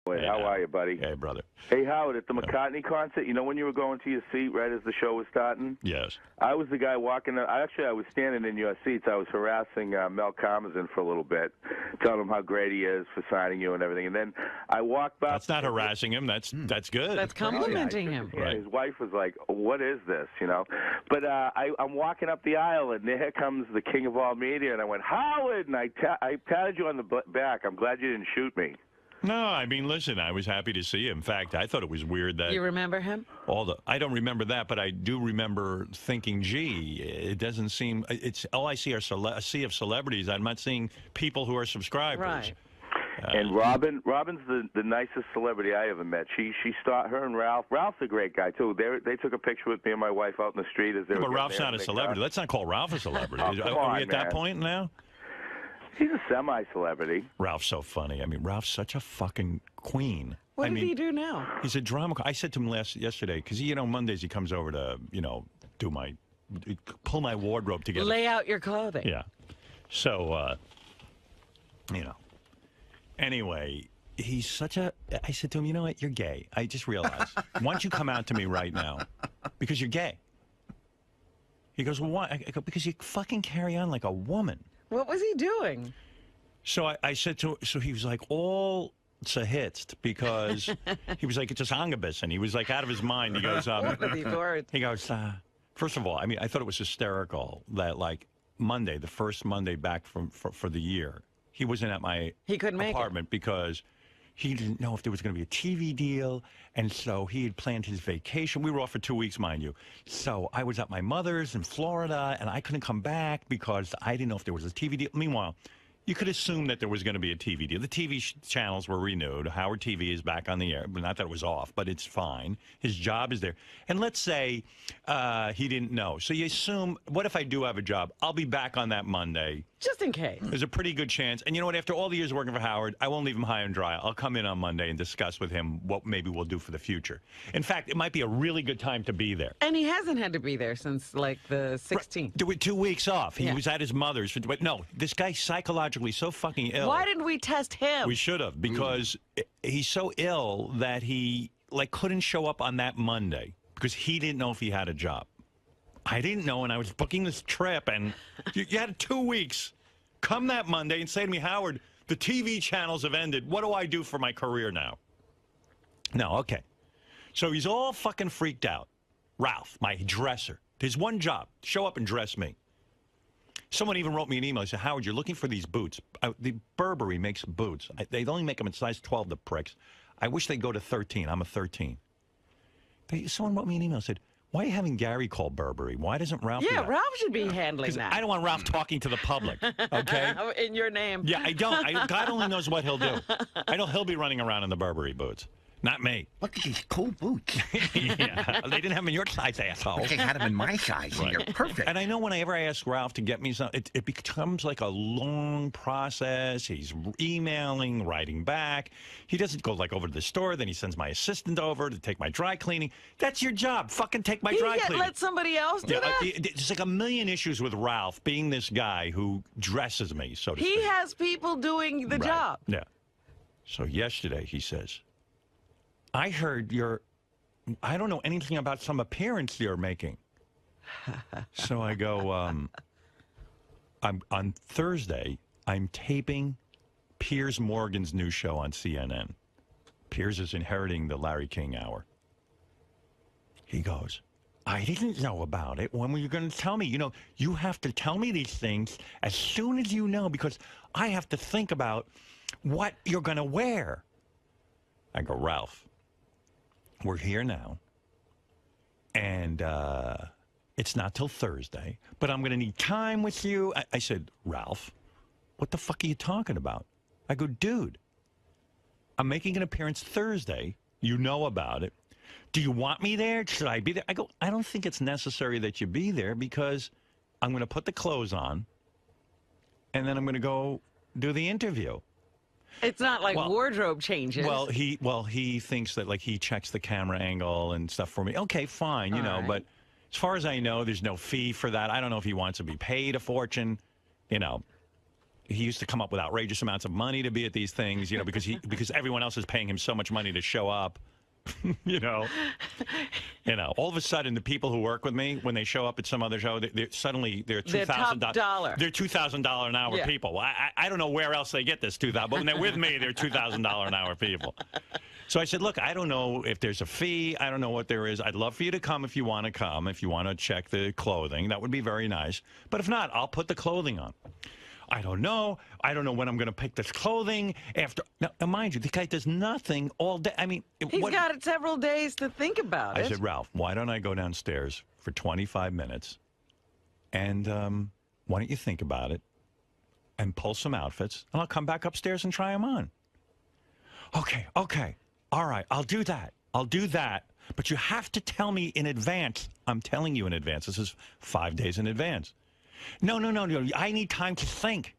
Hey, how are you, buddy? Hey, brother. Hey, Howard, at the McCartney concert, you know when you were going to your seat right as the show was starting? Yes. I was the guy walking. Actually, I was standing in your seats. I was harassing Mel Karmazin for a little bit, telling him how great he is for signing you and everything. And then I walked back. That's not harassing him. That's good. That's complimenting him. Yeah, his wife was like, "What is this?" You know. But I'm walking up the aisle, and there comes the king of all media, and I went, "Howard!" And I patted you on the back. I'm glad you didn't shoot me. No, I mean, listen, I was happy to see you. In fact, I thought it was weird that... You remember him? I don't remember that, but I do remember thinking, gee, it doesn't seem... It's all I see are a sea of celebrities. I'm not seeing people who are subscribers. Right. And Robin's the nicest celebrity I ever met. She stopped her and Ralph. Ralph's a great guy too. They took a picture with me and my wife out in the street as they were. But Ralph's not a celebrity. Let's not call Ralph a celebrity. Are we at that point now? He's a semi-celebrity. Ralph's so funny. I mean, Ralph's such a fucking queen. What did he do now? He's a drama. I said to him yesterday because Mondays he comes over to pull my wardrobe together, lay out your clothing. Yeah. So Anyway, he's such a. I said to him, you know what? You're gay. I just realized. Why don't you come out to me right now? Because you're gay. He goes, well, why? I go, because you fucking carry on like a woman. What was he doing? So I said to him, so he was like all sahitzt because he was like, it's just angabis, and he was like out of his mind. He goes, what are these words? He goes, first of all, I mean, I thought it was hysterical that like Monday, the first Monday back for the year, he wasn't at my apartment because he didn't know if there was going to be a TV deal, and so he had planned his vacation. We were off for 2 weeks, mind you. So I was at my mother's in Florida, and I couldn't come back because I didn't know if there was a TV deal. Meanwhile, you could assume that there was going to be a TV deal. The TV channels were renewed. Howard TV is back on the air. Not that it was off, but it's fine. His job is there. And let's say he didn't know. So you assume, what if I do have a job? I'll be back on that Monday. Just in case. There's a pretty good chance. And you know what? After all the years working for Howard, I won't leave him high and dry. I'll come in on Monday and discuss with him what maybe we'll do for the future. In fact, it might be a really good time to be there. And he hasn't had to be there since, like, the 16th. Right. 2 weeks off. He was at his mother's. But no, this guy's psychologically so fucking ill. Why didn't we test him? We should have, because he's so ill that he, like, couldn't show up on that Monday because he didn't know if he had a job. I didn't know, and I was booking this trip, and you had 2 weeks. Come that Monday and say to me, Howard, the TV channels have ended. What do I do for my career now? No, okay. So he's all fucking freaked out. Ralph, my dresser. His one job, show up and dress me. Someone even wrote me an email. He said, Howard, you're looking for these boots. The Burberry makes boots. They only make them in size 12, the pricks. I wish they'd go to 13. I'm a 13. Someone wrote me an email and said, why are you having Gary call Burberry? Why doesn't Ralph do that? Ralph should be handling that. I don't want Ralph talking to the public, okay? In your name. Yeah, I don't. God only knows what he'll do. I know he'll be running around in the Burberry boots. Not me. Look at these cool boots. Yeah, they didn't have them in your size, asshole. They had them in my size, and they're perfect. And I know whenever I ask Ralph to get me something, it becomes like a long process. He's emailing, writing back. He doesn't go like over to the store. Then he sends my assistant over to take my dry cleaning. That's your job. Fucking take my dry cleaning. Let somebody else do that? There's like a million issues with Ralph being this guy who dresses me, so to speak. He has people doing the job. Yeah. So yesterday he says, I heard I don't know anything about some appearance you're making. So I go, on Thursday, I'm taping Piers Morgan's new show on CNN. Piers is inheriting the Larry King Hour. He goes, I didn't know about it. When were you going to tell me? You know, you have to tell me these things as soon as you know, because I have to think about what you're going to wear. I go, Ralph, we're here now, and it's not till Thursday, but I'm going to need time with you. I said, Ralph, what the fuck are you talking about? I go, dude, I'm making an appearance Thursday. You know about it. Do you want me there? Should I be there? I go, I don't think it's necessary that you be there because I'm going to put the clothes on, and then I'm going to go do the interview. It's not like wardrobe changes. Well, he thinks that, like, he checks the camera angle and stuff for me. Okay, fine, you know, right. But as far as I know, there's no fee for that. I don't know if he wants to be paid a fortune, you know. he used to come up with outrageous amounts of money to be at these things, because everyone else is paying him so much money to show up. All of a sudden, the people who work with me, when they show up at some other show, they're $2,000. They're $2,000 an hour people. I don't know where else they get this $2,000, but when they're with me, they're $2,000 an hour people. So I said, look, I don't know if there's a fee. I don't know what there is. I'd love for you to come if you want to come. If you want to check the clothing, that would be very nice. But if not, I'll put the clothing on. I don't know. I don't know when I'm going to pick this clothing after. Now, mind you, the guy does nothing all day. I mean, he's got several days to think about it. I said, Ralph, why don't I go downstairs for 25 minutes and why don't you think about it and pull some outfits and I'll come back upstairs and try them on. Okay. All right, I'll do that. But you have to tell me in advance. I'm telling you in advance. This is 5 days in advance. No. I need time to think.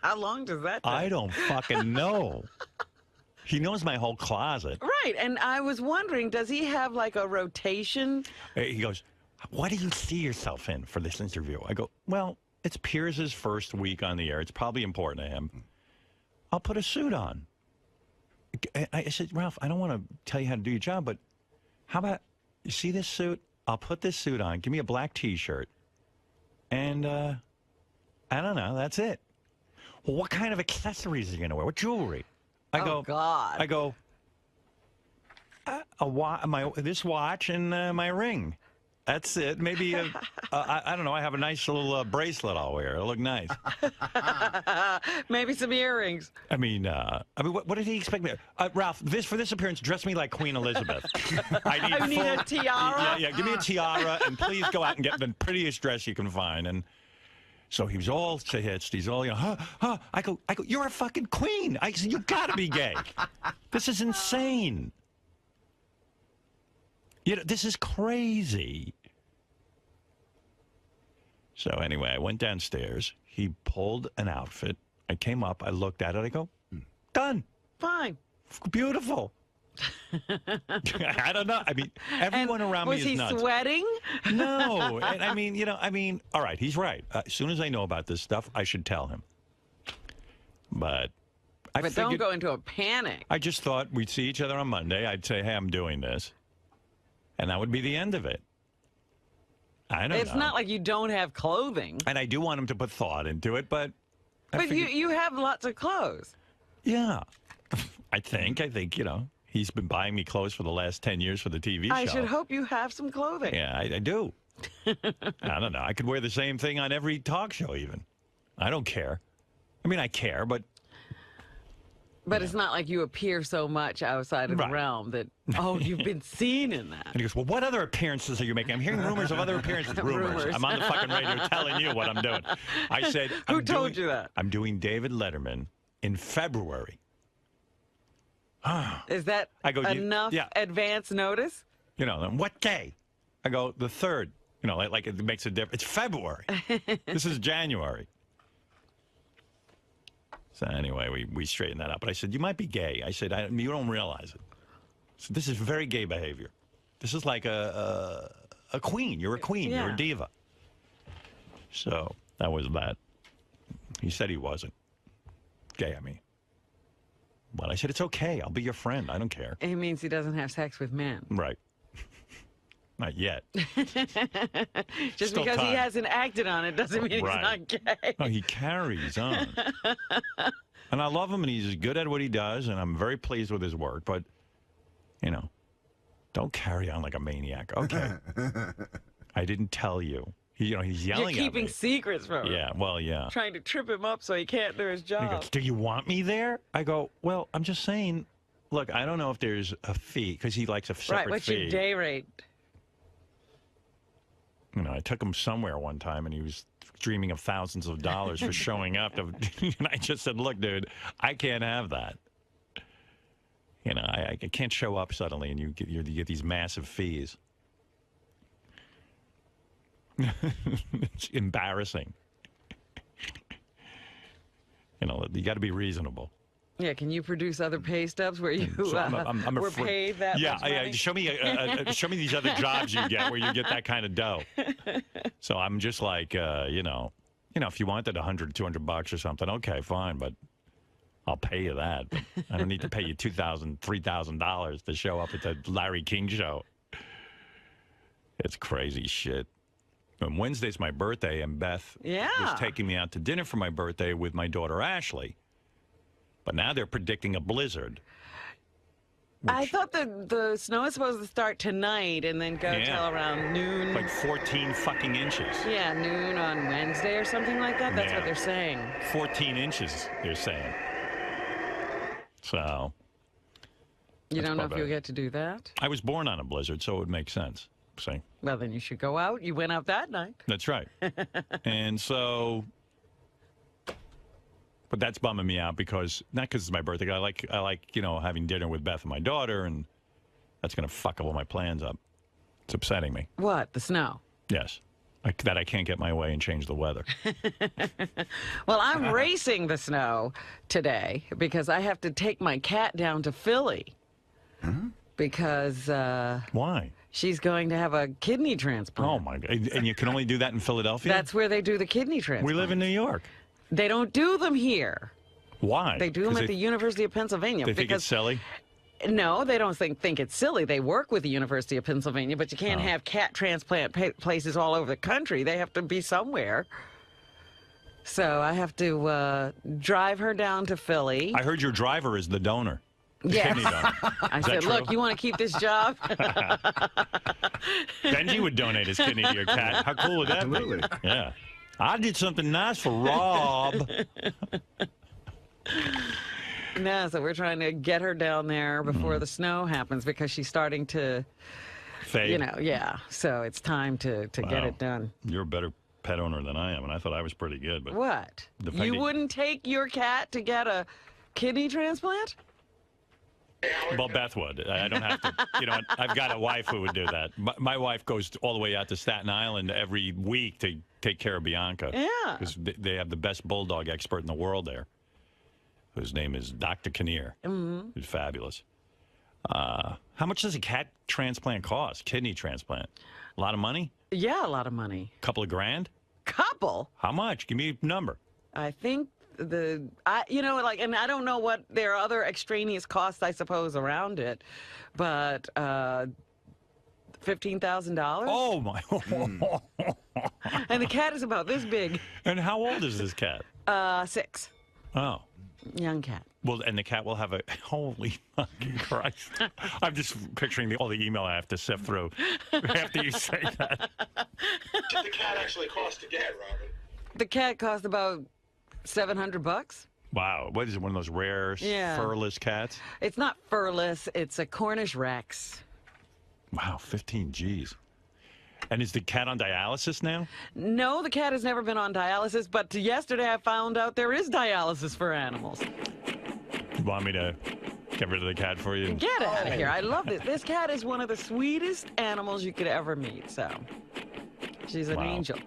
How long does that take? I don't fucking know. He knows my whole closet. Right, and I was wondering, does he have like a rotation? He goes, what do you see yourself in for this interview? I go, well, it's Piers' first week on the air. It's probably important to him. I'll put a suit on. I said, Ralph, I don't want to tell you how to do your job, but how about, you see this suit? I'll put this suit on. Give me a black T-shirt. And, I don't know, that's it. Well, what kind of accessories are you going to wear? What jewelry? God. I go, this watch and my ring. That's it. Maybe, I don't know, I have a nice little bracelet I'll wear. It'll look nice. Maybe some earrings. I mean, what did he expect me? Ralph, for this appearance, dress me like Queen Elizabeth. I need a tiara? Yeah, give me a tiara, and please go out and get the prettiest dress you can find. And so he was all hitched. He's all, I go, you're a fucking queen. I said, you gotta be gay. This is insane. This is crazy. So anyway, I went downstairs. He pulled an outfit. I came up. I looked at it. I go, done. Fine. Beautiful. I don't know. I mean, everyone around me is nuts. Was he sweating? No. And I mean, all right, he's right. As soon as I know about this stuff, I should tell him. But don't go into a panic. I just thought we'd see each other on Monday. I'd say, hey, I'm doing this. And that would be the end of it. I don't know. It's not like you don't have clothing. And I do want him to put thought into it, but... But you have lots of clothes. Yeah. I think, he's been buying me clothes for the last 10 years for the TV show. I should hope you have some clothing. Yeah, I do. I don't know. I could wear the same thing on every talk show even. I don't care. I mean, I care, but... But it's not like you appear so much outside of the realm that, you've been seen in that. And he goes, well, what other appearances are you making? I'm hearing rumors of other appearances. Rumors. I'm on the fucking radio telling you what I'm doing. I said, Who told you that? I'm doing David Letterman in February. Is that enough advance notice? What day? I go, the 3rd. Like it makes a difference. It's February. This is January. So anyway, we straightened that up. But I said, you might be gay. I said, you don't realize it. So this is very gay behavior. This is like a queen. You're a queen. Yeah. You're a diva. So that was that. He said he wasn't gay, But I said, it's okay. I'll be your friend. I don't care. It means he doesn't have sex with men. Right. Not yet. Just because he hasn't acted on it doesn't mean he's not gay. No, he carries on. And I love him, and he's good at what he does, and I'm very pleased with his work. But, don't carry on like a maniac. Okay. I didn't tell you. He's yelling at me. You're keeping secrets from him. Yeah, well, yeah. Trying to trip him up so he can't do his job. He goes, do you want me there? I go, well, I'm just saying, look, I don't know if there's a fee, because he likes a separate fee. Right, what's your day rate? I took him somewhere one time, and he was dreaming of thousands of dollars for showing up. And I just said, look, dude, I can't have that. I can't show up suddenly, and you get these massive fees. It's embarrassing. You got to be reasonable. Yeah, can you produce other pay stubs where you were paid that much money? Yeah, show me these other jobs you get where you get that kind of dough. So I'm just like, You know, if you wanted $100, $200 or something, okay, fine, but I'll pay you that. But I don't need to pay you $2,000, $3,000 to show up at the Larry King show. It's crazy shit. And Wednesday's my birthday, and Beth was taking me out to dinner for my birthday with my daughter Ashley. But now they're predicting a blizzard. I thought the snow is supposed to start tonight and then go till around noon. Like 14 fucking inches. Yeah, noon on Wednesday or something like that. That's what they're saying. 14 inches, they're saying. So. You don't know if you'll get to do that? I was born on a blizzard, so it would make sense. See? Well, then you should go out. You went out that night. That's right. And so. But that's bumming me out because, not because it's my birthday, I like, you know, having dinner with Beth and my daughter, and that's going to fuck all my plans up. It's upsetting me. What, the snow? Yes. That I can't get my way and change the weather. Well, I'm racing the snow today because I have to take my cat down to Philly. Because... Why? She's going to have a kidney transplant. Oh, my God. And you can only do that in Philadelphia? That's where they do the kidney transplant. We live in New York. They don't do them here. Why? They do them at the University of Pennsylvania. They think it's silly? No, they don't think it's silly. They work with the University of Pennsylvania, but you can't have cat transplant places all over the country. They have to be somewhere. So I have to drive her down to Philly. I heard your driver is the donor. Yeah. Kidney donor. I said, look, you want to keep this job? Benji would donate his kidney to your cat. How cool would that be? Yeah. I did something nice for Rob. No, so we're trying to get her down there before the snow happens because she's starting to fade. You know, so it's time to get it done. You're a better pet owner than I am, and I thought I was pretty good. But what? You wouldn't take your cat to get a kidney transplant? Well, Beth would. I don't have to. You know, I've got a wife who would do that. My wife goes all the way out to Staten Island every week to take care of Bianca. Yeah. Because they have the best bulldog expert in the world there, whose name is Dr. Kinnear. Who's fabulous. How much does a cat transplant cost? Kidney transplant? A lot of money? Yeah, a lot of money. Couple of grand? Couple? How much? Give me a number. I think and I don't know what there are other extraneous costs, I suppose, around it, but $15,000. Oh my! And the cat is about this big. And how old is this cat? 6. Oh. Young cat. Well, and the cat will have a holy fucking Christ! I'm just picturing all the email I have to sift through after you say that. What did the cat actually cost to get, Robin? The cat cost about $700. Wow. What is it, one of those rare furless cats? It's not furless. It's a Cornish Rex. Wow, 15 G's. And is the cat on dialysis now? No, the cat has never been on dialysis, but yesterday I found out there is dialysis for animals. You want me to get rid of the cat for you? Get out of here. I love this. This cat is one of the sweetest animals you could ever meet, so she's an angel.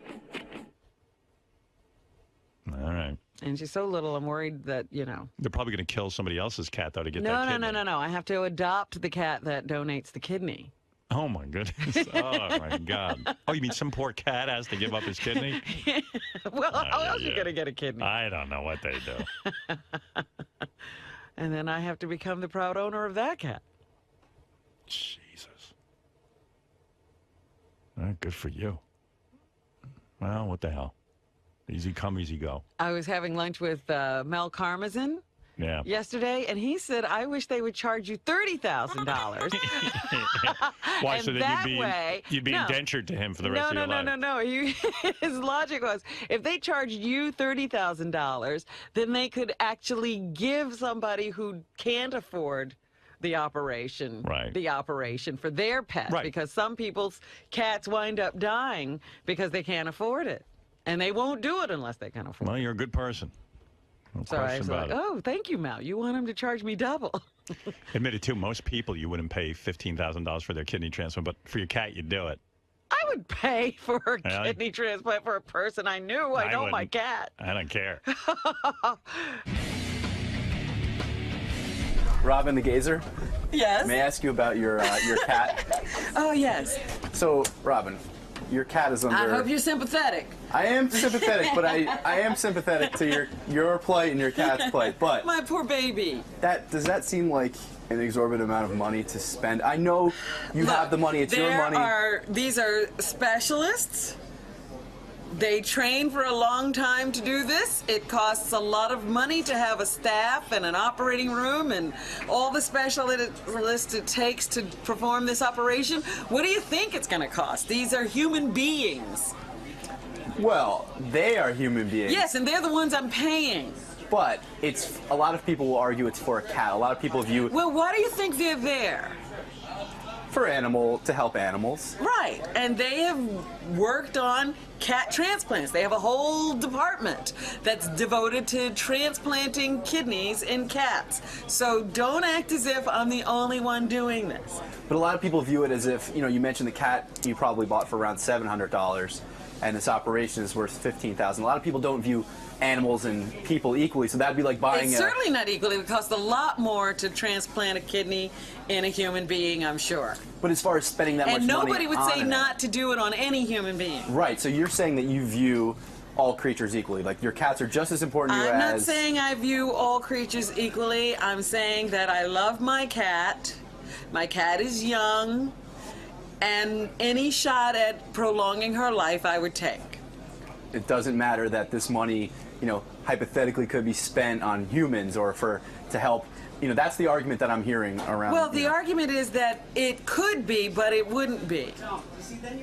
All right. And she's so little, I'm worried that, you know. They're probably going to kill somebody else's cat, though, to get that kidney. No. I have to adopt the cat that donates the kidney. Oh, my goodness. Oh, my God. Oh, you mean some poor cat has to give up his kidney? Well, how else are you going to get a kidney? I don't know what they do. And then I have to become the proud owner of that cat. Jesus. Good for you. Well, what the hell? Easy come, easy go. I was having lunch with Mel Karmazin yesterday, and he said, I wish they would charge you $30,000. Why? And so that you'd be indentured to him for the rest of your life. No. His logic was, if they charged you $30,000, then they could actually give somebody who can't afford the operation for their pet. Because some people's cats wind up dying because they can't afford it. And they won't do it unless they can afford it. Well, you're a good person. No so I was like, oh, thank you, Mel. You want him to charge me double. Admit it, too. Most people, you wouldn't pay $15,000 for their kidney transplant, but for your cat, you'd do it. I would pay for a kidney transplant for a person I knew. I know my cat. I don't care. Robin the Gazer? Yes? May I ask you about your cat? Oh, yes. So, Robin, your cat is under. I hope you're sympathetic. I am sympathetic, but I am sympathetic to your plight and your cat's plight. But my poor baby. Does that seem like an exorbitant amount of money to spend? I know you have the money. It's your money. These are specialists. They train for a long time to do this. It costs a lot of money to have a staff and an operating room and all the specialists it takes to perform this operation. What do you think it's going to cost? These are human beings. Well, they are human beings. Yes, and they're the ones I'm paying. But it's a lot of people will argue it's for a cat. A lot of people view. Well, why do you think they're there? To help animals. Right, and they have worked on cat transplants. They have a whole department that's devoted to transplanting kidneys in cats. So don't act as if I'm the only one doing this. But a lot of people view it as if, you mentioned the cat you probably bought for around $700, and this operation is worth $15,000. A lot of people don't view animals and people equally, so that'd be like buying It's certainly not equally. It would cost a lot more to transplant a kidney in a human being, I'm sure. But as far as spending that much money on And nobody would say not to do it on any human being. Right, so you're saying that you view all creatures equally. Like, your cats are just as important to you I'm as... not saying I view all creatures equally. I'm saying that I love my cat. My cat is young. And any shot at prolonging her life, I would take. It doesn't matter that this money, hypothetically could be spent on humans or to help. That's the argument that I'm hearing around. Well, the argument is that it could be, but it wouldn't be.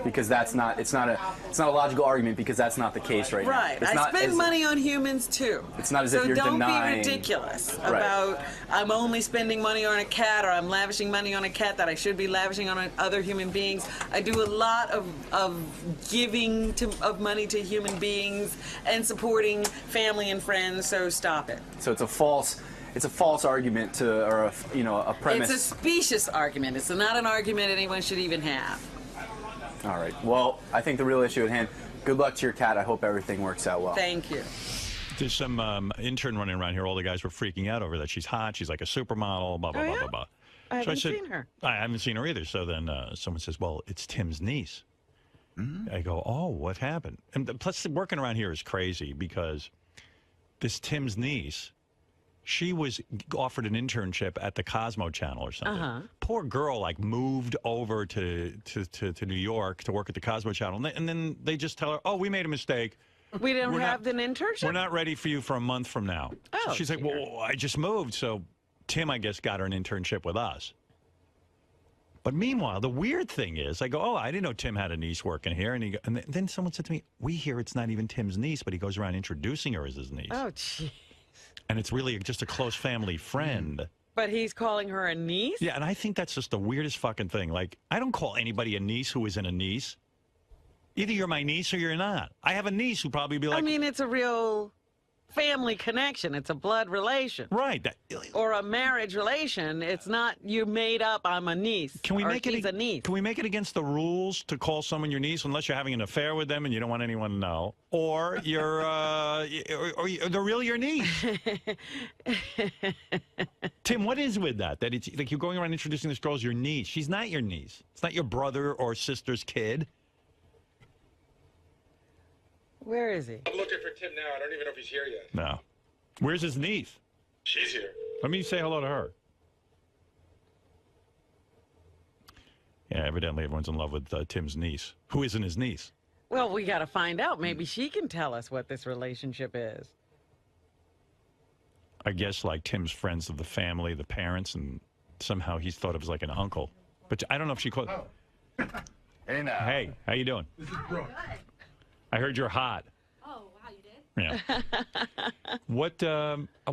Because it's not a logical argument, because that's not the case right now. Right. I spend money on humans too. It's not as if you're denying. So don't be ridiculous about I'm only spending money on a cat or I'm lavishing money on a cat that I should be lavishing on other human beings. I do a lot of giving of money to human beings and supporting family and friends. So stop it. So it's a false argument or a premise. It's a specious argument. It's not an argument anyone should even have. All right. Well, I think the real issue at hand. Good luck to your cat. I hope everything works out well. Thank you. There's some intern running around here. All the guys were freaking out over that. She's hot. She's like a supermodel. Blah blah blah blah blah. I haven't seen her. I haven't seen her either. So then someone says, "Well, it's Tim's niece." I go, "Oh, what happened?" And plus, working around here is crazy because this Tim's niece. She was offered an internship at the Cosmo Channel or something. Poor girl, moved over to New York to work at the Cosmo Channel, and then they just tell her, "Oh, we made a mistake. We didn't have an internship. We're not ready for you for a month from now." Oh, so she's like, "Well, I just moved." So Tim, I guess, got her an internship with us. But meanwhile, the weird thing is, I go, "Oh, I didn't know Tim had a niece working here," and then someone said to me, "We hear it's not even Tim's niece, but he goes around introducing her as his niece." Oh, gee. And it's really just a close family friend. But he's calling her a niece? Yeah, and I think that's just the weirdest fucking thing. I don't call anybody a niece who isn't a niece. Either you're my niece or you're not. I have a niece who probably be like... I mean, it's a real family connection. It's a blood relation. Right. Or a marriage relation. It's not you made up, I'm a niece. Can we make it a niece. Can we make it against the rules to call someone your niece unless you're having an affair with them and you don't want anyone to know? Or you're or they're really your niece. Tim, what is with that? That it's like you're going around introducing this girl as your niece. She's not your niece. It's not your brother or sister's kid. Where is he? I'm looking for Tim now. I don't even know if he's here yet. No. Where's his niece? She's here. Let me say hello to her. Yeah, evidently everyone's in love with Tim's niece. Who isn't his niece? Well, we got to find out. Maybe she can tell us what this relationship is. I guess Tim's friends of the family, the parents, and somehow he's thought of as like an uncle. But I don't know if she called... Oh. Hey now. Hey, how you doing? This is Brooke. I heard you're hot. Oh, wow, you did? Yeah. What?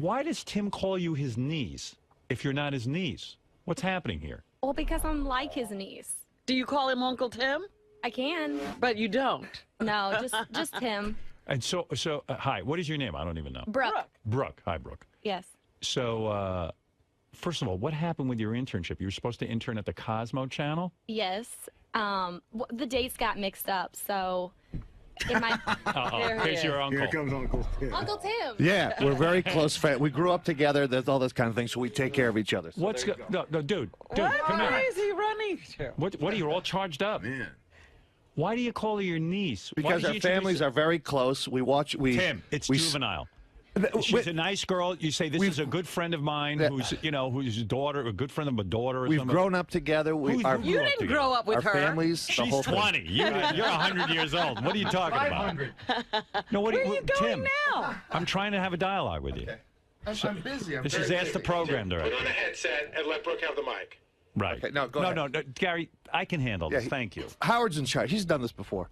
Why does Tim call you his niece if you're not his niece? What's happening here? Well, because I'm like his niece. Do you call him Uncle Tim? I can. But you don't. No, just Tim. And so, hi. What is your name? I don't even know. Brooke. Brooke. Hi, Brooke. Yes. So, first of all, what happened with your internship? You were supposed to intern at the Cosmo Channel? Yes. The dates got mixed up, so... Here's your uncle. Here comes Uncle Tim. Uncle Tim. Yeah, we're very close friends. We grew up together. There's all this kind of thing, so we take care of each other. So no, dude, What? come Where here. is he running to? What are you all charged up? Man. Why do you call her your niece? Because our families are very close. We watch. Tim, it's juvenile. She's a nice girl. You say this is a good friend of mine, who's whose daughter, a good friend of a daughter. Or we've something. grown up together. You didn't grow up with our her. Families. She's 20. You're 100 years old. What are you talking about? No, Where are you going Tim, now? I'm trying to have a dialogue with you. I'm busy. This is Ask the Program Put Director. on a headset and let Brooke have the mic. Right. Okay, no, go ahead. No, Gary, I can handle this. Thank you. Howard's in charge. He's done this before.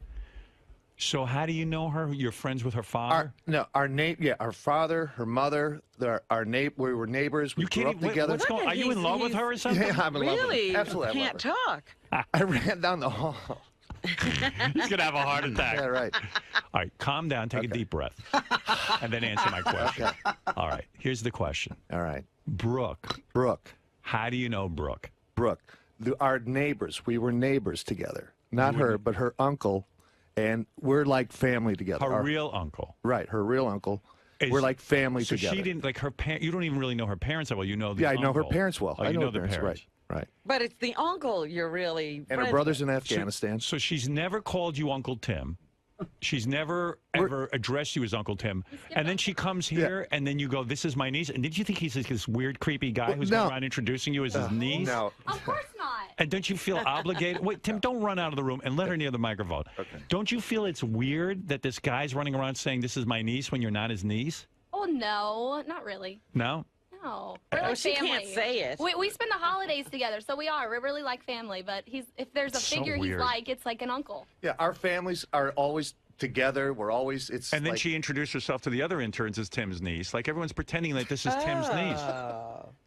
So how do you know her? You're friends with her father? Our father, her mother, we were neighbors. We grew up together. Are you in love with her or something? Yeah, I'm in love with her. Really? Absolutely, Can't talk. I ran down the hall. He's going to have a heart attack. Yeah, right. All right, calm down, take a deep breath, and then answer my question. All right, here's the question. All right. Brooke. How do you know Brooke? Our neighbors. We were neighbors together. Not her, but her uncle. And we're like family together. Her real uncle. Right, her real uncle. We're like family together. So she didn't, like her parents, you don't even really know her parents that well. You know the I uncle. know her parents well. Oh, I you know her the parents. Right. But it's the uncle you're really And friends her brother's with. in Afghanistan. So she's never called you Uncle Tim. She's never ever addressed you as Uncle Tim. And then she comes here, and then you go, this is my niece. And did you think he's like this weird, creepy guy who's going around introducing you as his niece? No. Of course not. And don't you feel obligated? Wait, Tim, don't run out of the room and let her near the microphone. Okay. Don't you feel it's weird that this guy's running around saying this is my niece when you're not his niece? Oh, no, not really. No? No. We're like she family. can't say it. We spend the holidays together, so we are. We're really like family, but if there's a So figure he's weird. like, it's like an uncle. Yeah, our families are always together. We're always, And then she introduced herself to the other interns as Tim's niece. Like everyone's pretending that this is Tim's niece.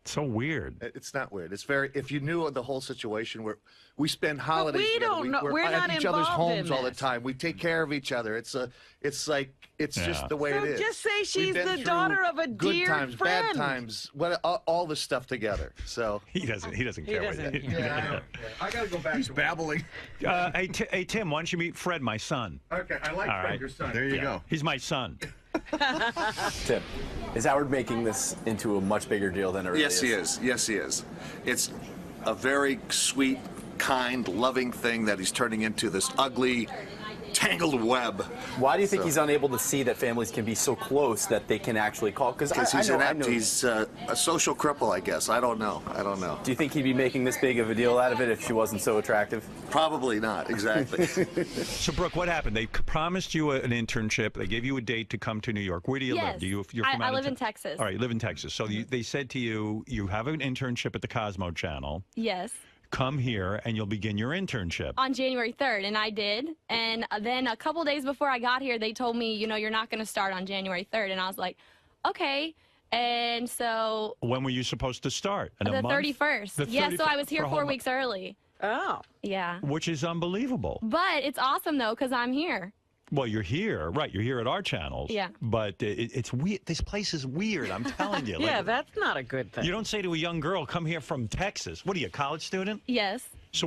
It's so weird. It's not weird. It's very, if you knew the whole situation where we spend holidays we together, don't know. we're We're at not each other's involved in homes all the this. time. We take care of each other. It's just the way So it is. just say We've she's been the through daughter of a good dear times, friend. bad times, all this stuff together. So He doesn't care. doesn't what care. I gotta go back. He's babbling. Hey, Tim, why don't you meet Fred, my son? Okay, I like All Fred, right. your son. there you go. He's my son. Tim, is Howard making this into a much bigger deal than it really Yes, he is. Yes, he is. It's a very sweet, kind, loving thing that he's turning into this ugly, tangled web. Why do you think he's unable to see that families can be so close that they can actually call? Because he's he's a social cripple, I guess. I don't know. Do you think he'd be making this big of a deal out of it if she wasn't so attractive? Probably not, exactly. So, Brooke, what happened? They promised you an internship. They gave you a date to come to New York. Where do you live? Yes. You're from I live in Texas. All right, you live in Texas. So they said to you, you have an internship at the Cosmo Channel. Yes. Come here, and you'll begin your internship. On January 3rd, and I did. And then a couple days before I got here, they told me, you're not going to start on January 3rd. And I was like, okay. And so... When were you supposed to start? In the a month? 31st. Yeah, so I was here 4 weeks early. Oh. Yeah. Which is unbelievable. But it's awesome, though, because I'm here. Well, you're here, right? You're here at our channels. Yeah. But it's weird. This place is weird. I'm telling you. Yeah, like, that's not a good thing. you don't say to a young girl, "Come here from Texas." What are you, a college student? Yes. So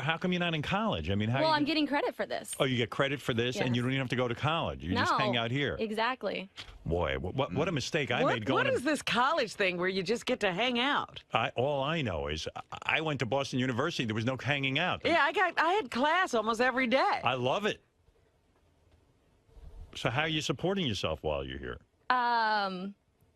how come you're not in college? I mean, how? Well, I'm getting credit for this. Oh, you get credit for this, and Yes. you don't even have to go to college. You just hang out here. Exactly. Boy, what a mistake I made going. What is this college thing where you just get to hang out? All I know is I went to Boston University. There was no hanging out. Yeah, I had class almost every day. I love it. So how are you supporting yourself while you're here? I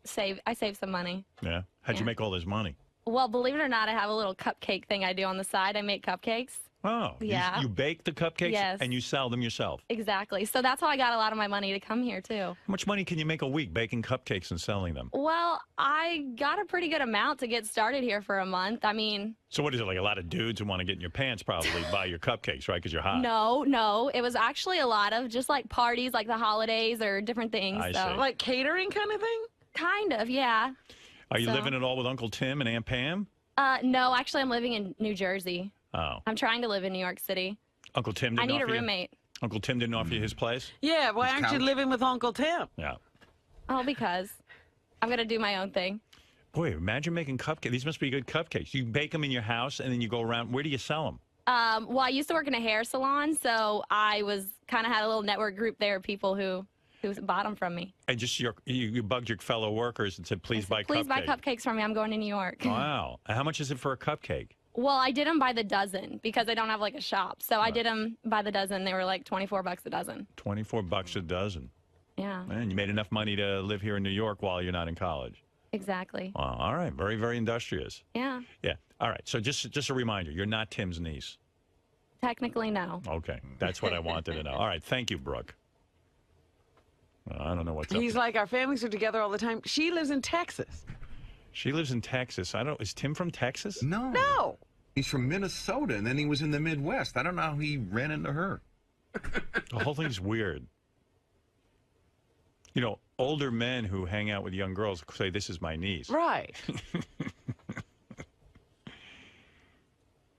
saved some money. Yeah. How'd you make all this money? Well, believe it or not, I have a little cupcake thing I do on the side. I make cupcakes. Oh. Yeah. You bake the cupcakes Yes. and you sell them yourself. Exactly. So that's how I got a lot of my money to come here, too. How much money can you make a week baking cupcakes and selling them? Well, I got a pretty good amount to get started here for a month. I mean... So what is it, like a lot of dudes who want to get in your pants probably buy your cupcakes, right, because you're hot? No. It was actually a lot of just like parties, like the holidays or different things. I so. see. Like catering kind of thing? Kind of, yeah. Are you living at all with Uncle Tim and Aunt Pam? No, actually, I'm living in New Jersey. Oh. I'm trying to live in New York City. Uncle Tim didn't I need a offer you- roommate. Uncle Tim didn't offer you his place? Yeah, why aren't you living with Uncle Tim? Yeah. Oh, because I'm going to do my own thing. Boy, imagine making cupcakes. These must be good cupcakes. You bake them in your house, and then you go around. Where do you sell them? Well, I used to work in a hair salon, so I was kind of had a little network group there of people who bought them from me. And just you bugged your fellow workers and said, please buy cupcakes. Please buy cupcakes from me. I'm going to New York. Wow. And how much is it for a cupcake? Well, I did them by the dozen because I don't have like a shop. So I did them by the dozen. They were like $24 a dozen. $24 a dozen. Yeah. And you made enough money to live here in New York while you're not in college. Exactly. Wow, all right. Very, very industrious. Yeah. Yeah. All right. So just a reminder, you're not Tim's niece. Technically, no. Okay. That's what I wanted to know. All right. Thank you, Brooke. I don't know what's up. He's like, our families are together all the time. She lives in Texas. She lives in Texas. I don't. Is Tim from Texas? No. No. He's from Minnesota, and then he was in the Midwest. I don't know how he ran into her. The whole thing's weird. You know, older men who hang out with young girls say, "This is my niece." Right.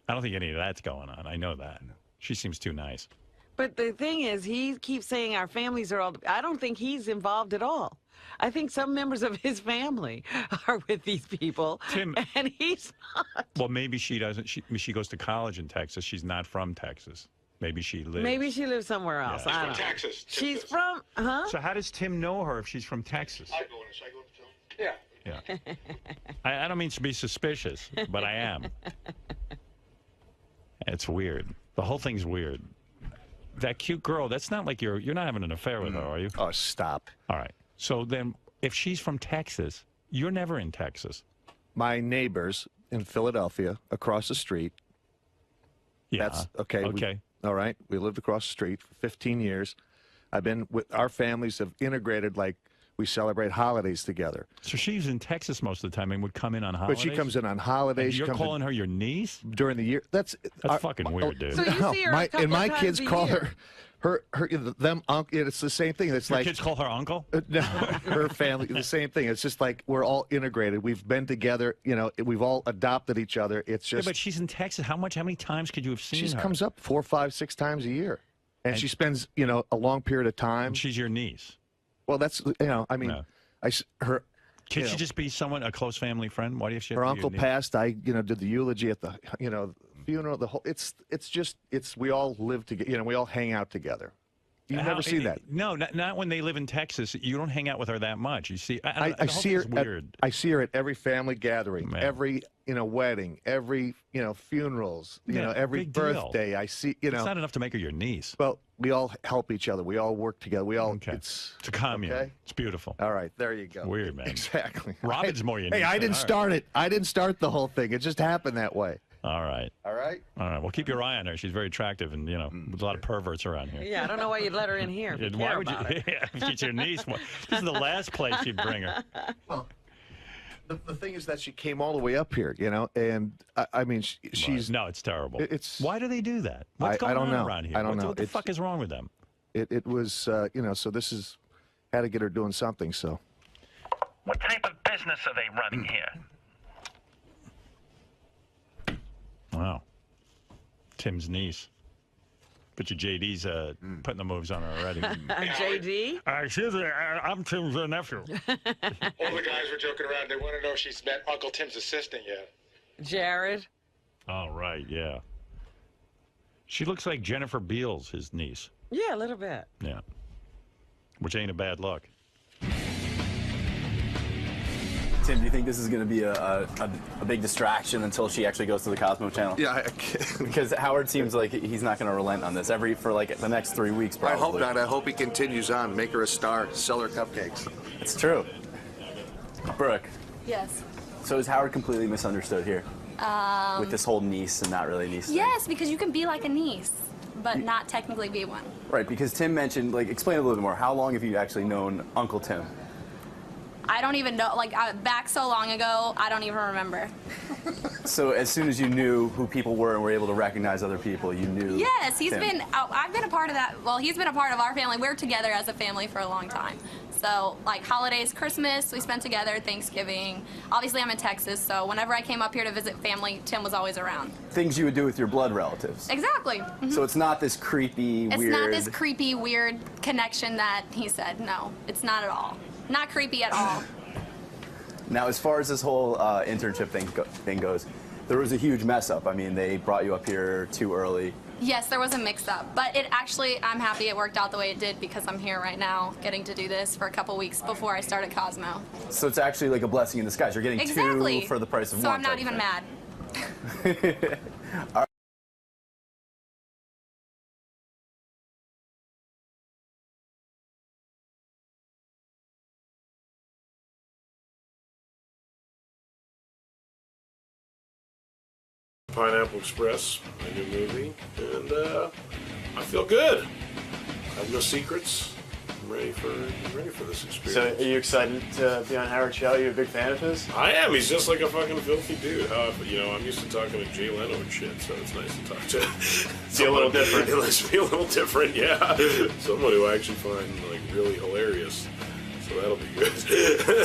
I don't think any of that's going on. I know that. She seems too nice. But the thing is, he keeps saying our families are all... I don't think he's involved at all. I think some members of his family are with these people, Tim, and he's not. Well, maybe she doesn't. She goes to college in Texas. She's not from Texas. Maybe she lives. Maybe she lives somewhere else. Yeah. I don't know. Texas. She's from... Huh? So how does Tim know her if she's from Texas? I go in a cycle. Yeah. Yeah. I don't mean to be suspicious, but I am. It's weird. The whole thing's weird. That cute girl, that's not like you're not having an affair with her, are you? Oh, stop. All right. So then if she's from Texas, you're never in Texas. My neighbors in Philadelphia across the street. Yeah. That's okay. Okay. All right. We lived across the street for 15 years. I've been with our families have integrated like we celebrate holidays together. So she's in Texas most of the time and would come in on holidays? But she comes in on holidays. And she you're comes calling her your niece? during the year. That's fucking weird, dude. So you see her a couple and my of times kids a call year. her them uncle. It's the same thing. It's Your like kids call her uncle? No, her family, the same thing. It's just like we're all integrated. We've been together. You know, we've all adopted each other. It's just. Yeah, but she's in Texas. How many times could you have seen she her? comes up 4, 5, 6 times a year, and she spends a long period of time. And she's your niece. Well, that's I mean, No. her. Can't she just be a close family friend? Why do you have to Her be your uncle niece? passed. I did the eulogy at the funeral. The whole it's we all live together. We all hang out together. You never see that. No, not when they live in Texas. You don't hang out with her that much. You see, I see her. Weird. I see her at every family gathering, Man. every wedding, every funerals, every big deal. birthday. I see. It's not enough to make her your niece. Well, we all help each other. We all work together. We all. Okay. It's a commune. Okay? It's beautiful. All right, there you go. Weird, man. Exactly. Robin's more your niece. Hey, I than didn't her. start it. I didn't start the whole thing. It just happened that way. All right. All right. All right. Well, keep your eye on her. She's very attractive, and there's a lot of perverts around here. Yeah, I don't know why you'd let her in here. If you Why care would you? about it. Yeah, if she's your niece. This is the last place you'd bring her. Well, the thing is that she came all the way up here, and I mean, she's no, it's terrible. It's why do they do that? What's going I don't on know. around here? I don't know. What the fuck is wrong with them? It was so this is had to get her doing something. So What type of business are they running here? Wow. Tim's niece. But your JD's putting the moves on her already. JD? Excuse me, I'm Tim's nephew. All the guys were joking around. They want to know if she's met Uncle Tim's assistant yet. Jared? Oh, right, yeah. She looks like Jennifer Beals, his niece. Yeah, a little bit. Yeah. Which ain't a bad look. Tim, do you think this is going to be a big distraction until she actually goes to the Cosmo channel? Yeah, because Howard seems like he's not going to relent on this for like the next 3 weeks, probably. I hope not. I hope he continues on. Make her a star. Sell her cupcakes. It's true. Brooke. Yes. So is Howard completely misunderstood here? With this whole niece and not really niece thing? Yes, because you can be like a niece, but not technically be one. Right, because Tim mentioned, explain a little bit more. How long have you actually known Uncle Tim? I don't even know, back so long ago, I don't even remember. So as soon as you knew who people were and were able to recognize other people, you knew Yes, Tim. I've been a part of that. Well, he's been a part of our family. We're together as a family for a long time. So, holidays, Christmas, we spent together, Thanksgiving. Obviously, I'm in Texas, so whenever I came up here to visit family, Tim was always around. Things you would do with your blood relatives. Exactly. Mm-hmm. So it's not this creepy, weird... It's not this creepy, weird connection that he said. No, it's not at all. Not creepy at all. Now, as far as this whole internship thing goes, there was a huge mess up. I mean, they brought you up here too early. Yes, there was a mix-up, but I'm happy it worked out the way it did because I'm here right now getting to do this for a couple weeks before I start at Cosmo. So it's actually like a blessing in disguise. You're getting two for the price of one. So I'm not even mad. Pineapple Express, my new movie, and I feel good. I have no secrets. I'm ready for this experience. So, are you excited to be on Howard's show? Are you a big fan of his? I am. He's just like a fucking filthy dude. I'm used to talking to Jay Leno and shit, so it's nice to talk to. Be a little different. It must be a little different, yeah. Someone who I actually find like really hilarious. So that'll be good.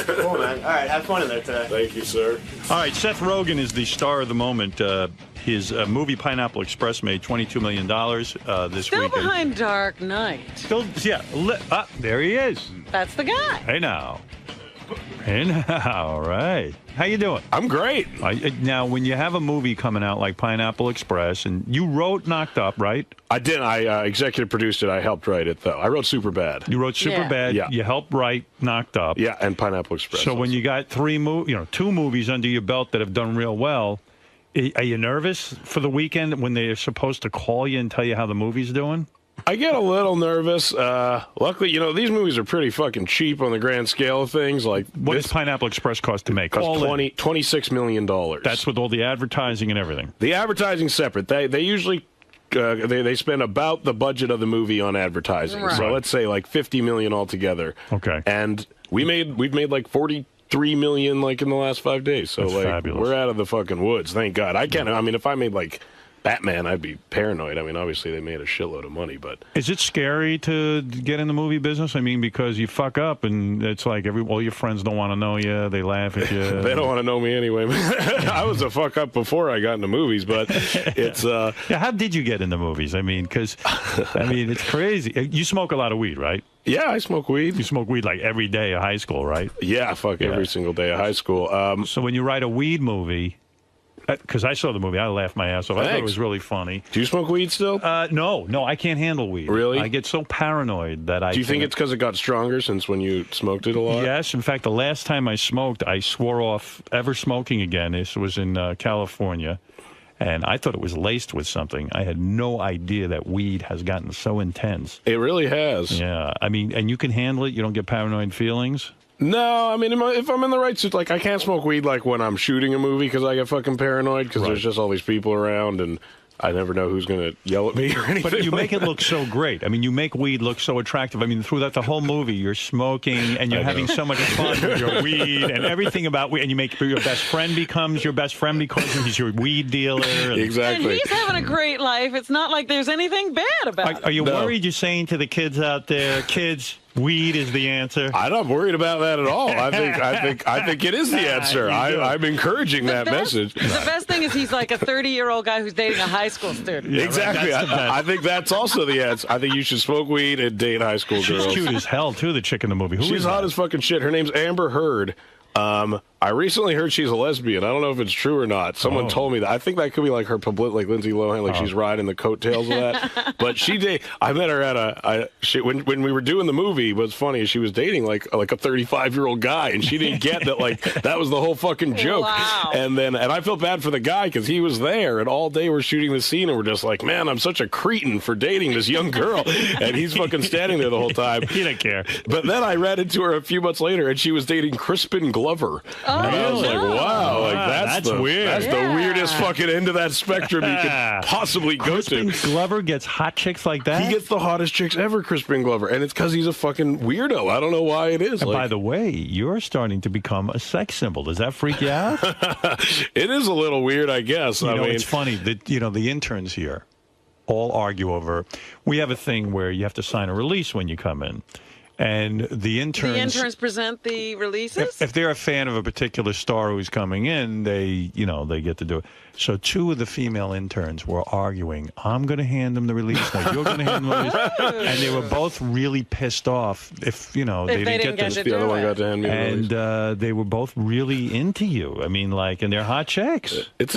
Cool, man. All right, have fun in there today. Thank you, sir. All right, Seth Rogen is the star of the moment. His movie Pineapple Express made $22 million this Still weekend. behind Dark Knight. Still, yeah. There he is. That's the guy. Hey now. Hey now. All right. How you doing? I'm great. Now, when you have a movie coming out like Pineapple Express, and you wrote Knocked Up, right? I did. I executive produced it. I helped write it, though. I wrote Superbad. You wrote Superbad. Yeah. You helped write Knocked Up. Yeah, and Pineapple Express. So when you got two movies under your belt that have done real well, are you nervous for the weekend when they're supposed to call you and tell you how the movie's doing? I get a little nervous. Luckily, these movies are pretty fucking cheap on the grand scale of things. Like, what does Pineapple Express cost to make? Cost $26 million. That's with all the advertising and everything. The advertising's separate. They usually they spend about the budget of the movie on advertising. Right. So let's say like $50 million altogether. Okay. And we've made like $43 million like in the last 5 days. So That's like fabulous. We're out of the fucking woods. Thank God. I mean, if I made like Batman, I'd be paranoid. I mean, obviously they made a shitload of money, but is it scary to get in the movie business? I mean, because you fuck up and it's like all your friends don't want to know you. They laugh at you. They don't want to know me anyway. I was a fuck up before I got into movies, but it's Yeah, how did you get into movies? I mean, because it's crazy. You smoke a lot of weed, right? Yeah, I smoke weed. You smoke weed like every day of high school, right? Yeah, every single day of high school. So when you write a weed movie, because I saw the movie, I laughed my ass off. I thought it was really funny. Do you smoke weed still? No, I can't handle weed. Really? I get so paranoid that Do you think it's because it got stronger since when you smoked it a lot? Yes. In fact, the last time I smoked, I swore off ever smoking again. This was in California, and I thought it was laced with something. I had no idea that weed has gotten so intense. It really has. Yeah. I mean, and you can handle it? You don't get paranoid feelings? No, I mean, if I'm in the right suit, like, I can't smoke weed, like, when I'm shooting a movie because I get fucking paranoid because there's just all these people around and I never know who's going to yell at me or anything. But you make it look so great. I mean, you make weed look so attractive. I mean, throughout the whole movie, you're smoking and you're having so much fun with your weed and everything about weed. And you make your best friend becomes because he's your weed dealer. Exactly. And he's having a great life. It's not like there's anything bad about it. Are you worried you're saying to the kids out there, kids, weed is the answer? I'm not worried about that at all. I think it is the answer. I'm encouraging that message. The best thing is he's like a 30-year-old guy who's dating a high school student. Yeah, exactly. I think that's also the answer. I think you should smoke weed and date high school girls. She's cute as hell, too, the chick in the movie. She's hot as fucking shit. Her name's Amber Heard. I recently heard she's a lesbian. I don't know if it's true or not. Someone told me that. I think that could be like her public, like Lindsay Lohan, like she's riding the coattails of that. But I met her at when we were doing the movie. What's funny is she was dating like a 35-year-old guy, and she didn't get that that was the whole fucking joke. Wow. And I felt bad for the guy because he was there, and all day we're shooting the scene, and we're just like, man, I'm such a cretin for dating this young girl, and he's fucking standing there the whole time. He didn't care. But then I ran into her a few months later, and she was dating Crispin Glover. And I was like, wow, like that's weird. That's the weirdest fucking end of that spectrum you could possibly go to. Crispin Glover gets hot chicks like that? He gets the hottest chicks ever, Crispin Glover, and it's because he's a fucking weirdo. I don't know why it is. And by the way, you're starting to become a sex symbol. Does that freak you out? It is a little weird, I guess. I mean, it's funny that the interns here all argue over. We have a thing where you have to sign a release when you come in. And the interns present the releases? If they're a fan of a particular star who's coming in, they get to do it. So two of the female interns were arguing, I'm going to hand them the release. No, you're going to hand them the release. And they were both really pissed off if they didn't get this. The other one got to hand me the release. And they were both really into you. I mean, and they're hot chicks. It's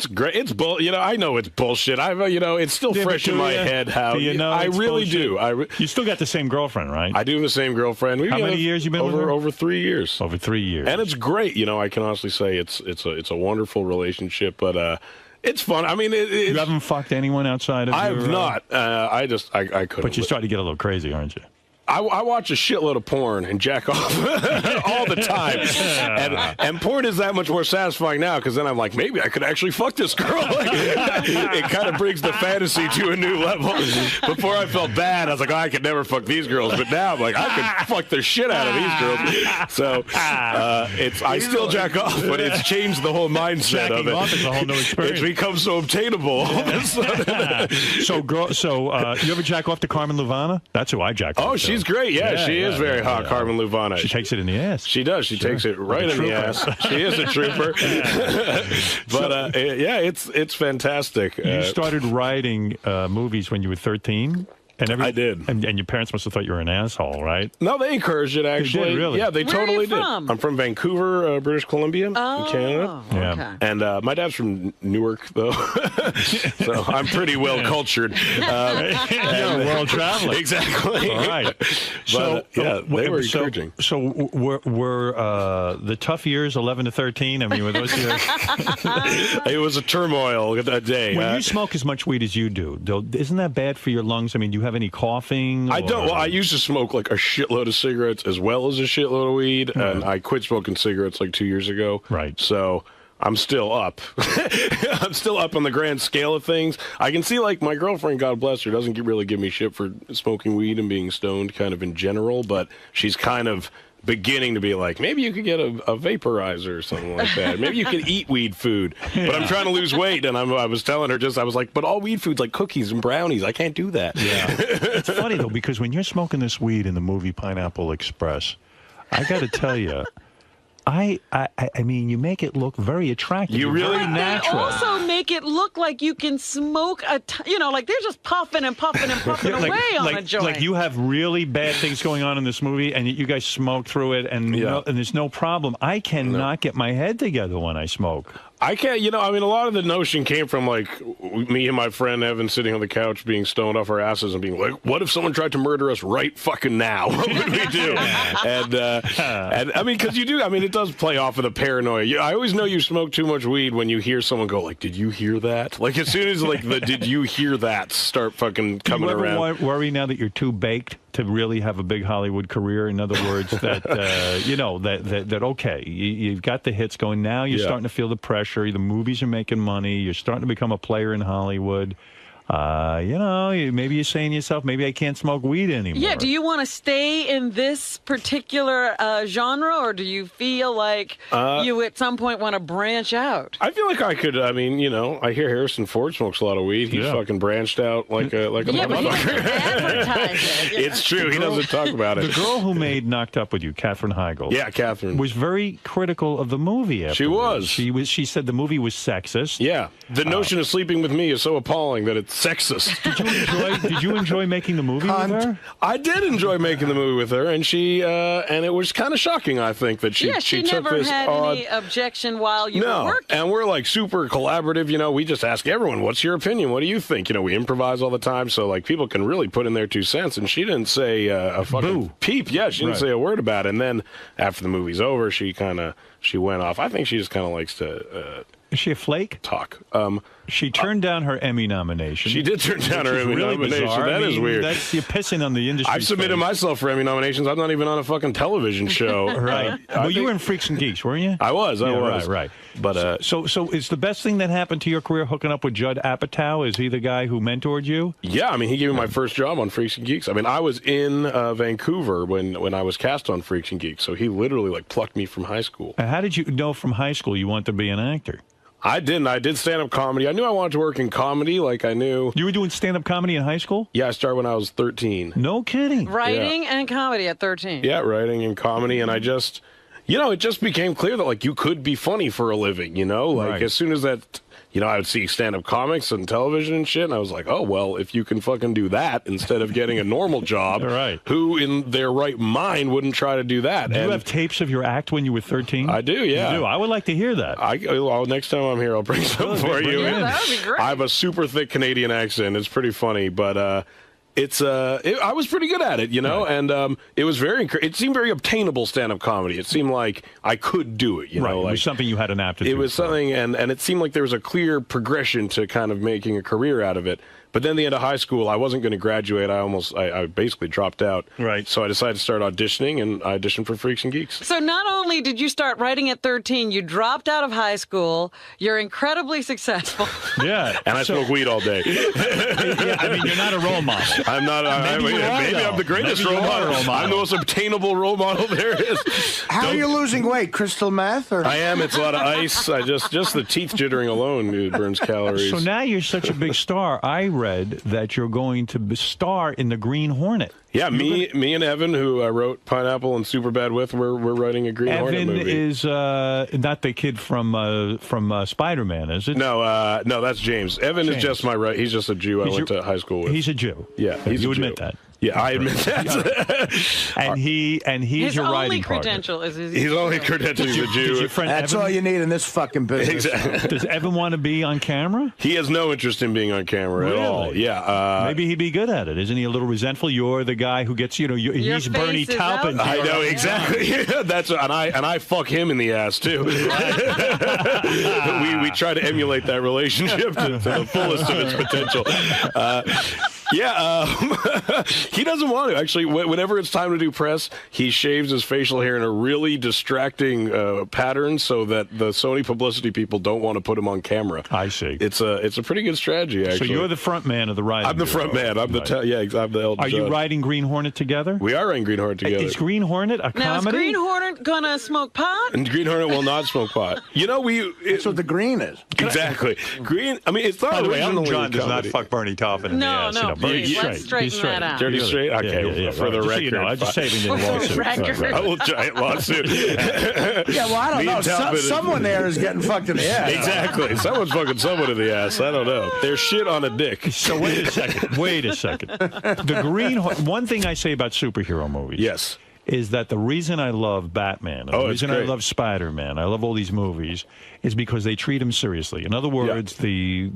great. It's I know it's bullshit. It's still fresh in my head how I really do. You still got the same girlfriend, right? I do have the same girlfriend. How many years you been with her? Over 3 years. Over 3 years. And it's great. You know, I can honestly say it's a wonderful relationship, but it's fun. I mean, you haven't fucked anyone outside of I've not. I couldn't. But you're starting to get a little crazy, aren't you? I watch a shitload of porn and jack off all the time. And porn is that much more satisfying now because then I'm like, maybe I could actually fuck this girl. It kind of brings the fantasy to a new level. Before I felt bad. I was like, I could never fuck these girls. But now I'm like, I could fuck the shit out of these girls. So I still jack off, but it's changed the whole mindset of it. Off is a whole new experience. It's become so obtainable. So you ever jack off to Carmen Luvana? That's who I jack off to. She's great. Yeah, she is very hot, Carmen Luvana. She takes it in the ass. She does. She takes it right in the ass. She is a trooper. But yeah, it's fantastic. You started writing movies when you were 13? I did. And your parents must have thought you were an asshole, right? No, they encouraged it, actually. They did, really? Yeah, they Where are totally you from? did. I'm from Vancouver, British Columbia, in Canada. Okay. And my dad's from Newark, though. So I'm pretty well cultured. You're world traveling. Exactly. All right. But, yeah, they were encouraging. So were the tough years 11 to 13? I mean, were those years? It was a turmoil that day. When you smoke as much weed as you do, isn't that bad for your lungs? I mean, do you have any coughing? I don't. Well, I used to smoke like a shitload of cigarettes as well as a shitload of weed, and I quit smoking cigarettes like 2 years ago. Right. So I'm still up. I'm still up on the grand scale of things. I can see, like, my girlfriend, God bless her, doesn't really give me shit for smoking weed and being stoned kind of in general, but she's kind of beginning to be like, maybe you could get a vaporizer or something like that. Maybe you could eat weed food. But I'm trying to lose weight, and I was telling her I was like, but all weed food's like cookies and brownies. I can't do that. Yeah. It's funny, though, because when you're smoking this weed in the movie Pineapple Express, I got to tell you, I mean, you make it look very attractive. You really natural. They also make it look like you can smoke like they're just puffing and puffing and puffing away on a joint. Like you have really bad things going on in this movie, and you guys smoke through it, and there's no problem. I cannot get my head together when I smoke. I can't, I mean, a lot of the notion came from, like, me and my friend Evan sitting on the couch being stoned off our asses and being like, what if someone tried to murder us right fucking now? What would we do? And I mean, because it does play off of the paranoia. I always know you smoke too much weed when you hear someone go, like, did you hear that? Like, as soon as, like, the did you hear that start fucking coming around. Do you ever worry now that you're too baked to really have a big Hollywood career? In other words, that, okay, you've got the hits going. Now you're starting to feel the pressure. The movies are making money. You're starting to become a player in Hollywood. Maybe you're saying to yourself, maybe I can't smoke weed anymore. Yeah, do you want to stay in this particular genre, or do you feel like you at some point want to branch out? I feel like I could. I mean, I hear Harrison Ford smokes a lot of weed. He's fucking branched out like a motherfucker. But he doesn't advertise it. It's true. He doesn't talk about it. The girl who made Knocked Up With You, Katherine Heigl. Yeah, Katherine. Was very critical of the movie afterwards. She said the movie was sexist. Yeah. The notion of sleeping with me is so appalling that it's sexist. Did you enjoy making the movie with her? I did enjoy making the movie with her, and she and it was kind of shocking, I think, that she took never this had any objection while you were working. And we're like super collaborative. We just ask everyone, "What's your opinion? What do you think?" We improvise all the time, so like people can really put in their 2 cents. And she didn't say a fucking peep. Yeah, she didn't say a word about it. And then after the movie's over, she went off. I think she just kind of likes to. Is she a flake? Talk. She turned down her Emmy nomination. She did turn down her Emmy nomination. Bizarre. That is weird. You're pissing on the industry. I've submitted myself for Emmy nominations. I'm not even on a fucking television show. Right. Well, you were in Freaks and Geeks, weren't you? I was. Right. But so is the best thing that happened to your career hooking up with Judd Apatow? Is he the guy who mentored you? Yeah, I mean, he gave me my first job on Freaks and Geeks. I mean, I was in Vancouver when I was cast on Freaks and Geeks, so he literally plucked me from high school. How did you know from high school you wanted to be an actor? I didn't. I did stand-up comedy. I knew I wanted to work in comedy. I knew. You were doing stand-up comedy in high school? Yeah, I started when I was 13. No kidding. Writing and comedy at 13. Yeah, writing and comedy. And I just, it just became clear that, you could be funny for a living, As soon as that... I would see stand-up comics and television and shit, and I was like, oh, well, if you can fucking do that instead of getting a normal job, who in their right mind wouldn't try to do that? Do you have tapes of your act when you were 13? I do, yeah. You do? I would like to hear that. Next time I'm here, I'll bring some for you. Yeah, that would be great. I have a super thick Canadian accent. It's pretty funny, but... I was pretty good at it, you know, and it was it seemed very obtainable stand-up comedy. It seemed like I could do it, you know. It was something you had an aptitude It was something, and it seemed like there was a clear progression to kind of making a career out of it. But then the end of high school, I wasn't going to graduate. I basically dropped out. Right. So I decided to start auditioning, and I auditioned for Freaks and Geeks. So not only did you start writing at 13, you dropped out of high school. You're incredibly successful. Yeah. And I smoke weed all day. Yeah, I mean, you're not a role model. I'm not. Maybe I'm the greatest role model. I'm the most obtainable role model there is. How are you losing weight? Crystal meth? Or? I am. It's a lot of ice. Just the teeth jittering alone burns calories. So now you're such a big star. I read that you're going to star in the Green Hornet. Yeah, me and Evan, who I wrote Pineapple and Superbad with, we're writing a Green Hornet movie. Evan is not the kid from Spider-Man, is it? No, that's James. Evan is just he's just a Jew I went to high school with. He's a Jew. Yeah, he's you a Jew. admit that. Yeah, I admit that. and he's his your only writing partner. credential is his only credential is a Jew. That's all you need in this fucking business. Exactly. Does Evan want to be on camera? He has no interest in being on camera at all. Yeah. Maybe he'd be good at it. Isn't he a little resentful? You're the guy who gets, he's Bernie Taupin. I know, exactly. Yeah. That's and I fuck him in the ass too. we try to emulate that relationship to the fullest of its potential. He doesn't want to. Actually, whenever it's time to do press, he shaves his facial hair in a really distracting pattern so that the Sony publicity people don't want to put him on camera. I see. It's a pretty good strategy, actually. So you're the front man of the writing. I'm the front man. I'm I'm the elder Are you judge. writing Green Hornet together? We are writing Green Hornet together. Is Green Hornet a now, comedy? is Green Hornet gonna smoke pot? And Green Hornet will not smoke pot. That's what the green is. Exactly. Green. I mean, it's not. By the way, Elton originally John does not comedy. fuck Bernie Taupin in the ass. No, Bernie's please, let's straight. straighten that out. Dirty straight? Okay, for the Just so record. you know, I'm just saving the lawsuit. Record. A little giant lawsuit. Yeah, well, I don't Me know. and Taupin- Someone there is getting fucked in the ass. Exactly. Someone's fucking someone in the ass. I don't know. There's shit on a dick. So wait a second. The Green Hornet. One thing I say about superhero movies. Yes. Is that the reason I love Batman, the reason I love Spider-Man, I love all these movies, is because they treat him seriously. In other words, the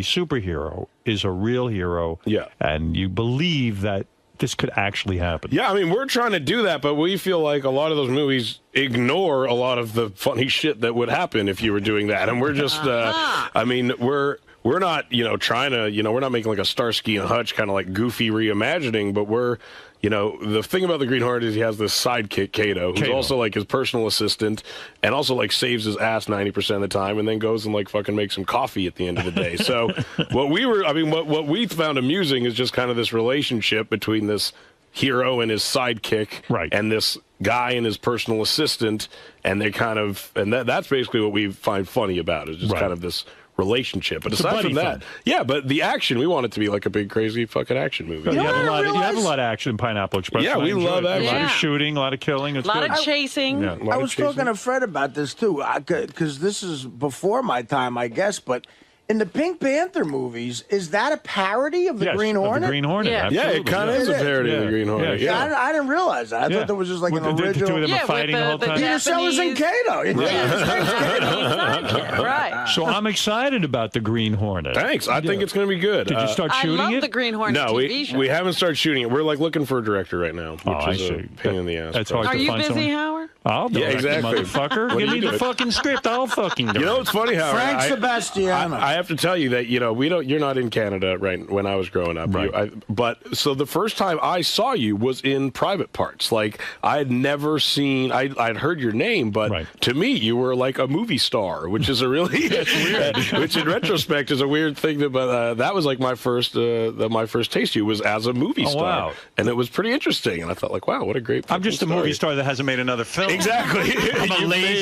superhero is a real hero, and you believe that this could actually happen. Yeah, I mean, we're trying to do that, but we feel like a lot of those movies ignore a lot of the funny shit that would happen if you were doing that, and we're just, I mean, we're not, trying to, we're not making like a Starsky and Hutch kind of like goofy reimagining, but we're, the thing about the Green Hornet is he has this sidekick, Kato, who's also like his personal assistant and also like saves his ass 90% of the time and then goes and like fucking makes some coffee at the end of the day. So what we found amusing is just kind of this relationship between this hero and his sidekick and this guy and his personal assistant. And they kind of, and that's basically what we find funny about it, is just kind of this relationship. But aside from that, but the action, we want it to be like a big, crazy fucking action movie. You have a lot of action in Pineapple Express. Yeah, we love action. A lot of shooting, a lot of killing. It's a lot good. of chasing. Yeah, I was talking to Fred about this too, because this is before my time, I guess, but in the Pink Panther movies, is that a parody of the Green Hornet? The Green Hornet, yeah, it kind of is a parody of the Green Hornet. Yeah, I didn't realize that. I thought there was just like an original. The two of them are fighting the whole time. Peter Sellers and Kato. Right. So I'm excited about the Green Hornet. Thanks. I think it's going to be good. Did you start shooting I love it? the Green Hornet No, TV show. we haven't started shooting it. We're like looking for a director right now, which is a pain in the ass. That's hard Are to you find busy, someone. Howard? I'll do it, exactly. motherfucker. What Give do me you the do? fucking script. I'll fucking do it. You know what's funny, Howard? Frank Sebastiano. I have to tell you that you're not in Canada right when I was growing up. Right. But so the first time I saw you was in Private Parts. Like I had never seen. I'd heard your name, but to me you were like a movie star, which is a really which in retrospect is a weird thing. But that was like my first taste of you was as a movie star, and it was pretty interesting. And I thought like, wow, what a great. I'm just a movie star that hasn't made another film. Exactly.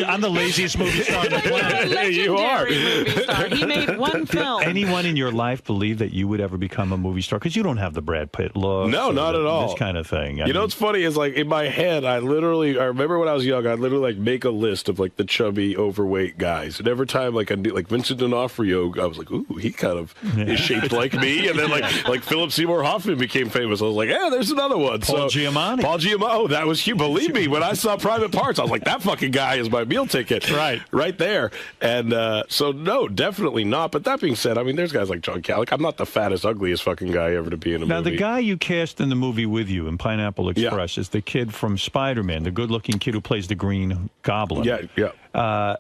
I'm the laziest movie star on the planet. You are. Movie star. He made one film. Anyone in your life believe that you would ever become a movie star? Because you don't have the Brad Pitt look. No, not at all. This kind of thing. You know what's funny is like in my head, I remember when I was young, I'd literally like make a list of like the chubby, overweight guys, and every time like I do, like Vincent D'Onofrio, I was like, ooh, he kind of is shaped like me, and then like Philip Seymour Hoffman became famous. I was like, yeah, there's another one. Paul Giamatti. Paul Giamatti. Oh, that was you. Believe me, when I saw Private Parts, I was like, that fucking guy is my meal ticket. Right there. And so no, definitely not. But that being said, I mean, there's guys like John Calic. I'm not the fattest, ugliest fucking guy ever to be in a movie. Now, the guy you cast in the movie with you in Pineapple Express is the kid from Spider-Man, the good-looking kid who plays the Green Goblin. Yeah. How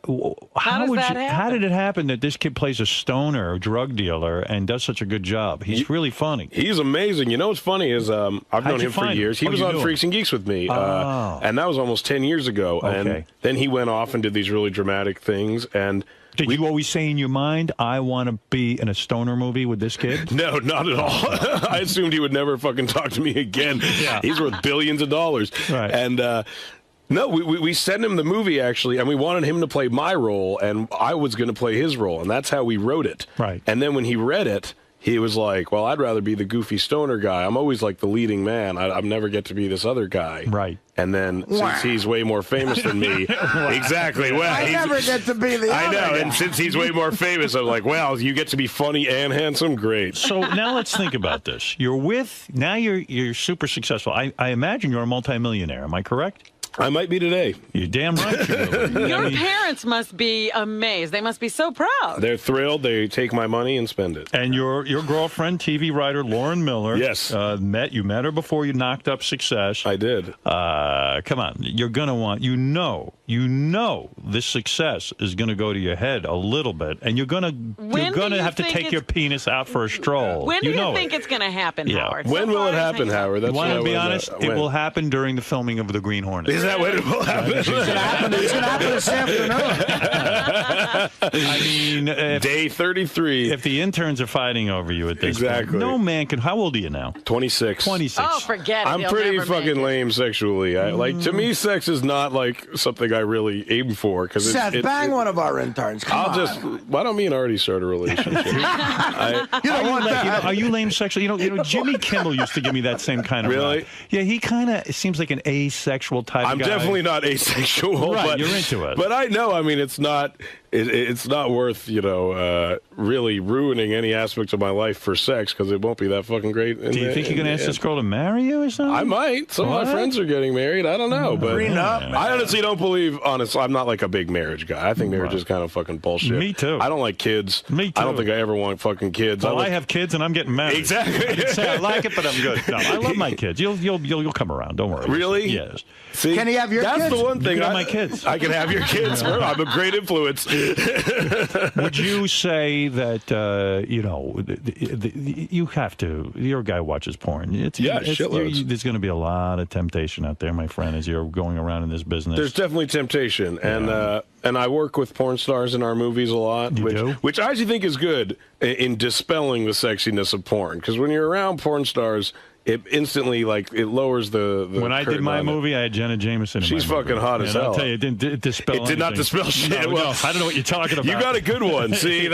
did it happen that this kid plays a stoner, drug dealer, and does such a good job? He's really funny. He's amazing. You know what's funny is I've known him for years. He was on Freaks and Geeks with me, and that was almost 10 years ago. Okay. And then he went off and did these really dramatic things. And did you always say in your mind, I want to be in a stoner movie with this kid? No, not at all. I assumed he would never fucking talk to me again. Yeah. He's worth billions of dollars. Right. And no, we sent him the movie, actually, and we wanted him to play my role, and I was going to play his role, and that's how we wrote it. Right. And then when he read it, he was like, well, I'd rather be the goofy stoner guy. I'm always like the leading man. I never get to be this other guy. Right. And then since he's way more famous than me, exactly. Well, I never get to be the I other know, guy. and since he's way more famous, I'm like, well, you get to be funny and handsome. Great. So now let's think about this. You're super successful. I imagine you're a multimillionaire. Am I correct? I might be today. You're damn right. Your parents must be amazed. They must be so proud. They're thrilled. They take my money and spend it. And your girlfriend, TV writer Lauren Miller. Yes. You met her before you knocked up Success. I did. Come on. You're going to want, you know this success is going to go to your head a little bit, and you're going to have to take your penis out for a stroll. When do you think it's going to happen, Howard? When will it happen, Howard? That's want to be honest? It will happen during the filming of The Green Hornet. Is that when it will happen? It's going to happen this afternoon. I mean, day 33. If the interns are fighting over you at this exactly. point, no man can. How old are you now? 26. 26. Oh, forget it. I'm pretty fucking lame sexually. Like, to me, sex is not like something I really aim for. Seth, bang one of our interns. Come on. Why don't me and Artie start a relationship? Are you lame sexually? You know, Jimmy Kimmel used to give me that same kind of. Really? Vibe. Yeah, he kind of seems like an asexual type. I'm guy. definitely not asexual. Right, but you're into it. But I know. I mean, it's not. It's not worth, really ruining any aspects of my life for sex because it won't be that fucking great. Do you think you're going to ask this girl to marry you or something? I might. Some of my friends are getting married. I don't know. But I honestly don't believe, I'm not like a big marriage guy. I think marriage is kind of fucking bullshit. Me too. I don't like kids. Me too. I don't think I ever want fucking kids. Well, I have kids and I'm getting married. Exactly. I can say I like it, but I'm good. No, I love my kids. You'll come around. Don't worry. Really? Yes. See, can he have your kids? That's the one thing. You can have my kids. I can have your kids. I'm a great influence. Would you say that, you have to, your guy watches porn. Shitloads. There's going to be a lot of temptation out there, my friend, as you're going around in this business. There's definitely temptation. And I work with porn stars in our movies a lot, which I actually think is good in dispelling the sexiness of porn. Because when you're around porn stars, it instantly, it lowers the when I did my movie, I had Jenna Jameson in She's my fucking movie. hot as hell. I'll tell you, it didn't dispel It did not dispel shit. No, Well, I don't know what you're talking about. You got a good one. See,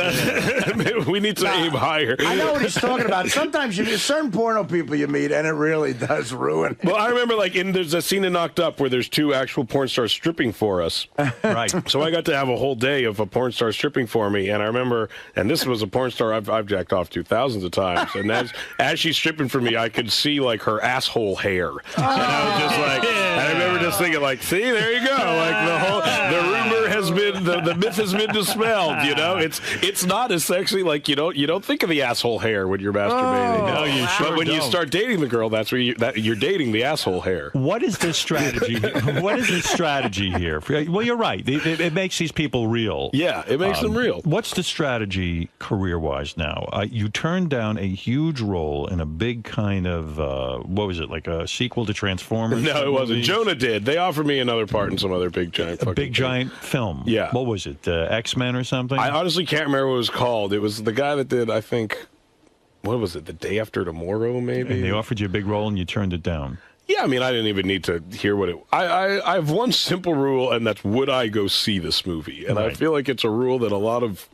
we need to aim higher. I know what he's talking about. Sometimes you meet certain porno people you meet, and it really does ruin it. Well, I remember, there's a scene in Knocked Up where there's two actual porn stars stripping for us. Right. So I got to have a whole day of a porn star stripping for me, and I remember, and this was a porn star I've jacked off to thousands of times, and as she's stripping for me, I could see, her asshole hair. And I was just and I remember just thinking, see, there you go. The rumor has been, the myth has been dispelled, It's not as sexy, you don't think of the asshole hair when you're masturbating. No, you sure But when you don't. start dating the girl, that's where you're dating the asshole hair. What is the strategy? What is the strategy here? Well, you're right. It makes these people real. Yeah, it makes them real. What's the strategy career-wise now? You turned down a huge role in a big kind of, what was it, like a sequel to Transformers? No, it wasn't. Jonah did. They offered me another part in some other big giant giant film. Yeah. What was it, X-Men or something? I honestly can't remember what it was called. It was the guy that did, I think, what was it, The Day After Tomorrow, maybe? And they offered you a big role and you turned it down. Yeah, I mean, I didn't even need to hear what it... I have one simple rule, and that's, would I go see this movie? And I feel like it's a rule that a lot of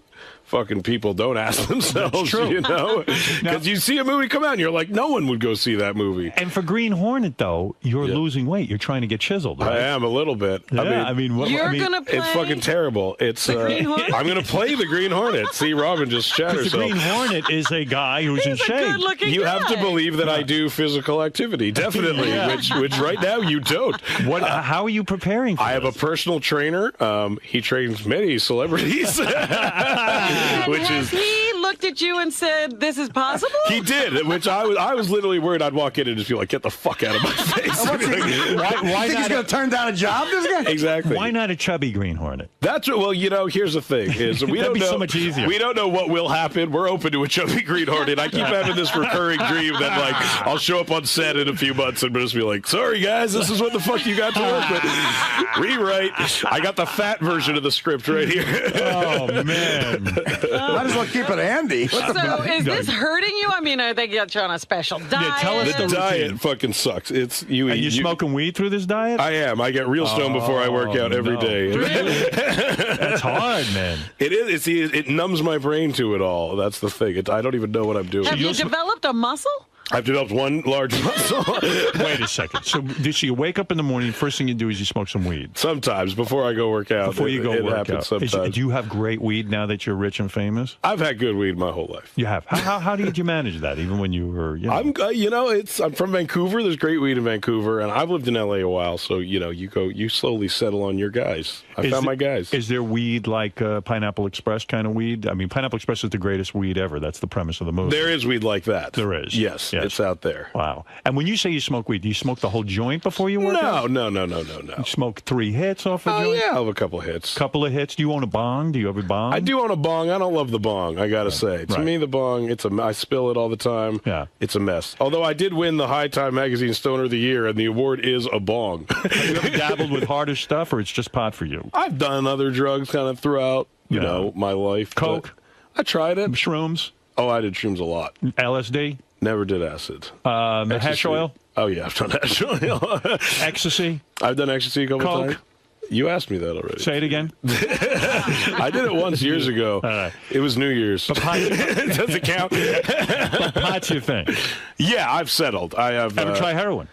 fucking people don't ask themselves, because you see a movie come out and you're like, no one would go see that movie. And for Green Hornet, though, you're losing weight. You're trying to get chiseled, right? I am a little bit. Yeah, You're gonna play it's fucking terrible. It's Green Hornet? I'm gonna play the Green Hornet. See, Robin just shat herself. The Green Hornet is a guy who's in shape. You have to believe that I do physical activity, definitely, which right now you don't. How are you preparing for I have a personal trainer. He trains many celebrities. which is. He looked at you and said, "This is possible." He did, which I was literally worried I'd walk in and just be like, "Get the fuck out of my face." Why think he's going to turn down a job? This guy? Exactly. Why not a chubby Green Hornet? That's what. Well, here's the thing: is we don't know. So much easier. We don't know what will happen. We're open to a chubby Green Hornet. I keep having this recurring dream that like I'll show up on set in a few months and just be like, "Sorry guys, this is what the fuck you got to work with." Rewrite. I got the fat version of the script right here. Oh man! Might as well keep it handy. So is this hurting you? I mean, I think you're on a special diet. Yeah, tell us The diet fucking sucks. It's you. Are you smoking weed through this diet? I am. I get real stoned before I work out every day. Really? That's hard, man. It is. It numbs my brain to it all. That's the thing. I don't even know what I'm doing. Have you developed a muscle? I've developed one large muscle. Wait a second. So, did you wake up in the morning? First thing you do is you smoke some weed. Sometimes before I go work out. Before you go work out. Sometimes. Do you have great weed now that you're rich and famous? I've had good weed my whole life. You have. How did you manage that? Even when you were, I'm from Vancouver. There's great weed in Vancouver, and I've lived in LA a while. So you slowly settle on your guys. I found my guys. Is there weed like Pineapple Express kind of weed? I mean, Pineapple Express is the greatest weed ever. That's the premise of the movie. There is weed like that. There is. Yes. It's out there. Wow. And when you say you smoke weed, do you smoke the whole joint before you work out? No. You smoke 3 hits off a joint? Oh, yeah, I'll have a couple hits. Couple of hits. Do you own a bong? Do you have a bong? I do own a bong. I don't love the bong, I got to say. To me, the bong, I spill it all the time. Yeah. It's a mess. Although I did win the High Time Magazine Stoner of the Year, and the award is a bong. Have you ever dabbled with harder stuff, or it's just pot for you? I've done other drugs kind of throughout, you know, my life. Coke? I tried it. Shrooms? Oh, I did shrooms a lot. LSD? Never did acid. Hash oil? Oh, yeah, I've done hash oil. Ecstasy? I've done ecstasy a couple Coke? times. You asked me that already. Say it again. I did it once years ago. It was New Year's. Does it count? But pot's your thing. Yeah, I've settled. I have. Ever try heroin?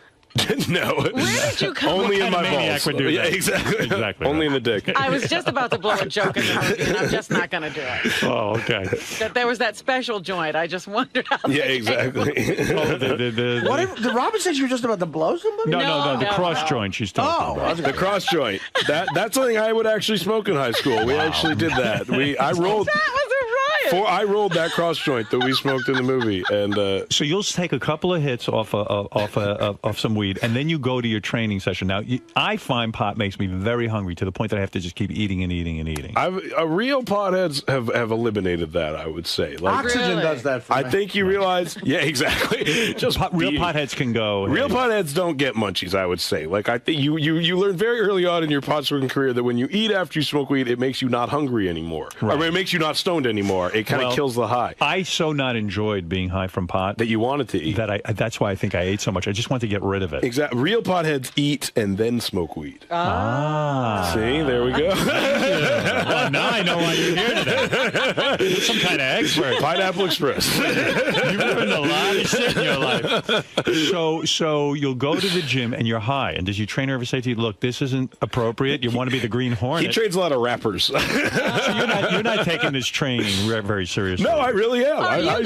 No. Where did you come Only from? in my balls. Would do Yeah, that? exactly. Only in the dick. I was just about to blow a joke in the movie, and I'm just not going to do it. Oh, okay. That there was that special joint. I just wondered how. Yeah, exactly. Did Robin say you were just about to blow somebody? No, the cross joint she's talking about. The cross joint. That's something I would actually smoke in high school. We actually did that. I rolled. That was a riot. I rolled that cross joint that we smoked in the movie, and so you'll take a couple of hits off some weed, and then you go to your training session. Now, I find pot makes me very hungry to the point that I have to just keep eating and eating and eating. Real potheads have eliminated that, I would say. Like, Oxygen does that for me. I think you realize, yeah, exactly. Just real potheads can go. Real potheads don't get munchies, I would say. Like, I think you learn very early on in your pot smoking career that when you eat after you smoke weed, it makes you not hungry anymore. Right. I mean, it makes you not stoned anymore. It kind of kills the high. I so not enjoyed being high from pot that you wanted to eat. That's why I think I ate so much. I just wanted to get rid of it. Exactly. Real potheads eat and then smoke weed. See, there we go. Well, now I know why you're here today. You're some kind of expert. Pineapple Express. You've learned a lot of shit in your life. So you'll go to the gym and you're high. And does your trainer ever say to you, "Look, this isn't appropriate. You want to be the Green Hornet"? He trains a lot of rappers. So you're not taking this training very seriously. No, I really am. I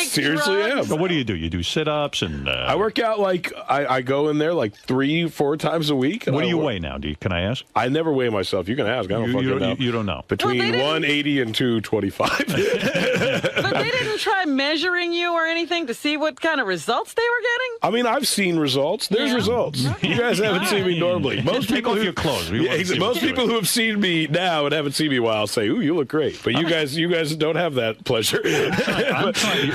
seriously am. But what do? You do sit-ups and. I work out like I go in there like 3-4 times a week. What do you weigh now? Can I ask? I never weigh myself. You can ask. I don't fucking know. You don't know. Between 180 and 225. But they didn't try measuring you or anything to see what kind of results they were getting? I mean, I've seen results. There's results. Okay. You guys haven't seen me normally. Most Take off your clothes. Most people who have seen me now and haven't seen me a while say, "Ooh, you look great." But you guys don't have that pleasure.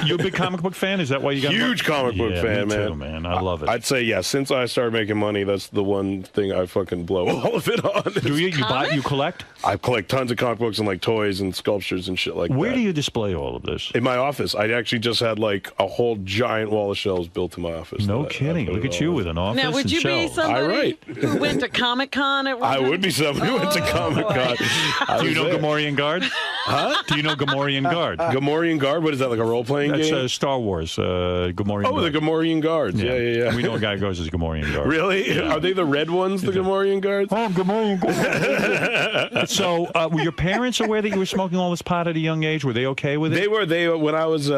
You a big comic book fan? Is that why you got huge comic book fan, me man? Too, man. I love it. I'd say yes. Since I started making money, that's the one thing I fucking blow all of it on. Do you collect? I collect tons of comic books and like toys and sculptures and shit like that. Where do you display all of this? In my office. I actually just had like a whole giant wall of shelves built in my office. No kidding. Look at you with an office. Now, would you be somebody who went to Comic-Con at one I time? would be somebody who went to Comic-Con. Do you know Gamorrean Guard? Huh? Do you know Gamorrean Guard? Gamorrean Guard? What is that, like a role-playing game? That's Star Wars, Gamorrean Guard. Oh, the Gamorrean Guards. Yeah. We know a guy who goes as Gamorrean Guard. Really? Yeah. Are they the red ones, the Gamorrean Guards? Oh, Gamorrean Guard. So, were your parents aware that you were smoking all this pot at a young age? Were they okay with it? They were. When I was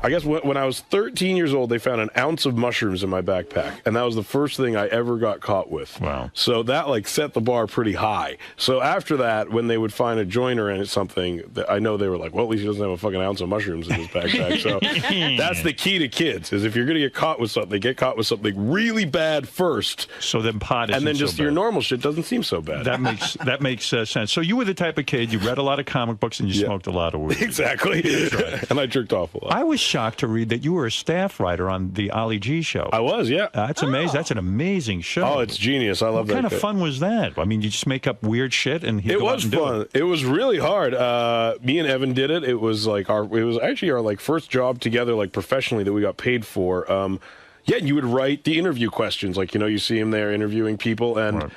I guess when I was 13 years old, they found an ounce of mushrooms in my backpack, and that was the first thing I ever got caught with. Wow. So that like set the bar pretty high. So after that, when they would find a joint or something, I know they were like, well, at least he doesn't have a fucking ounce of mushrooms in his backpack. So that's the key to kids, is if you're going to get caught with something, get caught with something really bad first. So then pot isn't and then just so your bad. normal shit doesn't seem so bad. That makes sense. So you were the type of kid, you read a lot of comic books and you smoked a lot of weed. Exactly. And I jerked off a lot. I was shocked to read that you were a staff writer on the Ali G show. I was, yeah. That's amazing. That's an amazing show. Oh, it's genius. I love that. What kind of fun was that? I mean, you just make up weird shit and it was fun. It was really hard. Me and Evan did it. It was like it was actually our like first job together, like professionally, that we got paid for. Yeah, you would write the interview questions, like you see him there interviewing people, and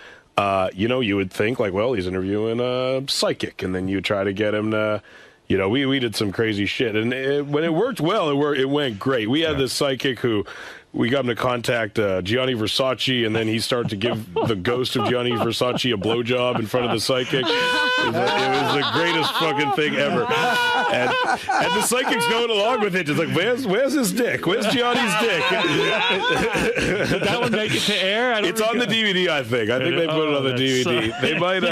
you would think like, well, he's interviewing a psychic, and then you try to get him to. We did some crazy shit, and when it worked well, it went great. We had this psychic who we got him to contact Gianni Versace, and then he started to give the ghost of Gianni Versace a blowjob in front of the psychic. It was the greatest fucking thing ever. And the psychic's going along with it, just like, where's his dick? Where's Gianni's dick? Did that one make it to air? It's on the DVD, I think. I think they put it on the DVD. They might.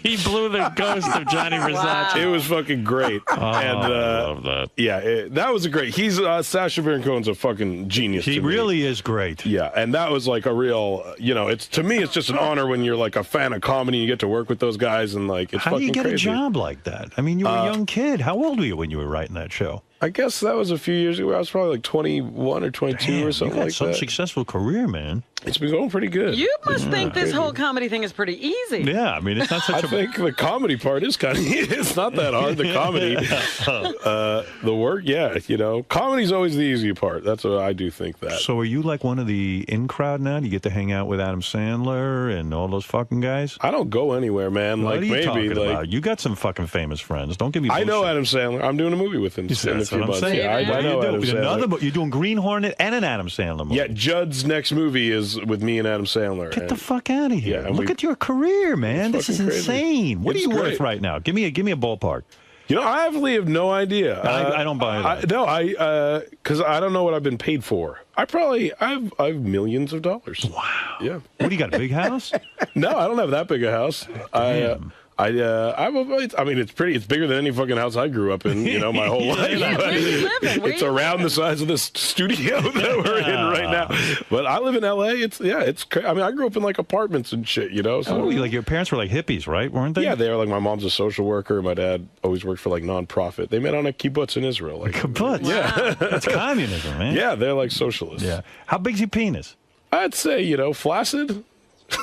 He blew the ghost of Gianni Versace. It was fucking great. And I love that. Yeah, that was a great. He's Sacha Baron Cohen's a fucking genius. He really is great. Yeah, and that was like a real. It's to me, it's just an honor when you're like a fan of comedy. You get to work with those guys, and like it's How do you get crazy. a job like that? I mean, you were a young kid. How old were you when you were writing that show? I guess that was a few years ago. I was probably like 21 or 22 or something you got like some that. Successful career, man. It's been going pretty good. You must think this whole comedy thing is pretty easy. Yeah, I mean, it's not such I think the comedy part is kind of, it's not that hard, the comedy. The work, yeah, comedy's always the easy part. That's what I do think that. So are you like one of the in crowd now? Do you get to hang out with Adam Sandler and all those fucking guys? I don't go anywhere, man. What like are you maybe talking like about? You got some fucking famous friends. Don't give me I bullshit. know Adam Sandler. I'm doing a movie with him in a That's few what I'm months. saying. Yeah, I know Adam Sandler. You're doing Green Hornet and an Adam Sandler movie. Yeah, Judd's next movie is with me and Adam Sandler. Get the fuck out of here! Yeah, Look at your career, man. This is fucking crazy. insane. What It's are you great. worth right now? Give me a ballpark. I actually have no idea. I don't buy that. Because I don't know what I've been paid for. I've millions of dollars. Wow. Yeah. What do you got? A big house? No, I don't have that big a house. It's bigger than any fucking house I grew up in, my whole life. Where you living? It's around the size of this studio that we're in right now. But I live in LA. I grew up in like apartments and shit, So like your parents were like hippies, right? Weren't they? yeah, they were like, my mom's a social worker. My dad always worked for like nonprofit. They met on a kibbutz in Israel. Like kibbutz. Yeah, That's communism, man. yeah, they're like socialists. Yeah. How big's your penis? I'd say flaccid.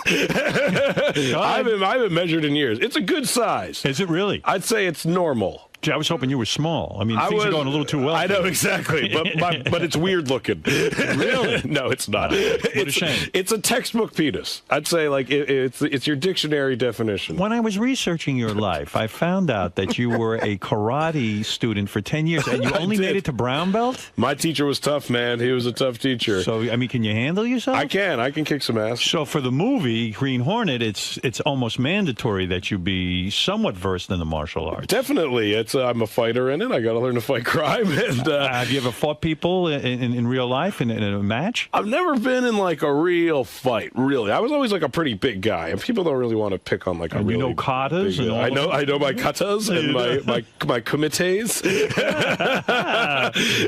I haven't measured in years. It's a good size. Is it really? I'd say it's normal. Gee, I was hoping you were small. I mean, things are going a little too well. I know, exactly. But it's weird looking. Really? No, it's not. What a shame. It's a textbook penis. I'd say like it's your dictionary definition. When I was researching your life, I found out that you were a karate student for 10 years, and you only made it to brown belt? My teacher was tough, man. He was a tough teacher. So, I mean, can you handle yourself? I can kick some ass. So for the movie Green Hornet, it's almost mandatory that you be somewhat versed in the martial arts. Definitely. I'm a fighter in it. I got to learn to fight crime. And have you ever fought people in real life in a match? I've never been in like a real fight. Really, I was always like a pretty big guy, and people don't really want to pick on like a really katas. Big, I know my katas and my kumites.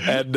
And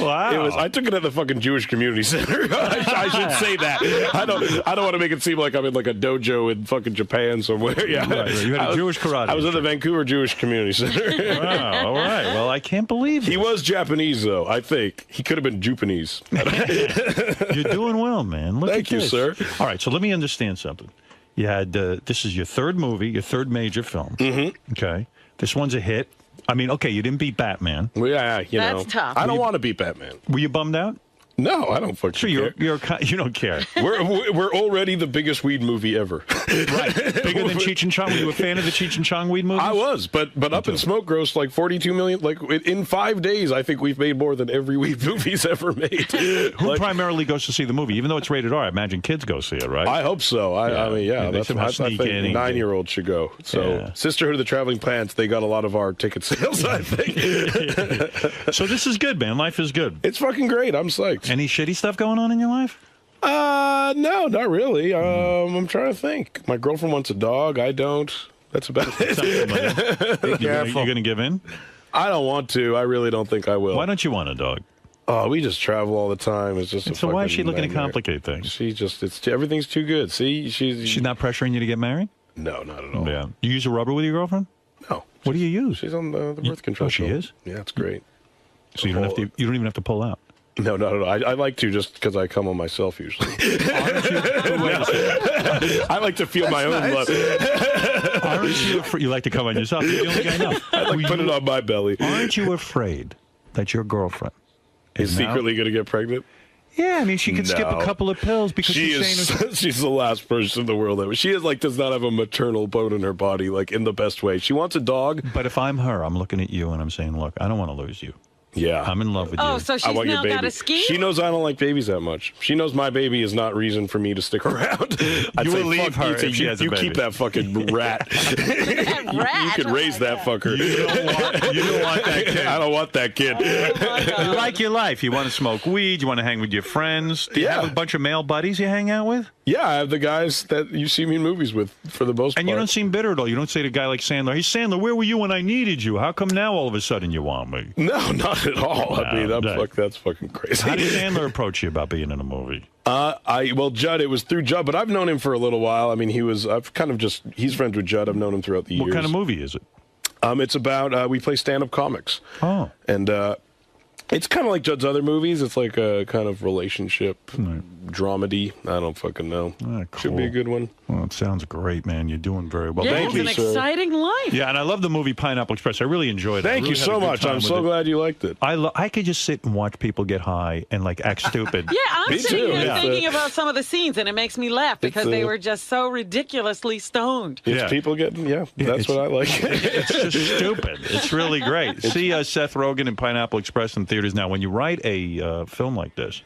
wow. I took it at the fucking Jewish Community Center. I should say that. I don't want to make it seem like I'm in like a dojo in fucking Japan somewhere. Yeah, right. You had a Jewish karate. I was at the Vancouver Jewish Community Center. Wow, all right. Well, I can't believe it. He was Japanese, though, I think. He could have been Japanese. You're doing well, man. Look Thank at you, this. sir. All right, so let me understand something. You had, this is your third movie, your third major film. Mm-hmm. Okay. This one's a hit. I mean, okay, you didn't beat Batman. Well, yeah, That's tough. I don't want to beat Batman. Were you bummed out? No, I don't fucking care. You don't care. We're already the biggest weed movie ever. Right. Bigger than Cheech and Chong. Were you a fan of the Cheech and Chong weed movies? I was, but Up in Smoke grossed like $42 million. Like in 5 days, I think we've made more than every weed movie's ever made. Who primarily goes to see the movie? Even though it's rated R, I imagine kids go see it, right? I hope so. I mean, that's what I think 9-year-olds should go. So Sisterhood of the Traveling Plants, they got a lot of our ticket sales, I think. So this is good, man. Life is good. It's fucking great. I'm psyched. Any shitty stuff going on in your life? No, not really. I'm trying to think. My girlfriend wants a dog. I don't. That's about it. Be careful. You going to give in? I don't want to. I really don't think I will. Why don't you want a dog? Oh, we just travel all the time. It's just so why is she looking to complicate things? She just everything's too good. See, she's not pressuring you to get married? No, not at all. Yeah. You use a rubber with your girlfriend? No. What do you use? She's on the birth control. Oh, she is? Yeah, it's great. So you don't have to. You don't even have to pull out. No, not at all. I like to just because I come on myself usually. I like to feel my own love. Aren't you afraid? You like to come on yourself? You're the only guy I know. I like put it on my belly. Aren't you afraid that your girlfriend is secretly going to get pregnant? Yeah, I mean, she could skip a couple of pills because she's the last person in the world that she does not have a maternal bone in her body, like in the best way. She wants a dog. But if I'm her, I'm looking at you and I'm saying, look, I don't want to lose you. Yeah. I'm in love with you. Oh, so she's now got a scheme? She knows I don't like babies that much. She knows my baby is not reason for me to stick around. You will leave her if she has a baby. You keep that fucking rat. You could raise that fucker. You don't want that kid. I don't want that kid. You like your life. You want to smoke weed. You want to hang with your friends. Do you have a bunch of male buddies you hang out with? Yeah, I have the guys that you see me in movies with for the most part. And you don't seem bitter at all. You don't say to a guy like Sandler, hey, Sandler, where were you when I needed you? How come now all of a sudden you want me? No, not at all. I mean, that's fucking crazy. How did Sandler approach you about being in a movie? Well, Judd, it was through Judd, but I've known him for a little while. I mean, he's friends with Judd. I've known him throughout the years. What kind of movie is it? It's about, we play stand-up comics. Oh. And it's kind of like Judd's other movies. It's like a kind of relationship dramedy. I don't fucking know. Cool. Should be a good one. Well, it sounds great, man. You're doing very well. Yeah, Thank you, it's an exciting life. Yeah, and I love the movie Pineapple Express. I really enjoyed it. Thank you so much. I'm so glad you liked it. I could just sit and watch people get high and like act stupid. Yeah, I'm sitting here Yeah. thinking about some of the scenes, and it makes me laugh because they were just so ridiculously stoned. It's people getting, that's what I like. It's just stupid. It's really great. See Seth Rogen and Pineapple Express in theaters now. When you write a film like this,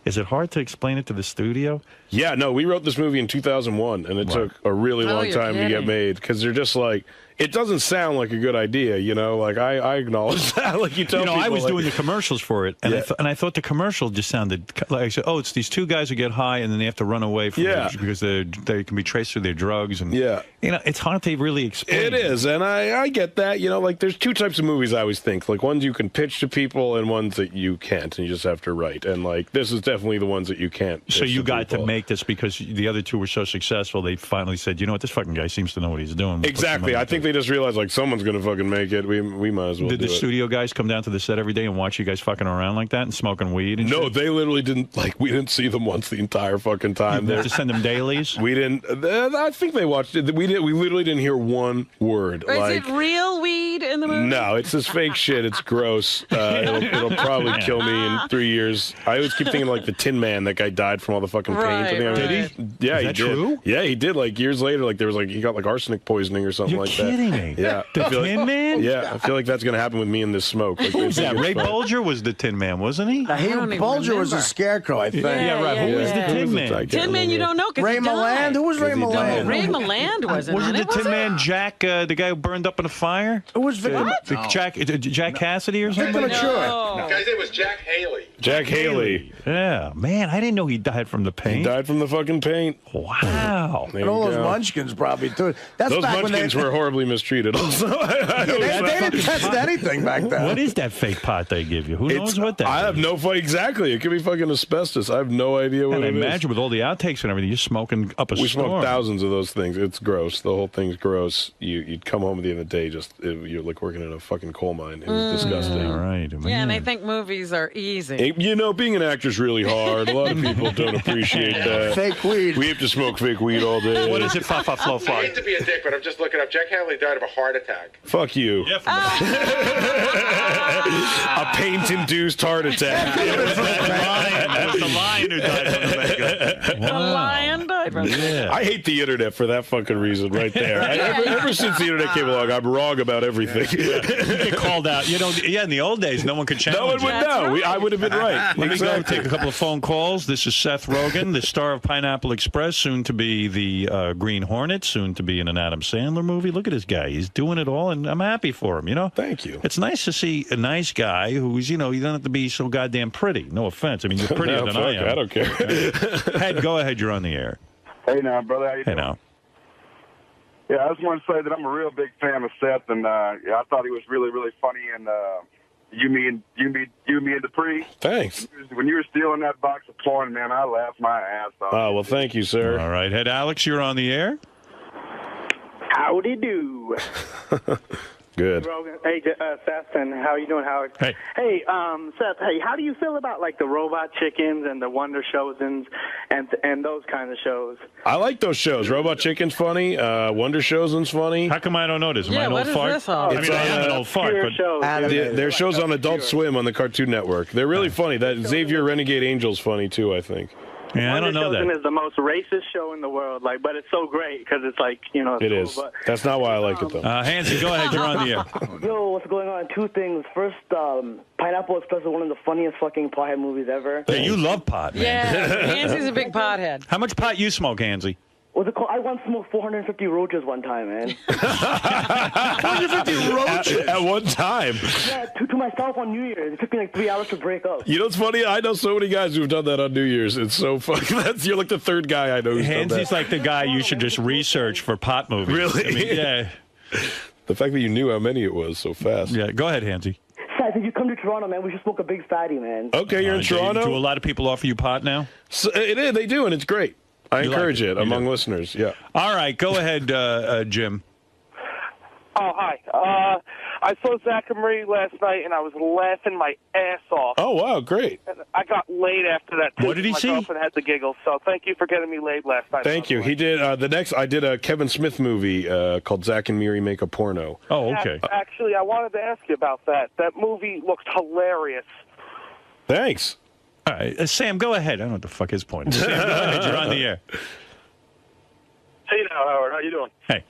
is it hard to explain it to the studio? Yeah, no, we wrote this movie in 2001, and it took a really long time to get made because they're just like, it doesn't sound like a good idea, you know? Like, I acknowledge that. Like, you tell people, I was doing the commercials for it, and, I thought the commercial just sounded like, I said, oh, it's these two guys who get high, and then they have to run away from it because they can be traced through their drugs. And, you know, it's hard to really explain. It is, and I get that. You know, like, there's two types of movies I always think. Like, ones you can pitch to people and ones that you can't, and you just have to write. And, like, this is definitely the ones that you can't pitch So you got people. to make this because the other two were so successful, they finally said, you know what, this fucking guy seems to know what he's doing. Exactly. I think they just realized, like, someone's going to fucking make it. We might as well Did do the studio guys come down to the set every day and watch you guys fucking around like that and smoking weed and No, shit? they literally didn't. Like, we didn't see them once the entire fucking time. You have to send them dailies? We didn't. I think they watched it. We literally didn't hear one word. Is it real weed in the movie? No, it's this fake shit. It's gross. It'll probably kill me in 3 years. I always keep thinking like the Tin Man. That guy died from all the fucking paint. Did he? Yeah, Is he that did. true? Yeah, he did. Like years later, like there was like he got like arsenic poisoning or something You're like that. kidding me. Yeah, The I feel Tin Man? Yeah, I feel like that's gonna happen with me in this smoke. Like, Who's that? Ray Bolger was the Tin Man, wasn't he? Bulger was a scarecrow, I think. Yeah, right. Who was the Tin Man? Tin Man, you don't know because Ray Milland? Who was Ray Milland? Ray Milland wasn't Was on it it, the was Tin it? Man Jack, the guy who burned up in a fire? Who was Jack Cassidy or something? The guy's name was Jack Haley. Jack Haley. Yeah, man, I didn't know he died from the paint. He died from the fucking paint. Wow. There And all you those go. munchkins probably too. That's Those back when munchkins were horribly mistreated. Also, they didn't test anything back then. What is that fake pot they give you? Who knows what that I is? have no fucking exactly. It could be fucking asbestos. I have no idea what And I it is. imagine with all the outtakes and everything, you're smoking up a We storm. smoked thousands of those things. It's gross. The whole thing's gross. You'd come home at the end of the day, you're like working in a fucking coal mine. It was disgusting. All right. Yeah, and I think movies are easy. You know, being an actor's really hard. A lot of people don't appreciate that. Fake weed. We have to smoke fake weed all day. What is it, Fa Fa Flo I Fly? hate to be a dick, but I'm just looking up. Jack Hanley died of a heart attack. Fuck you. Yeah, A paint-induced heart attack. It was the lion who died from the mega. The lion died from Yeah. I hate the internet for that fucking reason right there. Ever since the internet came along, I'm wrong about everything. You get called out. You know, yeah, in the old days, no one could challenge No one would you. know. I would have been right. Let me go take a couple of phone calls. This is Seth Rogen, the star of Pineapple Express, soon to be the Green Hornet, soon to be in an Adam Sandler movie. Look at this guy. He's doing it all, and I'm happy for him, you know? Thank you. It's nice to see a nice guy who's, you know, you don't have to be so goddamn pretty. No offense. I mean, you're prettier than I am. I don't care. Ed, go ahead. You're on the air. Hey now, brother, how you doing? Hey now. Yeah, I just want to say that I'm a real big fan of Seth, and yeah, I thought he was really, really funny. And you, me, and Dupree. Thanks. When you were stealing that box of porn, man, I laughed my ass off. Oh, well, thank you, sir. All right. Ed, Alex, you're on the air. Howdy do. Good. Hey, Seth, and how you doing, Howard? Hey. Hey, Seth. Hey, how do you feel about like the Robot Chickens and the Wonder Shosens and those kind of shows? I like those shows. Robot Chicken's funny. Wonder Shows funny. How come I don't know this? Am I an what old is fart? this all I mean, I am an old fart, but Their shows on Adult Swim on the Cartoon Network. They're really funny. That Xavier Renegade Angel's funny too, I think. Yeah, I don't know Wonder that. Chosen is the most racist show in the world, like, but it's so great because it's like, you know. It's It cool, is. But That's not why I like it, though. Hansie, go ahead. You're on the air. Yo, what's going on? Two things. First, Pineapple Express is one of the funniest fucking pothead movies ever. Hey, you love pot, man. Yeah, Hansie's a big pothead. How much pot you smoke, Hansie? What's it called? I once smoked 450 roaches one time, man. 450 roaches? At one time? Yeah, to myself on New Year's. It took me like 3 hours to break up. You know what's funny? I know so many guys who've done that on New Year's. It's so fucking. You're like the third guy I know who's done that. Hansie's like the guy you should just research for pot movies. Really? I mean, yeah. The fact that you knew how many it was so fast. Yeah, go ahead, Hansie. Seth, if you come to Toronto, man, we should smoke a big fatty, man. Okay, you're in Toronto? Do a lot of people offer you pot now? So, it is. They do, and it's great. I encourage it among listeners, yeah. All right, go ahead, Jim. Oh, hi. I saw Zach and Marie last night, and I was laughing my ass off. Oh, wow, great. And I got laid after that, too. What did he my see? My girlfriend had the giggles, so thank you for getting me laid last night. Thank you. He did, I did a Kevin Smith movie called Zach and Miri Make a Porno. Oh, okay. Actually, I wanted to ask you about that. That movie looked hilarious. Thanks. All right, Sam, go ahead. I don't know what the fuck his point is. Sam, go ahead. You're on the air. Hey now, Howard. How you doing? Hey.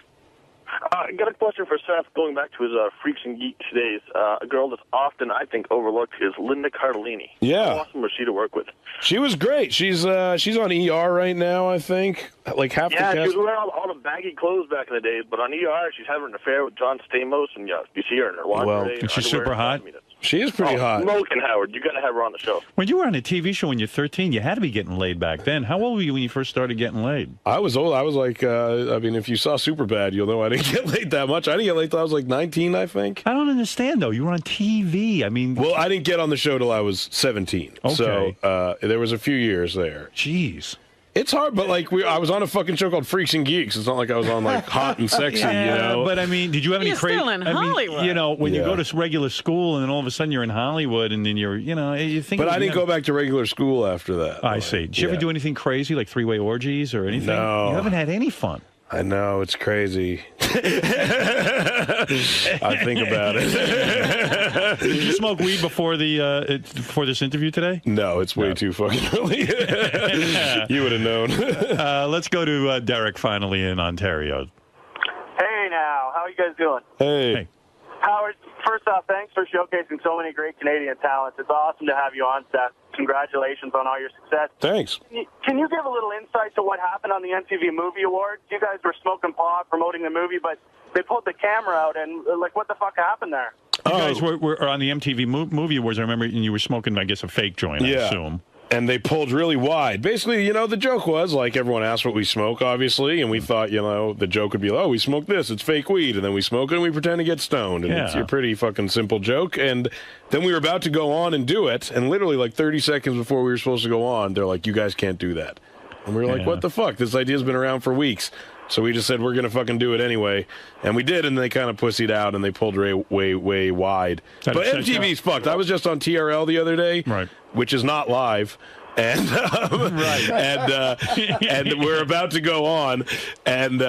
I got a question for Seth. Going back to his Freaks and Geeks days, a girl that's often, I think, overlooked is Linda Cardellini. Yeah. How awesome was she to work with? She was great. She's on ER right now, I think. Like half the Yeah, cast. she was wearing all the baggy clothes back in the days, but on ER, she's having an affair with John Stamos, and you see her in her lingerie. And she's super hot. She is pretty hot. Smoking, Howard. You got to have her on the show. When you were on a TV show when you're 13, you had to be getting laid back then. How old were you when you first started getting laid? I was old. I was like, I mean, if you saw Superbad, you'll know I didn't get laid that much. I didn't get laid till I was like 19, I think. I don't understand, though. You were on TV. I mean... Well, I didn't get on the show till I was 17. Okay. So there was a few years there. Jeez. It's hard, but like I was on a fucking show called Freaks and Geeks. It's not like I was on like Hot and Sexy, you know. But I mean, did you have any crazy? Still in Hollywood. You know, when you go to regular school and then all of a sudden you're in Hollywood and then you're, you know, you think. But I didn't go back to regular school after that. I see. Did you ever do anything crazy like three-way orgies or anything? No. You haven't had any fun. I know, it's crazy. I think about it. Did you smoke weed before this interview today? No, it's way too fucking early. You would have known. Let's go to Derek finally in Ontario. Hey now, how are you guys doing? Hey. Howard, first off, thanks for showcasing so many great Canadian talents. It's awesome to have you on, Seth. Congratulations on all your success. Thanks. Can you give a little insight to what happened on the MTV Movie Awards? You guys were smoking pot promoting the movie, but they pulled the camera out, and like, what the fuck happened there? You guys were on the MTV Movie Awards, I remember, and you were smoking, I guess, a fake joint, I assume. And they pulled really wide. Basically, you know, the joke was, like, everyone asked what we smoke, obviously, and we thought, you know, the joke would be, oh, we smoke this, it's fake weed, and then we smoke it and we pretend to get stoned. And it's a pretty fucking simple joke. And then we were about to go on and do it, and literally, like, 30 seconds before we were supposed to go on, they're like, you guys can't do that. And we were like, what the fuck? This idea's been around for weeks. So we just said we're going to fucking do it anyway. And we did, and they kind of pussied out, and they pulled way wide. But MTV's fucked. I was just on TRL the other day, which is not live. And and we're about to go on, and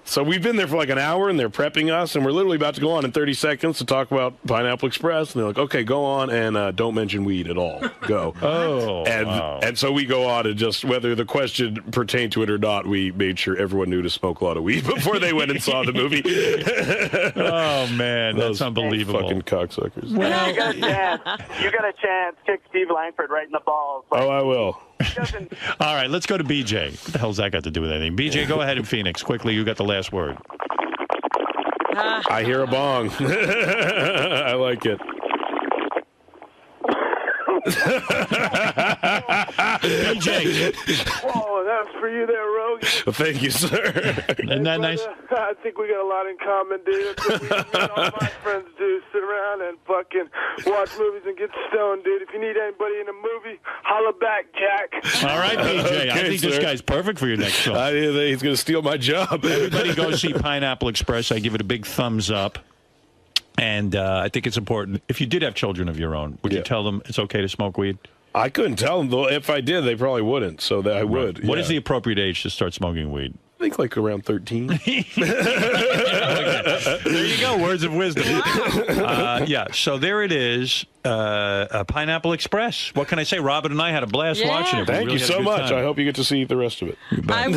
so we've been there for like an hour, and they're prepping us, and we're literally about to go on in 30 seconds to talk about Pineapple Express, and they're like, okay, go on, and don't mention weed at all. Go. And so we go on, and just whether the question pertained to it or not, we made sure everyone knew to smoke a lot of weed before they went and saw the movie. Oh man, that's unbelievable. Fucking cocksuckers. Well, you got a chance. You got a chance. Kick Steve Langford right in the balls. Oh, I will. All right, let's go to BJ. What the hell's that got to do with anything? BJ, go ahead in Phoenix. Quickly, you got the last word. I hear a bong. I like it. BJ. Whoa, that's for you there, Rogue. Well, thank you, sir. Isn't that nice? I think we got a lot in common, dude. That's what me and all my friends do. Sit around and fucking watch movies and get stoned, dude. If you need anybody in a movie, holla back, Jack. All right, BJ. I think this guy's perfect for your next film. He's going to steal my job. Everybody go see Pineapple Express. I give it a big thumbs up. And I think it's important. If you did have children of your own, would you tell them it's okay to smoke weed? I couldn't tell them, though. If I did, they probably wouldn't. So that I would. What is the appropriate age to start smoking weed? I think like around 13. There you go. Words of wisdom. Yeah. So there it is. Pineapple Express. What can I say? Robin and I had a blast watching it. Thank you so much. I hope you get to see the rest of it. I will. I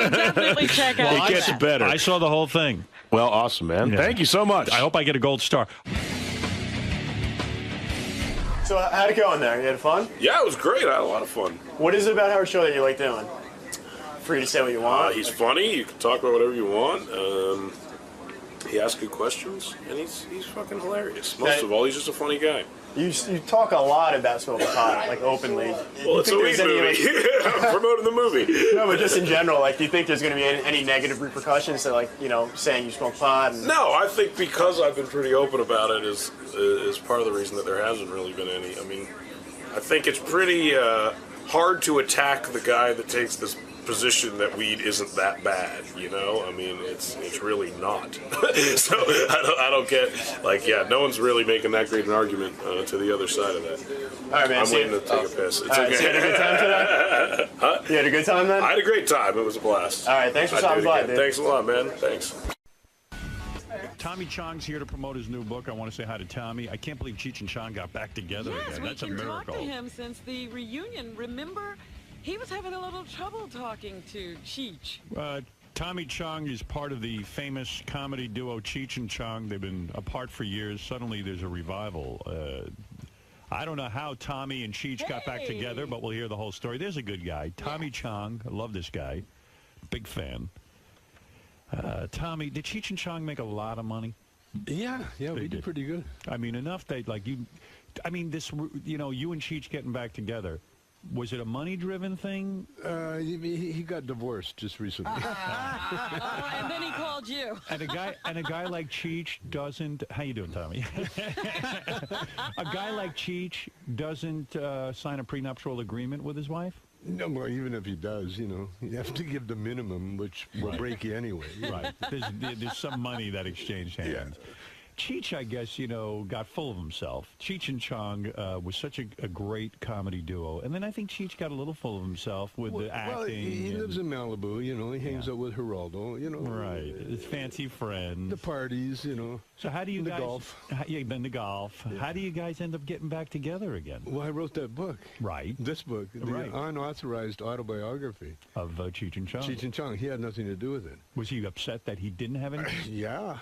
will definitely check out. It gets better. I saw the whole thing. Well, awesome, man. Yeah. Thank you so much. I hope I get a gold star. So how'd it go in there? You had fun? Yeah, it was great. I had a lot of fun. What is it about Howard Show that you like doing? Free to say what you want. He's funny. You can talk about whatever you want. He asks good questions, and he's fucking hilarious. Most of all, he's just a funny guy. You talk a lot about smoking pot, like openly. Well, it's a weed movie. I'm promoting the movie. No, but just in general, like, do you think there's going to be any negative repercussions to, like, you know, saying you smoke pot? And... No, I think because I've been pretty open about it is part of the reason that there hasn't really been any. I mean, I think it's pretty hard to attack the guy that takes this position that weed isn't that bad, you know? I mean, it's really not. So I don't get, like, no one's really making that great an argument to the other side of that. All right, man. I'm waiting to take a piss. It's okay. So you had a good time today? Huh? You had a good time then? I had a great time. It was a blast. All right, thanks for stopping by, dude. Thanks a lot, man. Thanks. Tommy Chong's here to promote his new book. I want to say hi to Tommy. I can't believe Cheech and Chong got back together again. That's a miracle. Talked to him since the reunion. Remember, he was having a little trouble talking to Cheech. Tommy Chong is part of the famous comedy duo Cheech and Chong. They've been apart for years. Suddenly there's a revival. I don't know how Tommy and Cheech got back together, but we'll hear the whole story. There's a good guy. Tommy Chong. I love this guy. Big fan. Tommy, did Cheech and Chong make a lot of money? Yeah, we did pretty good. I mean, enough that, like, you and Cheech getting back together, was it a money-driven thing? He got divorced just recently. And then he called you. And a guy like Cheech doesn't. How you doing, Tommy? A guy like Cheech doesn't sign a prenuptial agreement with his wife. No, well, even if he does, you have to give the minimum, which will break you anyway. Right. There's some money that exchanged hands. Yeah. Cheech, I guess, got full of himself. Cheech and Chong was such a great comedy duo. And then I think Cheech got a little full of himself with the acting. Well, he lives in Malibu, he hangs out with Geraldo, Right. His fancy friends. The parties, So how do you guys... golf. You've been to golf. Yeah. How do you guys end up getting back together again? Well, I wrote that book. Right. This book. The unauthorized autobiography. Of Cheech and Chong. Cheech and Chong. He had nothing to do with it. Was he upset that he didn't have any? Yeah.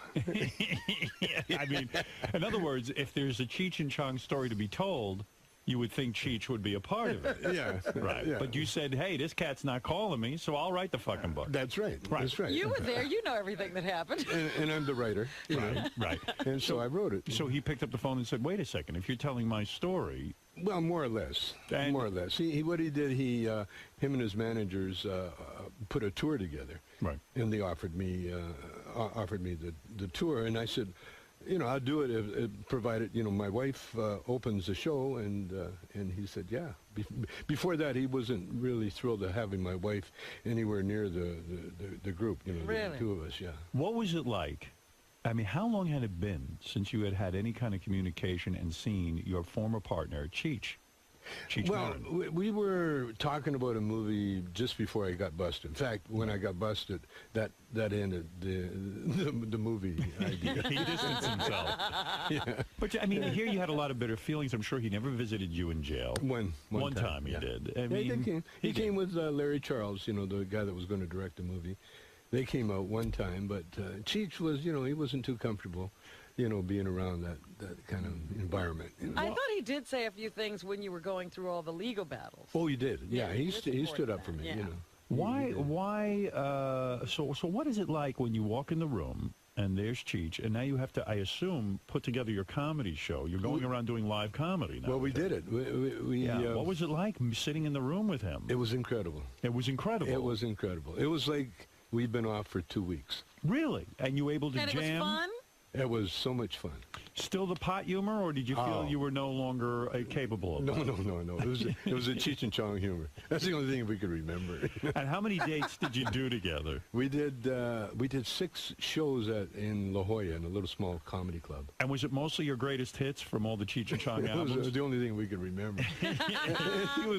I mean, in other words, if there's a Cheech and Chong story to be told, you would think Cheech would be a part of it. Yeah. Right. Yeah. But you said, hey, this cat's not calling me, so I'll write the fucking book. That's right. That's right. You were there. You know everything that happened. And I'm the writer. Right. And so I wrote it. So he picked up the phone and said, wait a second, if you're telling my story... Well, more or less. More or less. What he did, him and his managers put a tour together. Right. And they offered me the tour, and I said... you know, I'll do it if provided, you know, my wife opens the show, and he said, yeah. Before that, he wasn't really thrilled to having my wife anywhere near the group, you know, really? The two of us, yeah. What was it like? I mean, how long had it been since you had any kind of communication and seen your former partner, Cheech? Well, we were talking about a movie just before I got busted. In fact, when I got busted, that ended the movie idea. He distanced himself. Yeah. But I mean, here you had a lot of bitter feelings. I'm sure he never visited you in jail. One time he yeah. did. I Yeah, mean, he came with Larry Charles, you know, the guy that was going to direct the movie. They came out one time, but Cheech was, you know, he wasn't too comfortable, you know, being around that kind of environment. You know? I thought he did say a few things when you were going through all the legal battles. Oh, he did. Yeah, he stood up for me, yeah. you know. So what is it like when you walk in the room and there's Cheech, and now you have to, I assume, put together your comedy show? You're going around doing live comedy now. Well, we did it. What was it like sitting in the room with him? It was incredible. It was incredible. It was incredible. It was like we'd been off for 2 weeks. Really? And you were able to jam? And it was fun? It was so much fun. Still the pot humor, or did you feel you were no longer capable of No. that? No. It was a Cheech and Chong humor. That's the only thing we could remember. And how many dates did you do together? We did 6 shows in La Jolla in a little small comedy club. And was it mostly your greatest hits from all the Cheech and Chong albums? It was the only thing we could remember.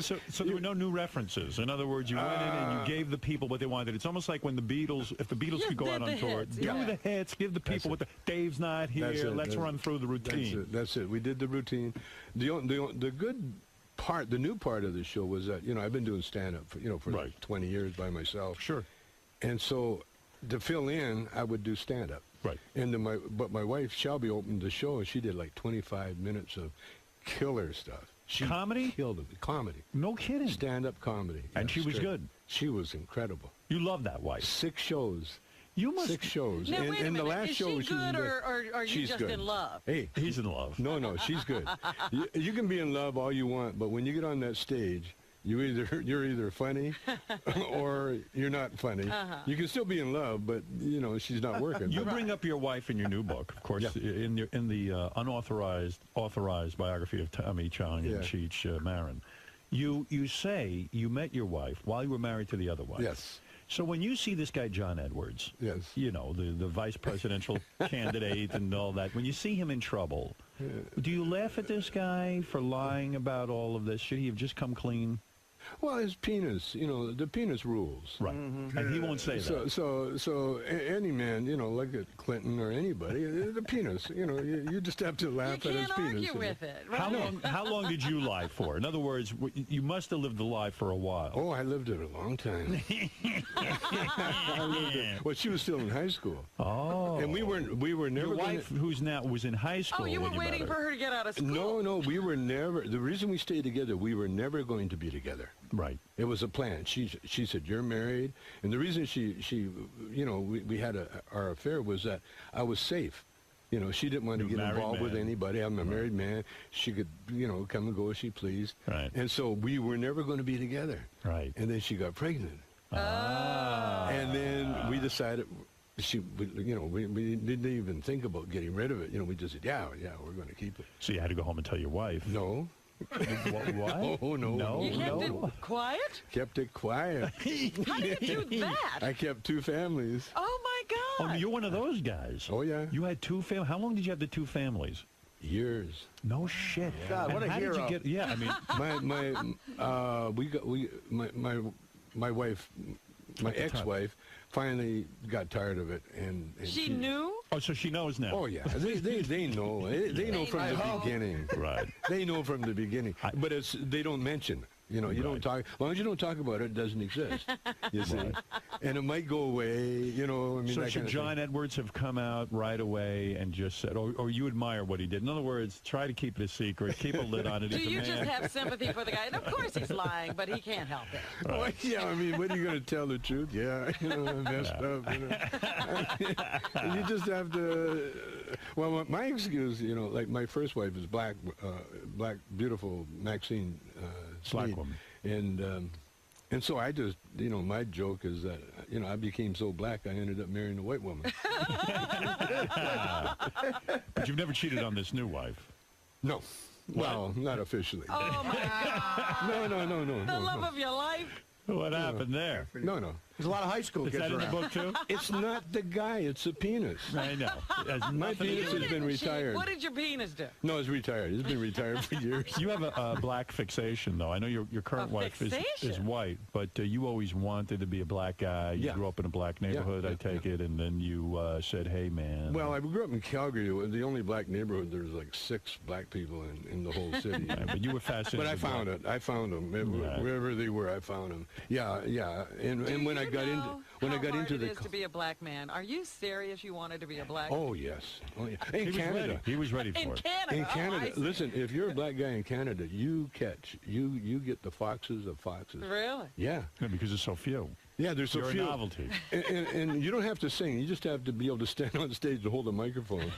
So there were no new references. In other words, you went in and you gave the people what they wanted. It's almost like when the Beatles, if the Beatles could go out on tour, do the hits, give the people what Dave's not here, let's run through the routine. That's it. We did the routine. The good part, the new part of the show was that, you know, I've been doing stand-up for like 20 years by myself. Sure. And so to fill in, I would do stand-up. Right. And but my wife, Shelby, opened the show, and she did like 25 minutes of killer stuff. Comedy? Killed it. Comedy. No kidding. Stand-up comedy. And she was good. She was incredible. You love that wife. 6 shows. You must 6 shows. Now, wait a minute. The last is show she good, or are you she's just good. in love? Hey, he's in love. No, she's good. You can be in love all you want, but when you get on that stage, you're either funny or you're not funny. You can still be in love, but you know she's not working. You bring up your wife in your new book, of course, in the authorized biography of Tommy Chong and Cheech Marin. You say you met your wife while you were married to the other wife. Yes. So when you see this guy, John Edwards, you know, the vice presidential candidate and all that, when you see him in trouble, do you laugh at this guy for lying about all of this? Should he have just come clean? Well, his penis, you know, the penis rules. Right. And he won't say that. So any man, you know, like Clinton or anybody, the penis, you know, you just have to laugh at his penis. You can't argue with it, right? How long did you lie for? In other words, you must have lived the lie for a while. Oh, I lived it a long time. I lived it. Well, she was still in high school. Oh. And we were never. Your wife, who's now was in high school. Oh, you were waiting for her to get out of school. No, we were never. The reason we stayed together, we were never going to be together. Right. It was a plan. She said, you're married. And the reason she you know, we had our affair was that I was safe. You know, she didn't want to get involved with anybody. I'm a married man. She could, you know, come and go as she pleased. Right. And so we were never going to be together. Right. And then she got pregnant. Ah. And then we decided, you know, we didn't even think about getting rid of it. You know, we just said, yeah, we're going to keep it. So you had to go home and tell your wife. No. What? No. You kept it quiet? Kept it quiet. How do you do that? I kept 2 families. Oh, my God. Oh, you're one of those guys. Oh, yeah. You had 2 families. How long did you have the 2 families? Years. No shit. God, what a hero. Did you get, yeah, I mean. my wife, my ex-wife, finally got tired of it, and she knew. Oh, so she knows now. Oh yeah, they know. They know from the beginning. Right. They know from the beginning, but they don't mention. You know, you don't talk. As long as you don't talk about it, it doesn't exist. You see, and it might go away. You know, I mean. So should John Edwards have come out right away and just said, or you admire what he did? In other words, try to keep it a secret, keep a lid on it. Do you just have sympathy for the guy? And of course he's lying, but he can't help it. Right. Well, yeah, I mean, what are you going to tell the truth? Yeah, you know, I messed up. You know, you just have to. Well, my excuse, you know, like my first wife is black, beautiful Maxine Sneed, And so I just, my joke is that, I became so black I ended up marrying a white woman. But you've never cheated on this new wife? No. Well, not officially. Oh, my God. No. The love of your life? What happened there? No. There's a lot of high school Is kids that in the around. book, too? It's not the guy, it's the penis. I know. My penis has been retired. What did your penis do? No, it's retired. It's been retired for years. You have a black fixation, though. I know your current wife is white, but you always wanted to be a black guy. You grew up in a black neighborhood, I take it, and then you said, hey, man. Well, I grew up in Calgary. The only black neighborhood, there's like 6 black people in the whole city. Right, but you were fascinated. But I found it. I found them. Wherever they were, I found them. Yeah. And when I got into it is to be a black man. Are you serious? You wanted to be a black man? Oh yes. In Canada, he was ready for it. In Canada, listen. If you're a black guy in Canada, you get the foxes of foxes. Really? Yeah. Because there's so few. Yeah, there's so You're few. a novelty. And you don't have to sing. You just have to be able to stand on stage to hold a microphone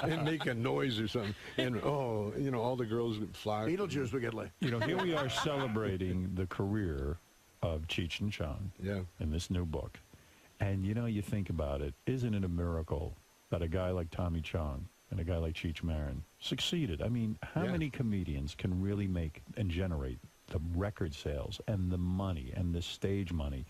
and make a noise or something. And all the girls would flock. Beetlejuice would get laid. Here we are celebrating the career of Cheech and Chong in this new book. And, you think about it, isn't it a miracle that a guy like Tommy Chong and a guy like Cheech Marin succeeded? I mean, how many comedians can really make and generate the record sales and the money and the stage money?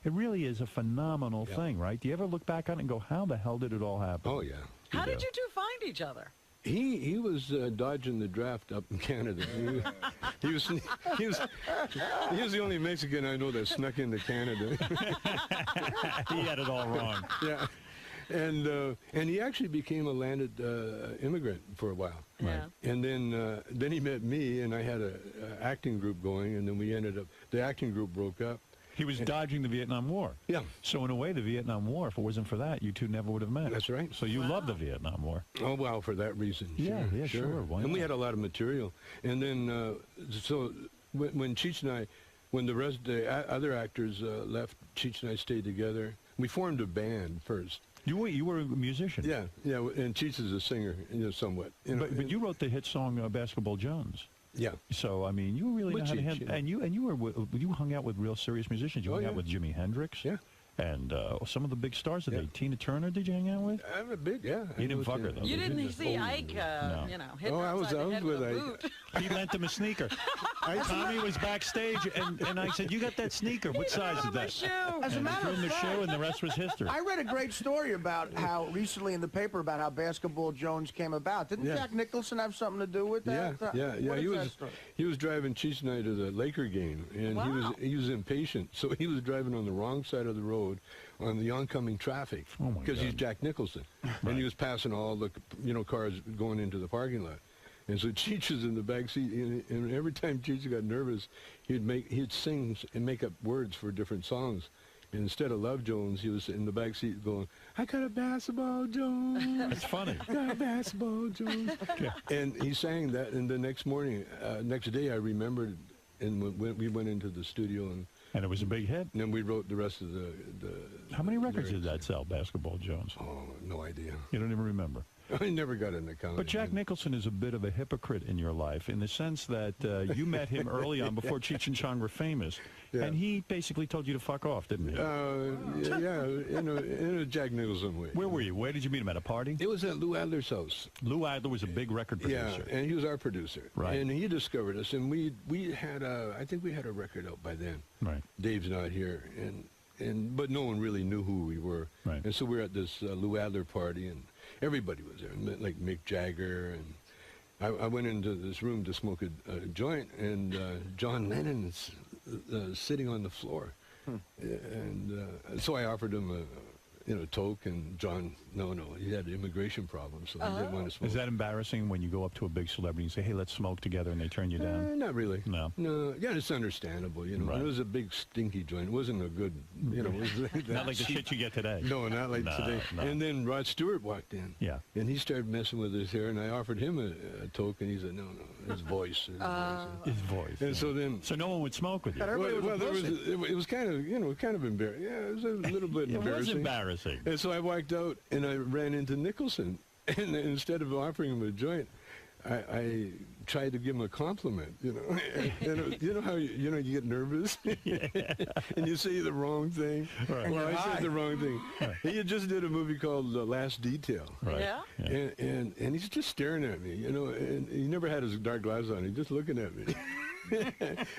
It really is a phenomenal thing, right? Do you ever look back on it and go, how the hell did it all happen? Oh, yeah. How did you two find each other? He was dodging the draft up in Canada. He was the only Mexican I know that snuck into Canada. He had it all wrong. Yeah, and he actually became a landed immigrant for a while. Right. And then he met me, and I had a acting group going, and then the acting group broke up. He was dodging the Vietnam War. Yeah. So in a way, the Vietnam War, if it wasn't for that, you two never would have met. That's right. So you love the Vietnam War. Oh, well, for that reason. Yeah, sure. Why And we not? had a lot of material. And then, so when Cheech and I, when the other actors left, Cheech and I stayed together. We formed a band first. You were a musician. Yeah, and Cheech is a singer, somewhat. But you wrote the hit song Basketball Jones. Yeah. So I mean, you really know how to Cheech, handle, and you hung out with real serious musicians. You hung out with Jimi Hendrix. Yeah. And some of the big stars of the day. Tina Turner, did you hang out with? I'm a big, You didn't fuck her, though. You didn't see Ike, hit I was with a Ike. boot. He lent him a sneaker. Tommy was backstage, and I said, you got that sneaker. What size is that? As a matter of the fact, shoe, and the rest was history. I read a great story about how recently in the paper about how Basketball Jones came about. Didn't Jack Nicholson have something to do with that? Yeah. What is that story? He was driving Cheech and I to the Laker game, and he was impatient, so he was driving on the wrong side of the road on the oncoming traffic because he's Jack Nicholson, and he was passing all the cars going into the parking lot. And so Cheech was in the back seat, and every time Cheech got nervous, he'd sing and make up words for different songs. And instead of Love Jones, he was in the back seat going, I got a basketball Jones. That's funny. Got a basketball Jones. And he sang that, and the next day I remembered, and we went into the studio, and it was a big hit. And then we wrote the rest of the How many records did that sell, Basketball Jones? Oh, no idea. You don't even remember. I never got an account. But Jack Nicholson is a bit of a hypocrite in your life in the sense that you met him early on before Cheech and Chong were famous, and he basically told you to fuck off, didn't he? In a Jack Nicholson way. Where were you? Where did you meet him? At a party? It was at Lou Adler's house. Lou Adler was a big record producer. Yeah, and he was our producer. Right. And he discovered us, and we had I think we had a record out by then. Right. Dave's not here, but no one really knew who we were. Right. And so we were at this Lou Adler party, and everybody was there, like Mick Jagger, and I went into this room to smoke a joint, and John Lennon is sitting on the floor, and so I offered him a toke, and John, no, he had immigration problems, so he didn't want to smoke. Is that embarrassing when you go up to a big celebrity and say, hey, let's smoke together, and they turn you down? Not really. No. Yeah, it's understandable, Right. It was a big stinky joint. It wasn't a good, it was Not like the shit you get today. No, not like today. No. And then Rod Stewart walked in. Yeah. And he started messing with his hair, and I offered him a toke, and he said, no, his voice. His voice. And so then... So no one would smoke with you? It was kind of embarrassing. Yeah, it was a little bit embarrassing. It was embarrassing. And so I walked out, and I ran into Nicholson, and instead of offering him a joint, Cheech tried to give him a compliment, you know. And you know how you get nervous and you say the wrong thing. Right. Well, I said the wrong thing. He just did a movie called Last Detail. Right. Yeah. And he's just staring at me, you know. And he never had his dark glasses on. He's just looking at me.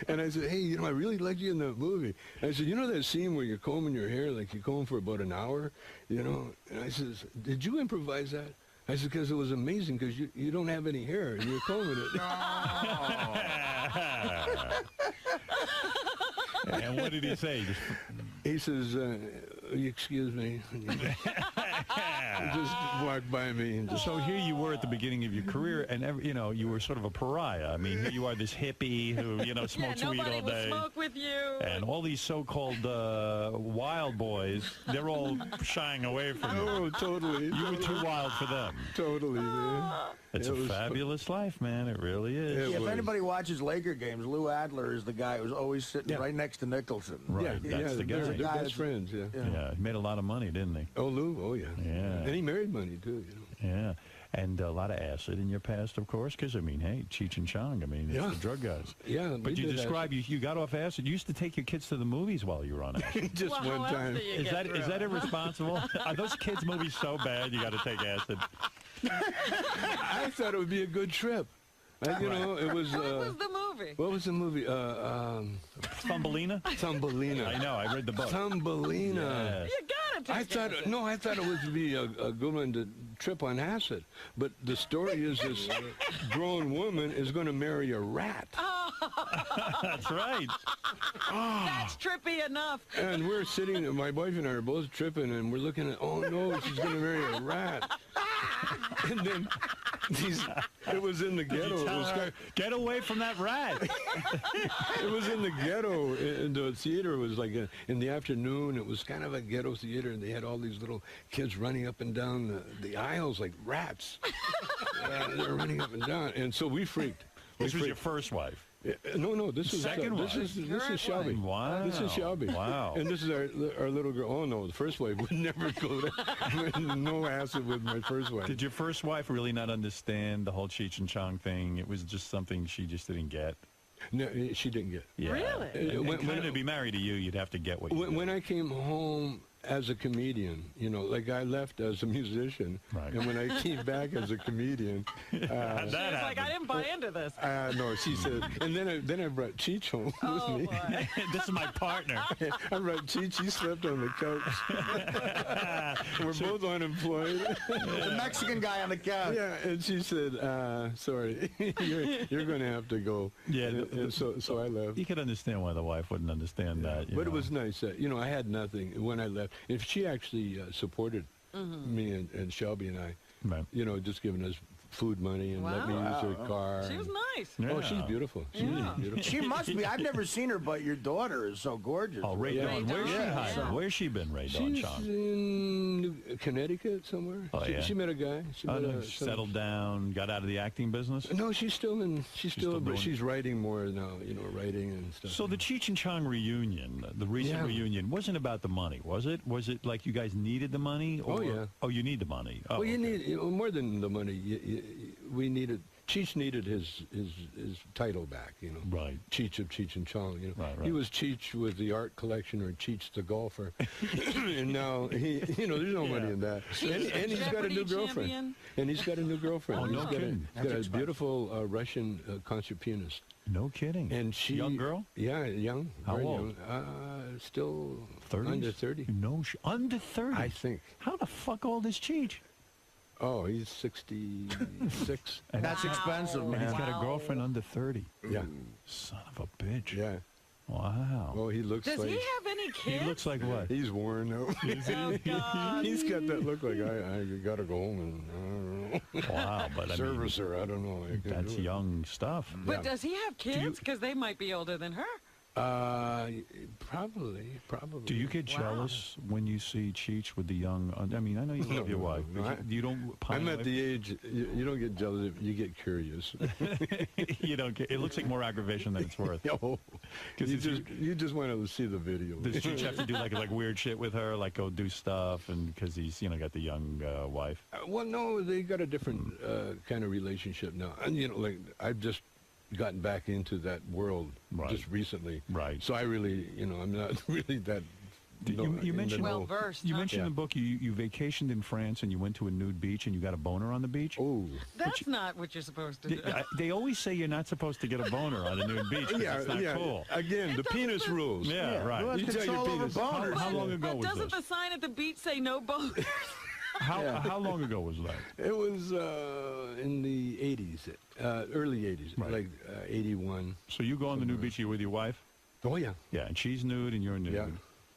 And I said, hey, you know, I really liked you in that movie. I said, you know that scene where you're combing your hair, like you comb for about an hour, you know? And I says, did you improvise that? I said, because it was amazing, because you don't have any hair, and you're combing it. And what did he say? He says, excuse me. Just walked by me. And just, so here you were at the beginning of your career, and you know, you were sort of a pariah. I mean, here you are, this hippie who, you know, smokes weed all day. Nobody would smoke with you. And all these so-called wild boys, they're all shying away from you. Oh, totally. You were too wild for them. Totally, man. It's a fabulous life, man. It really is. Yeah, if anybody watches Laker games, Lou Adler is the guy who's always sitting right next to Nicholson. Right, that's the guy. They're best friends, yeah. Yeah, he made a lot of money, didn't he? Oh, Lou, oh, yeah. Yeah. And he married money, too, you know. Yeah. And a lot of acid in your past, of course, because, I mean, hey, Cheech and Chong, I mean, it's the drug guys. Yeah. But you describe, you got off acid. You used to take your kids to the movies while you were on acid. Just one time. Is that irresponsible? Are those kids' movies so bad you got to take acid? I thought it would be a good trip. You know, it was... what was the movie? What was the movie? Thumbelina? Thumbelina. I know, I read the book. Thumbelina. Yes. You gotta take acid. No, I thought it would be a good one to trip on acid. But the story is this grown woman is going to marry a rat. That's right. That's trippy enough. And we're sitting, my wife and I are both tripping, and we're looking at, oh no, she's going to marry a rat. And then it was in the ghetto. It was get away from that rat. It was in the ghetto. And the theater was like in the afternoon. It was kind of a ghetto theater, and they had all these little kids running up and down the aisles like rats. They were running up and down, and so we freaked. This was your first wife? No, this is second wife. This is Shelby. Wow. This is Shelby. Wow. And this is our little girl. Oh no, the first wife would never go there. No acid with my first wife. Did your first wife really not understand the whole Cheech and Chong thing? It was just something she just didn't get. No, she didn't get. Yeah. Really? When to be married to you, you'd have to get what you when I came home as a comedian, you know, like I left as a musician, and when I came back as a comedian, She was like, I didn't buy into this. No, she said, and then I brought Cheech home with me. Boy. This is my partner. I brought Cheech. He slept on the couch. We're both unemployed. The Mexican guy on the couch. Yeah, and she said, "Sorry, you're going to have to go." Yeah, and so I left. You could understand why the wife wouldn't understand that. But it was nice. You know, I had nothing when I left. If she actually supported me and Shelby and I, you know, just giving us food money and let me use her car. She was nice. Oh, she's beautiful. She's beautiful. She must be. I've never seen her, but your daughter is so gorgeous. Oh, Ray Dawn. Where's she hiding? Where's she been, Ray Dawn? She's in Connecticut somewhere. Oh, yeah. She met a guy. She settled down, got out of the acting business? No, she's still but she's writing more now, you know, writing and stuff. So the Cheech and Chong reunion, the recent reunion, wasn't about the money, was it? Was it like you guys needed the money? Or, Oh, you need the money. Oh, well, you need more than the money. We needed. Cheech needed his title back, you know. Right. Cheech of Cheech and Chong, you know. Right. He was Cheech with the art collection or Cheech the golfer. And now there's no money in that. And he's got a new girlfriend. Champion. And he's got a new girlfriend. Oh, no kidding. He's got a beautiful Russian concert pianist. No kidding. And she young girl? Yeah, young. How very old? Young. Still 30s? under 30. No, under 30. I think. How the fuck old is Cheech? Oh, he's 66. That's expensive, man. And he's got a girlfriend under 30. Yeah. Son of a bitch. Yeah. Wow. Well, he looks Does like... he have any kids? He looks like what? He's worn out. Oh, God. He's got that look like, I got to go home and, I don't know. Wow, but I mean... Service her, I don't know. That's young stuff. But does he have kids? Because they might be older than her. Probably. Do you get jealous when you see Cheech with the young? I mean, I know you love your wife. But you don't. I'm at the age you don't get jealous. You get curious. You don't get. It looks like more aggravation than it's worth. You just want to see the video. Does Cheech have to do like weird shit with her, like go do stuff, and because he's got the young wife? Well, no, they got a different kind of relationship now, and like I've just gotten back into that world just recently. Right. So I really, I'm not really that. You mentioned well-versed. You mentioned in the book you vacationed in France and you went to a nude beach and you got a boner on the beach. Oh, that's not what you're supposed to do. They always say you're not supposed to get a boner on a nude beach. It's not cool. Again, the penis rules. Yeah, right. You tell your penis. How long ago was doesn't this? the sign at the beach say no boners? How long ago was that? It was in the 80s, early 80s, like 81. So you go on the nude beach, you with your wife? Oh, yeah. Yeah, and she's nude and you're nude. Yeah.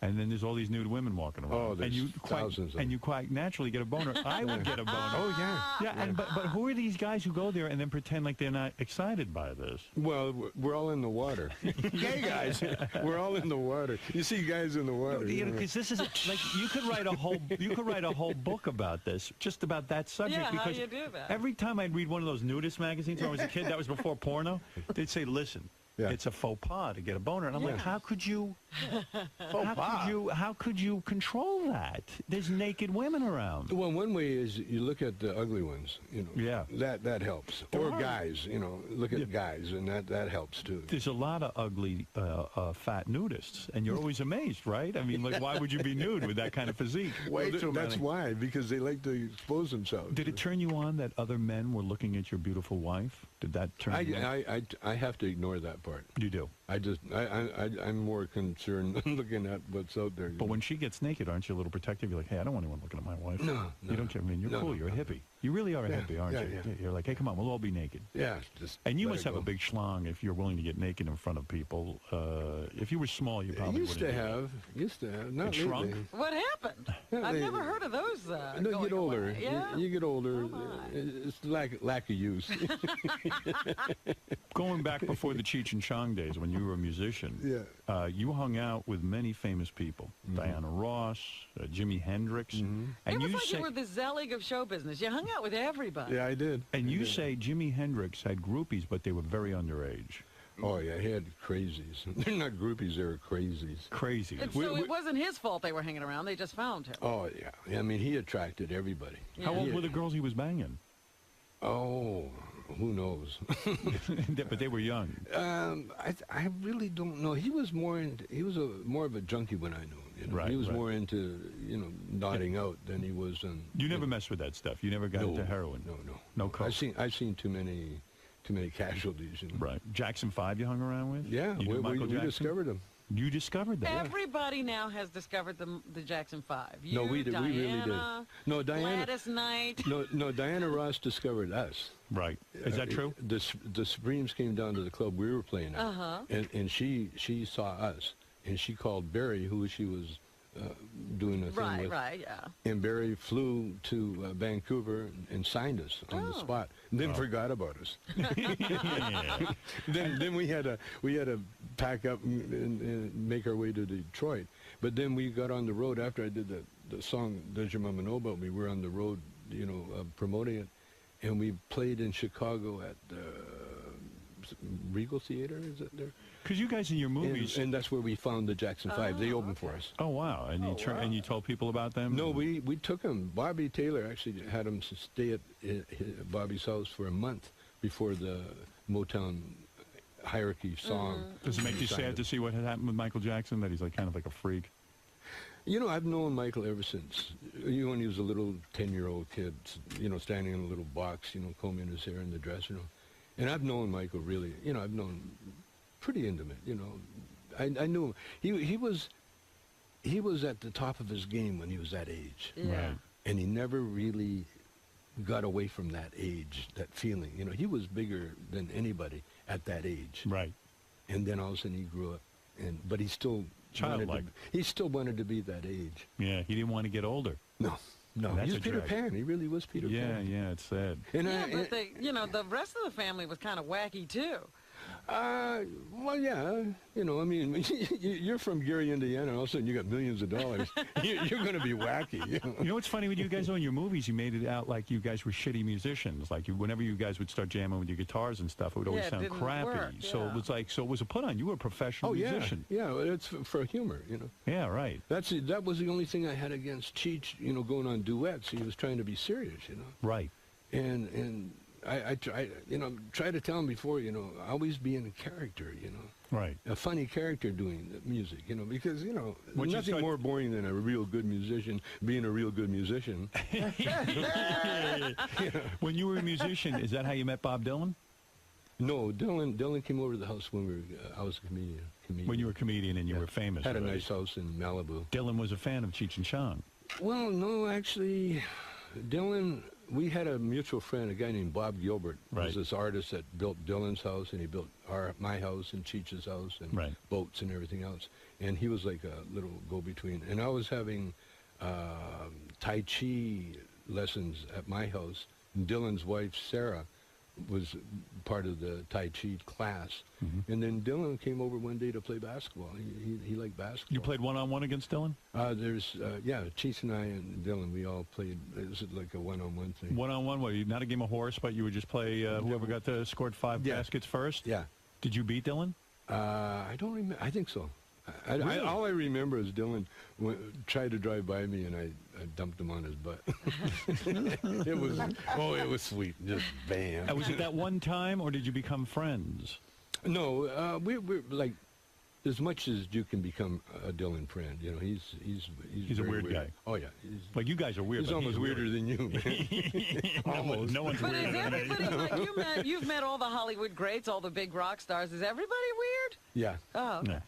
And then there's all these nude women walking around. Oh, there's thousands of them. And you quite naturally get a boner. I would get a boner. Oh, yeah. Yeah, but who are these guys who go there and then pretend like they're not excited by this? Well, we're all in the water. Gay guys. We're all in the water. You see guys in the water. Because this is like you could write a whole book about this, just about that subject. Yeah, because how you do that? Every time I'd read one of those nudist magazines when I was a kid, that was before porno, they'd say, listen, it's a faux pas to get a boner. And I'm like, how could you control that? There's naked women around. Well, one way is you look at the ugly ones, Yeah. That helps. Or guys, look at guys, and that helps too. There's a lot of ugly fat nudists, and you're always amazed, right? I mean, like, why would you be nude with that kind of physique? That's why, because they like to expose themselves. Did it turn you on that other men were looking at your beautiful wife? Did that turn you on? I have to ignore that part. You do? I'm more concerned looking at what's out there. But when she gets naked, aren't you a little protective? You're like, hey, I don't want anyone looking at my wife. No. You don't care. I mean, you're cool. You're a hippie. You really are a hippie, aren't you? Yeah. You're like, hey, come on, we'll all be naked. Yeah. And you must have a big schlong if you're willing to get naked in front of people. If you were small, you probably used to have. Not it shrunk? lately. What happened? I've never heard of those. No, you get older. Yeah? You get older. It's lack of use. Going back before the Cheech and Chong days when you were a musician, you hung out with many famous people. Diana Ross, Jimi Hendrix. And it was you like you were the Zelig of show business. You hung out with everybody. Yeah, I did. And you say Jimi Hendrix had groupies, but they were very underage. Oh, yeah, he had crazies. They're not groupies, they were crazies. Crazies. So it wasn't his fault they were hanging around. They just found him. Oh, yeah. I mean, he attracted everybody. How old were the girls he was banging? Oh, who knows? But they were young. I really don't know. He was more of a junkie when I knew him. Right. He was more into nodding out than he was. You never messed with that stuff. You never got into heroin. No coke. I've seen too many casualties. Right. Jackson 5 you hung around with? Yeah, we discovered him. You discovered that? Everybody now has discovered the Jackson 5. No, we really did. No, Diana. Gladys Knight. No, Diana Ross discovered us. Right. Is that true? The Supremes came down to the club we were playing at, and she saw us, and she called Barry, who she was doing a thing with. Right, yeah. And Barry flew to Vancouver and signed us on the spot. And then forgot about us. Then we had to pack up and make our way to Detroit. But then we got on the road after I did the song "Does Your Mama Know About Me?" We're on the road, promoting it, and we played in Chicago at the Regal Theater. Is it there? Because you guys in your movies, and that's where we found the Jackson 5. They opened for us. Oh wow! And and you told people about them? No, we took them. Bobby Taylor actually had them stay at Bobby's house for a month before the Motown hierarchy song. Does it make you sad to see what had happened with Michael Jackson? That he's kind of like a freak. I've known Michael ever since. When he was a little 10-year-old kid, standing in a little box, combing his hair in the dressing room. And I've known Michael really. I've known pretty intimate. I knew him. He was at the top of his game when he was that age. Yeah. Right. And he never really got away from that age, that feeling. He was bigger than anybody at that age. Right. And then all of a sudden he grew up, but he still wanted to be that age. Yeah, he didn't want to get older. No, he was Peter Pan. He really was Peter Pan. Yeah, it's sad. But the rest of the family was kind of wacky too. Well, yeah. You know, I mean, you're from Gary, Indiana, and all of a sudden you got millions of dollars. You're going to be wacky. You know what's funny with you guys? In your movies, you made it out like you guys were shitty musicians. Like whenever you guys would start jamming with your guitars and stuff, it would always sound crappy. Work, So it was like, so it was a put on. You were a professional musician. Yeah, it's for humor, you know. Yeah, right. That was the only thing I had against Cheech, you know, going on duets. He was trying to be serious, you know. Right. And I try, you know, try to tell him before, you know, always be in a character, you know. Right. A funny character doing the music, you know, because, you know, nothing more boring than a real good musician being a real good musician. When you were a musician, is that how you met Bob Dylan? No, Dylan came over to the house when I was a comedian. When you were a comedian and you were famous. Had a nice house in Malibu. Dylan was a fan of Cheech and Chong. Well, no, actually, Dylan, we had a mutual friend, a guy named Bob Gilbert. Right. Was this artist that built Dylan's house, and he built my house and Cheech's house and boats and everything else. And he was like a little go-between. And I was having Tai Chi lessons at my house. And Dylan's wife, Sarah, was part of the Tai Chi class. And then Dylan came over one day to play basketball. He liked basketball. You played one-on-one against Dylan? Yeah, Cheech and I and Dylan, we all played. It was like a one-on-one thing. One-on-one, what, not a game of horse, but you would just play whoever got to scored 5 baskets first? Yeah. Did you beat Dylan? I don't remember. I think so. Really? All I remember is Dylan tried to drive by me, and I dumped him on his butt. It was sweet. Just bam. Was it that one time, or did you become friends? No, we're like, as much as you can become a Dylan friend, you know, he's a weird guy. Oh yeah, like you guys are weird. He's almost weirder than you, man. Almost. No one's But weirder is than me. everybody like you've met all the Hollywood greats, all the big rock stars? Is everybody weird? Yeah. Oh. Okay. No.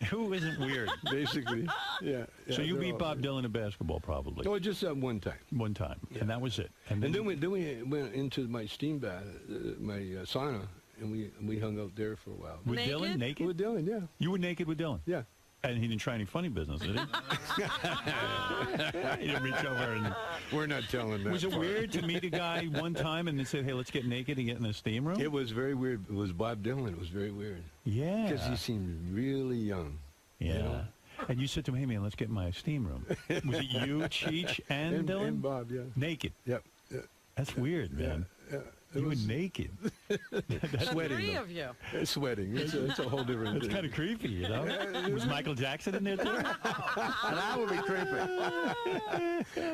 Who isn't weird? Basically, yeah. So you beat Bob Dylan in basketball, probably? Oh, just one time. One time, and that was it. And then we went into my steam bath, my sauna, and we hung out there for a while. With Dylan, naked? With Dylan, yeah. You were naked with Dylan? Yeah. And he didn't try any funny business, did he? He didn't reach over and... We're not telling that. Was it weird to meet a guy one time and then say, hey, let's get naked and get in the steam room? It was very weird. It was Bob Dylan. It was very weird. Yeah. Because he seemed really young. Yeah. You know? And you said to him, hey, man, let's get in my steam room. Was it you, Cheech, and Dylan? And Bob, yeah. Naked? Yep. That's weird, man. Yeah. You were naked. That's sweating. 3 of you. It's sweating. It's a whole different That's thing. kind of creepy, you know? Was Michael Jackson in there, too? That would be creepy.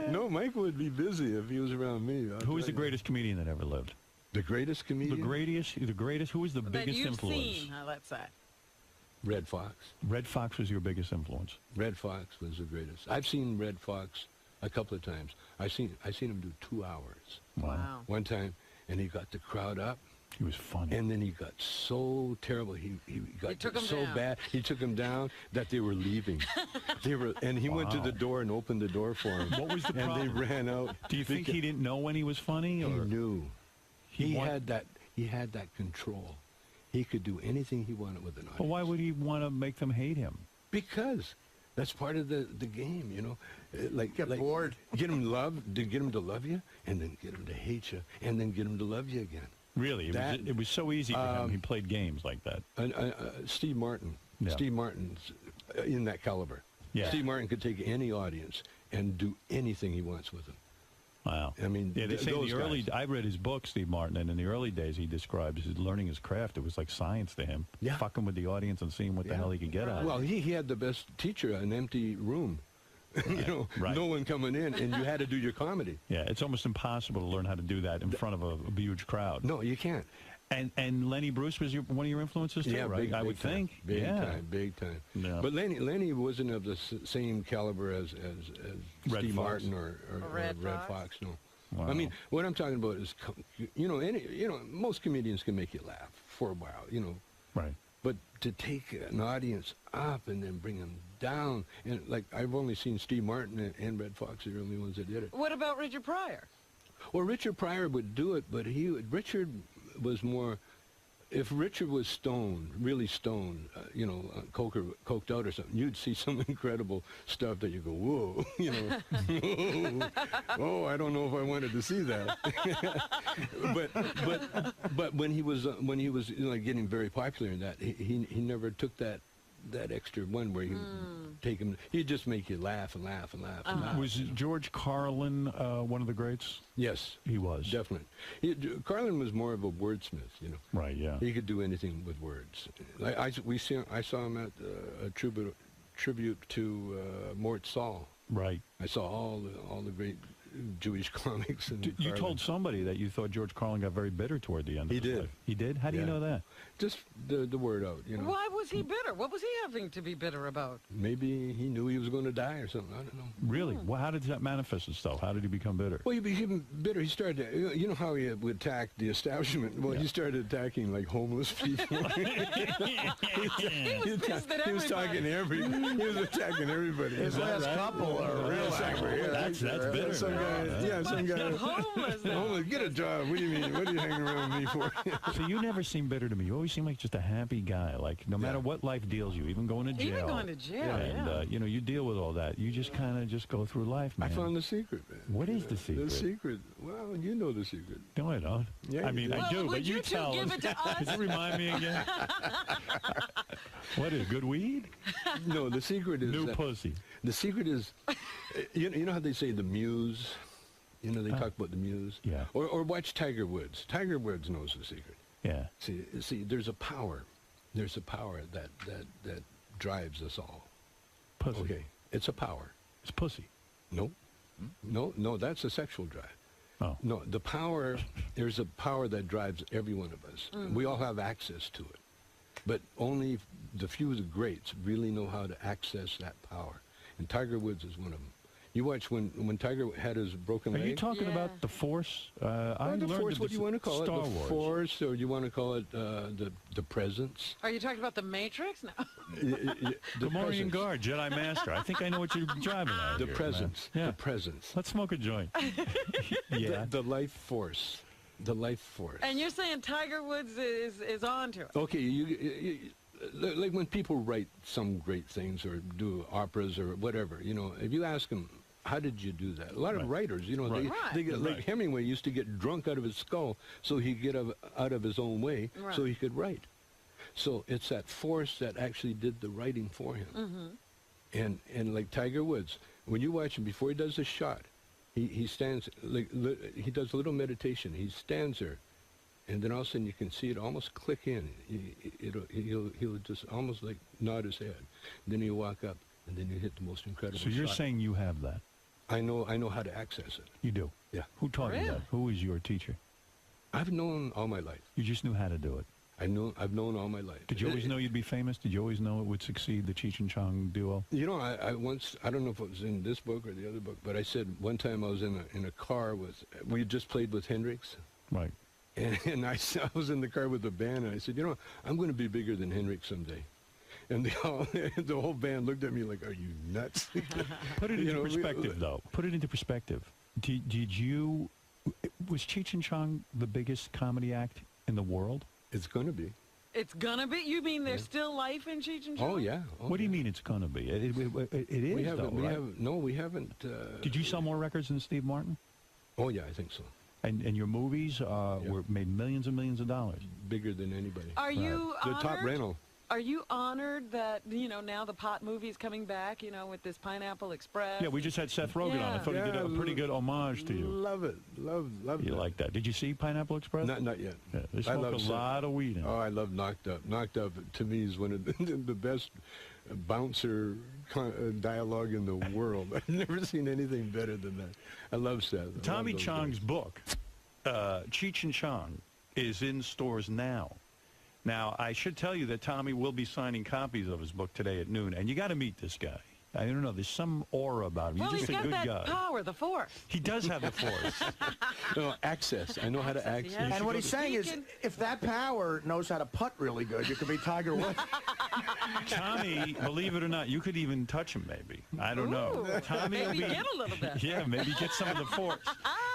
No, Michael would be busy if he was around me. Who was the greatest comedian that ever lived? The greatest comedian? The greatest. Who was the biggest influence? Seen, let's say. Red Fox. Red Fox was your biggest influence. Red Fox was the greatest. I've seen Red Fox a couple of times. I seen him do 2 hours. Wow. One time, and he got the crowd up. He was funny. And then he got so terrible. He got took him so down. bad. He took him down that they were leaving. And he went to the door and opened the door for him. What was the and problem? And they ran out. Do you think he didn't know when he was funny? Or? He knew. He had that control. He could do anything he wanted with an audience. But why would he want to make them hate him? Because that's part of the game, you know. Get bored. Get him to love you, and then get him to hate you, and then get him to love you again. Really? It was so easy for him. He played games like that. Steve Martin. Yeah. Steve Martin's in that caliber. Yeah. Steve Martin could take any audience and do anything he wants with them. Wow. I mean, yeah, they say in those the early. guys. I read his book, Steve Martin, and in the early days, he describes his learning his craft. It was like science to him. Yeah. Fucking with the audience and seeing what the hell he could get out of it. Well, he had the best teacher, an empty room. You know, no one coming in, and you had to do your comedy. Yeah, it's almost impossible to learn how to do that in front of a huge crowd. No, you can't. And Lenny Bruce was one of your influences too, Yeah, right? I would think. Big time. Yeah. But Lenny wasn't of the same caliber as Steve Martin or Red Fox. No. Wow. I mean, what I'm talking about is, most comedians can make you laugh for a while, you know. Right. But to take an audience up and then bring them down, and like I've only seen Steve Martin and Red Fox are the only ones that did it. What about Richard Pryor? Well, Richard Pryor would do it, but Richard was more if Richard was stoned, really stoned, coked out or something, you'd see some incredible stuff that you go, whoa, oh, I don't know if I wanted to see that. but when he was getting very popular in that, he never took that extra one where he would take him. He'd just make you laugh and laugh and laugh. And laugh. Was George Carlin one of the greats? Yes, he was. Definitely. Carlin was more of a wordsmith, Right. Yeah. He could do anything with words. I saw him at a tribute to Mort Saul. Right. I saw all the great Jewish comics. And you told somebody that you thought George Carlin got very bitter toward the end of his life. He did? How do you know that? Just the word out, Why was he bitter? What was he having to be bitter about? Maybe he knew he was going to die or something. I don't know. Really? Well, how did that manifest itself? How did he become bitter? Well, he became bitter. He started, you know how he would attack the establishment? Well, he started attacking, like, homeless people. He was talking to everybody. He was attacking everybody. His last couple are real angry. That's bitter. Some guy. Homeless. Get a job. What do you mean? What are you hanging around with me for? So you never seem bitter to me. You always seem like just a happy guy. Like no matter what life deals you, even going to jail. Even going to jail, and you deal with all that. You just kind of just go through life, man. I found the secret, man. What is the secret? The secret. Well, you know the secret. No, I don't. Yeah, I mean, I do, but you tell give us. it to us? Could you remind me again? What is good weed? No, the secret is new pussy. The secret is, you know how they say the muse. They talk about the muse. Yeah. Or watch Tiger Woods. Tiger Woods knows the secret. Yeah. See, there's a power. There's a power that drives us all. Pussy. Okay. It's a power. It's pussy. No. No, that's a sexual drive. Oh. No, the power, there's a power that drives every one of us. We all have access to it. But only the few of the greats really know how to access that power. And Tiger Woods is one of them. You watch when Tiger had his broken leg. Are you talking about the Force? The Force, what do you want to call Star it? The Wars. Force, or you want to call it the Presence? Are you talking about the Matrix? No. Gamorrean Guard, Jedi Master. I think I know what you're driving at. The here, Presence. man. Yeah. The Presence. Let's smoke a joint. Yeah. The life force. The life force. And you're saying Tiger Woods is on to it. Okay, you like when people write some great things or do operas or whatever, if you ask them, how did you do that? A lot of writers, they get, like Hemingway used to get drunk out of his skull so he'd get out of his own way so he could write. So it's that force that actually did the writing for him. And like Tiger Woods, when you watch him before he does a shot, he stands, he does a little meditation. He stands there. And then all of a sudden you can see it almost click in. He'll just almost like nod his head. Then he'll walk up, and then you hit the most incredible shot. So you're saying you have that? I know how to access it. You do? Yeah. Who taught you that? Who was your teacher? I've known all my life. You just knew how to do it? I've known all my life. Did you always know you'd be famous? Did you always know it would succeed, the Cheech and Chong duo? I once, I don't know if it was in this book or the other book, but I said one time I was in a car we had just played with Hendrix. Right. And I was in the car with the band, and I said, I'm going to be bigger than Hendrix someday. And the whole band looked at me like, are you nuts? Put it into perspective, though. Put it into perspective. Was Cheech and Chong the biggest comedy act in the world? It's going to be. It's going to be? You mean there's still life in Cheech and Chong? Oh, yeah. What do you mean it's going to be? It is, we haven't, right? We haven't. Did you sell more records than Steve Martin? Oh, yeah, I think so. And your movies were made millions and millions of dollars. Bigger than anybody. Are you the honored? top rental. Are you honored that, now the pot movie is coming back, with this Pineapple Express? Yeah, we just had Seth Rogen on. I thought he did a pretty good homage to you. Love it. Love you that. like that. Did you see Pineapple Express? Not yet. Yeah, they smoke a lot of weed in it. Oh, I love Knocked Up. Knocked Up, to me, is one of the best bouncer dialogue in the world. I've never seen anything better than that. I love Seth. Tommy Chong's book, Cheech and Chong, is in stores now. Now, I should tell you that Tommy will be signing copies of his book today at noon, and you got to meet this guy. I don't know. There's some aura about him. Well, He's just a good guy. He's got that power, the force. He does have the force. No, access. I know how to access. Yeah. And what he's saying is, if that power knows how to putt really good, you could be Tiger Woods. Tommy, believe it or not, you could even touch him, maybe. I don't know. Tommy maybe will be, get a little bit. Yeah, maybe get some of the force.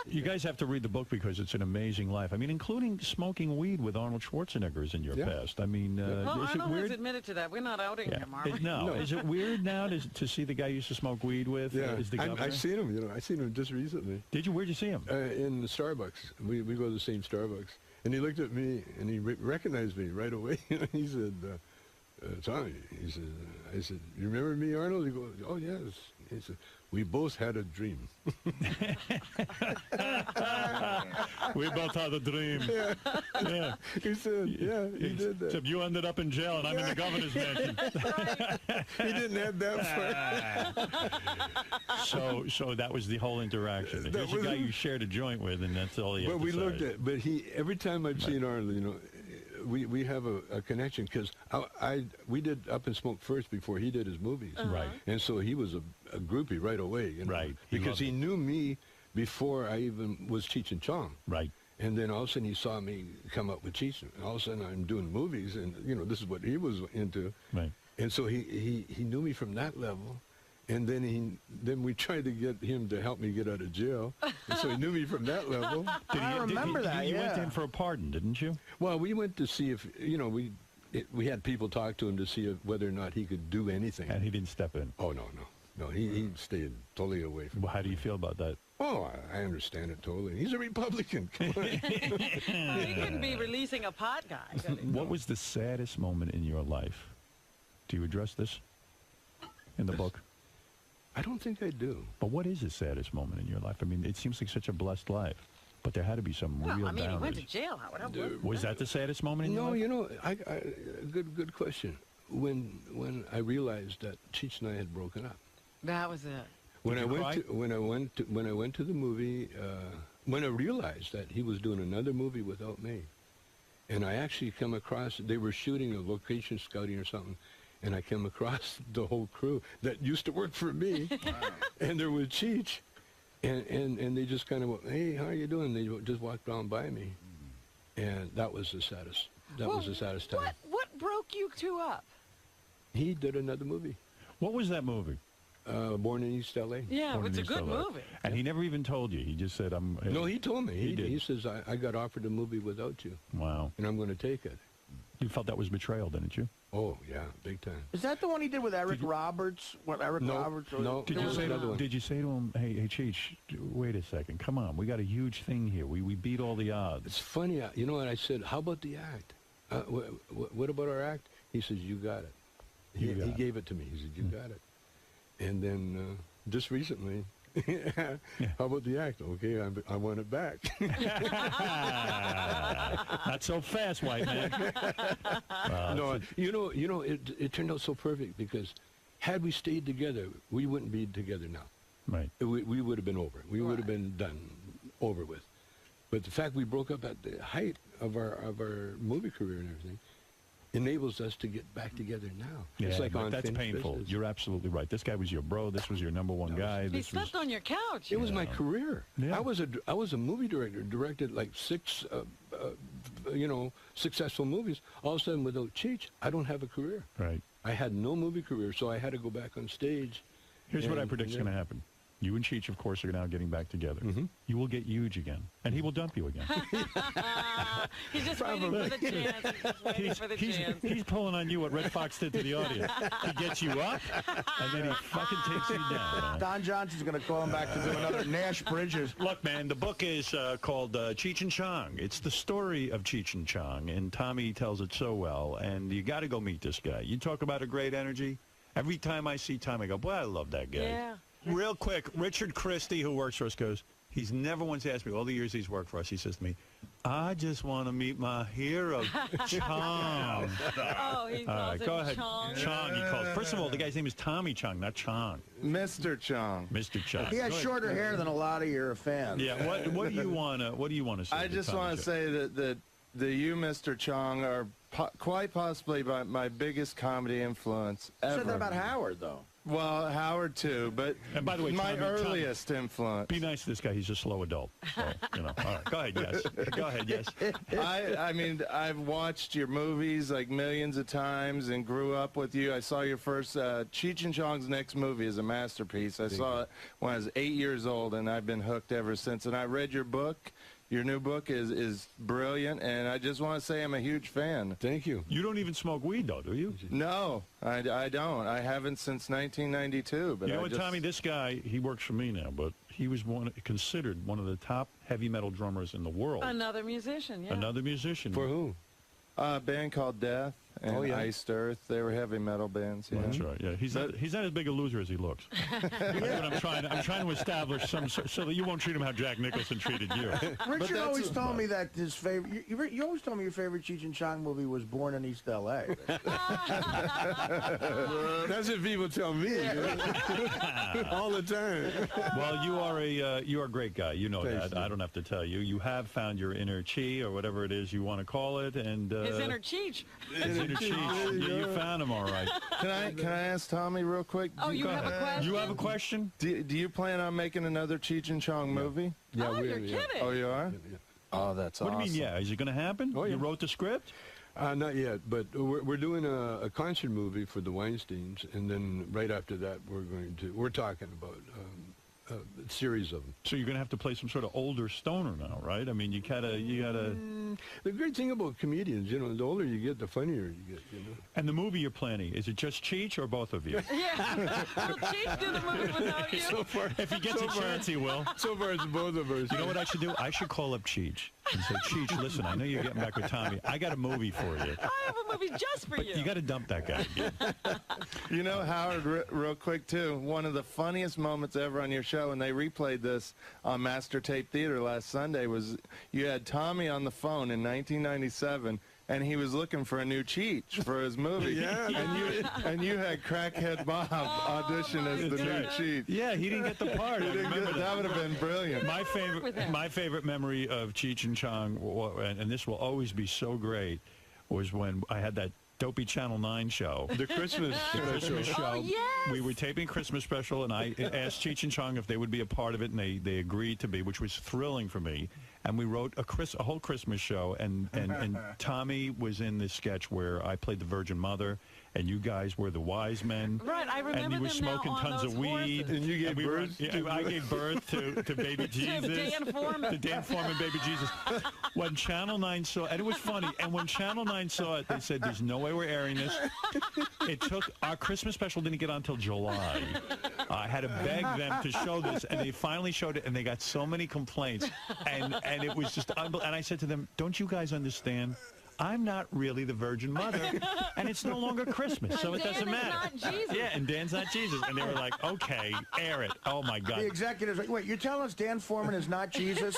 You guys have to read the book because it's an amazing life. I mean, including smoking weed with Arnold Schwarzenegger in your past. I mean, well, is it Arnold weird? has admitted to that. We're not outing him, are we? No. Is it weird now to see the guy you used to smoke weed with? Yeah, As the governor? I've seen him. You know, I seen him just recently. Did you? Where'd you see him? In the Starbucks. We go to the same Starbucks, and he looked at me and he recognized me right away. He said, "Tommy," he said, "I said, you remember me, Arnold?" He goes, "Oh yes." He said, "We both had a dream." We both had a dream. Yeah. He said, "Yeah, he did that." Except you ended up in jail and I'm in the governor's mansion. He didn't have that far. So that was the whole interaction. Here's a guy you shared a joint with, and that's all you. But we looked at. But every time I've seen Arnold, you know, we have a connection because we did Up and Smoke first before he did his movies. Right. And so he was a groupie right away. You know, right. Because he knew me before I even was Cheech and Chong. Right. And then all of a sudden he saw me come up with Cheech, and all of a sudden I'm doing movies, and you know this is what he was into. Right. And so he knew me from that level. And then we tried to get him to help me get out of jail. And so he knew me from that level. I remember that, You went in for a pardon, didn't you? Well, we went to see if, you know, we had people talk to him to see whether or not he could do anything. And he didn't step in? Oh, no. He stayed totally away from Well, how do you feel about that? Oh, I understand it totally. He's a Republican. Come on. He couldn't be releasing a pot guy, could he? What was the saddest moment in your life? Do you address this in the book? I don't think I do. But what is the saddest moment in your life? I mean, it seems like such a blessed life, but there had to be some real I mean, downers. he went to jail, Howard. Was that the saddest moment in your life? No, you know, good question. When I realized that Cheech and I had broken up. That was it. When I went to the movie, when I realized that he was doing another movie without me, and I actually come across, they were shooting a location scouting or something, and I came across the whole crew that used to work for me, and there was Cheech, and they just kind of went, "Hey, how are you doing?" They just walked down by me, and that was the saddest. That was the saddest time. What broke you two up? He did another movie. What was that movie? Born in East L.A. Yeah, Born it's in a East good LA. movie. And he never even told you. He just said, "I'm." No, he told me. He did. He says, I got offered a movie without you. Wow. And I'm going to take it. You felt that was betrayal, didn't you? Oh, yeah, big time. Is that the one he did with Eric Roberts? Roberts? No. Did you say to him, hey, Cheech, wait a second, come on, we got a huge thing here. We beat all the odds. It's funny, you know what I said? How about the act? What about our act? He says, you got it. He gave it to me. He said, you got it. And then just recently, how about the act? Okay, I want it back. Not so fast, white man. No, you know, it turned out so perfect because had we stayed together, we wouldn't be together now. Right. We would have been over. We would have been done, over with. But the fact we broke up at the height of our movie career and everything enables us to get back together now. Yeah, it's like that's painful. Business. You're absolutely right. This guy was your bro. This was your number one guy. He slept on your couch. It was my career. Yeah. I was a movie director, directed like 6, successful movies. All of a sudden, without Cheech, I don't have a career. Right. I had no movie career, so I had to go back on stage. Here's what I predict is going to happen. You and Cheech, of course, are now getting back together. Mm-hmm. You will get huge again, and he will dump you again. He's just waiting for the chance. He's just waiting for the chance. He's pulling on you what Red Fox did to the audience. He gets you up, and then he fucking takes you down. Don Johnson's going to call him back to do another Nash Bridges. Look, man, the book is called Cheech and Chong. It's the story of Cheech and Chong, and Tommy tells it so well, and you got to go meet this guy. You talk about a great energy. Every time I see Tommy, I go, boy, I love that guy. Yeah. Real quick, Richard Christie, who works for us, goes, he's never once asked me, all the years he's worked for us, he says to me, I just want to meet my hero, Chong. Oh, he calls him go ahead. Chong. Chong, he calls. First of all, the guy's name is Tommy Chong, not Chong. Mr. Chong. Mr. Chong. He has shorter hair than a lot of your fans. Yeah, what do you want to say? I just want to say that you, Mr. Chong, are quite possibly my biggest comedy influence ever. You said that about Howard, though. Well, Howard too, but And by the way, my Tommy, earliest influence. Be nice to this guy. He's a slow adult. So, you know. All right. Go ahead. Yes. Go ahead. Yes. I mean, I've watched your movies like millions of times and grew up with you. I saw your first Cheech and Chong's next movie is a masterpiece. I saw it when I was 8 years old, and I've been hooked ever since. And I read your book. Your new book is brilliant, and I just want to say I'm a huge fan. Thank you. You don't even smoke weed, though, do you? No, I don't. I haven't since 1992. But You know what, Tommy? This guy, he works for me now, but he was considered one of the top heavy metal drummers in the world. Another musician, yeah. Another musician. For who? A band called Death and Iced Earth. They were heavy metal bands. Yeah. That's right. Yeah, he's not as big a loser as he looks. That's what I'm trying to establish so that you won't treat him how Jack Nicholson treated you. Richard always told me that his favorite. You always told me your favorite Cheech and Chong movie was Born in East L.A. That's what people tell me all the time. Well, you are a great guy. You know that. I don't have to tell you. You have found your inner chi or whatever it is you want to call it, and his inner Cheech. His inner Cheech. Yeah, you found him all right. Can I ask Tommy real quick? Oh, you have a question? You have a question? Do you plan on making another Cheech and Chong movie? Yeah, you're kidding. Oh, you are? Yeah. Oh, that's awesome. What do you mean, yeah? Is it going to happen? Oh, yeah. You wrote the script? Not yet, but we're doing a concert movie for the Weinsteins, and then right after that, we're talking about a series of them. So you're going to have to play some sort of older stoner now, right? I mean, you gotta. The great thing about comedians, the older you get, the funnier you get. And the movie you're planning, is it just Cheech or both of you? Yeah. Will Cheech do the movie without you? So far, if he gets a chance, he will. So far, it's both of us. You know what I should do? I should call up Cheech and say, Cheech, listen, I know you're getting back with Tommy. I got a movie for you. I have a movie just for you. You got to dump that guy again. Howard, real quick, too, one of the funniest moments ever on your show, and they replayed this on Master Tape Theater last Sunday, was you had Tommy on the phone in 1997, and he was looking for a new Cheech for his movie. Yeah. And you had Crackhead Bob audition as the new Cheech. Yeah, he didn't get the part. That would have been brilliant. My favorite memory of Cheech and Chong, and this will always be so great, was when I had that dopey Channel 9 show. The Christmas show. Oh, yes. We were taping Christmas special, and I asked Cheech and Chong if they would be a part of it, and they agreed to be, which was thrilling for me. And we wrote a whole Christmas show, and Tommy was in this sketch where I played the Virgin Mother, and you guys were the wise men. Right, I remember. And you were them smoking now on tons those of weed. horses. And you gave birth I gave birth to baby Jesus. To Dan Foreman. To Dan Foreman, baby Jesus. When Channel 9 saw, and it was funny, and when Channel 9 saw it, they said, there's no way we're airing this. It took, our Christmas special didn't get on until July. I had to beg them to show this, and they finally showed it, and they got so many complaints, and it was just unbelievable. And I said to them, don't you guys understand? I'm not really the Virgin Mother, and it's no longer Christmas, so it doesn't matter. Not Jesus. Yeah, and Dan's not Jesus. And they were like, okay, air it. Oh, my God. The executives like, wait, you're telling us Dan Foreman is not Jesus?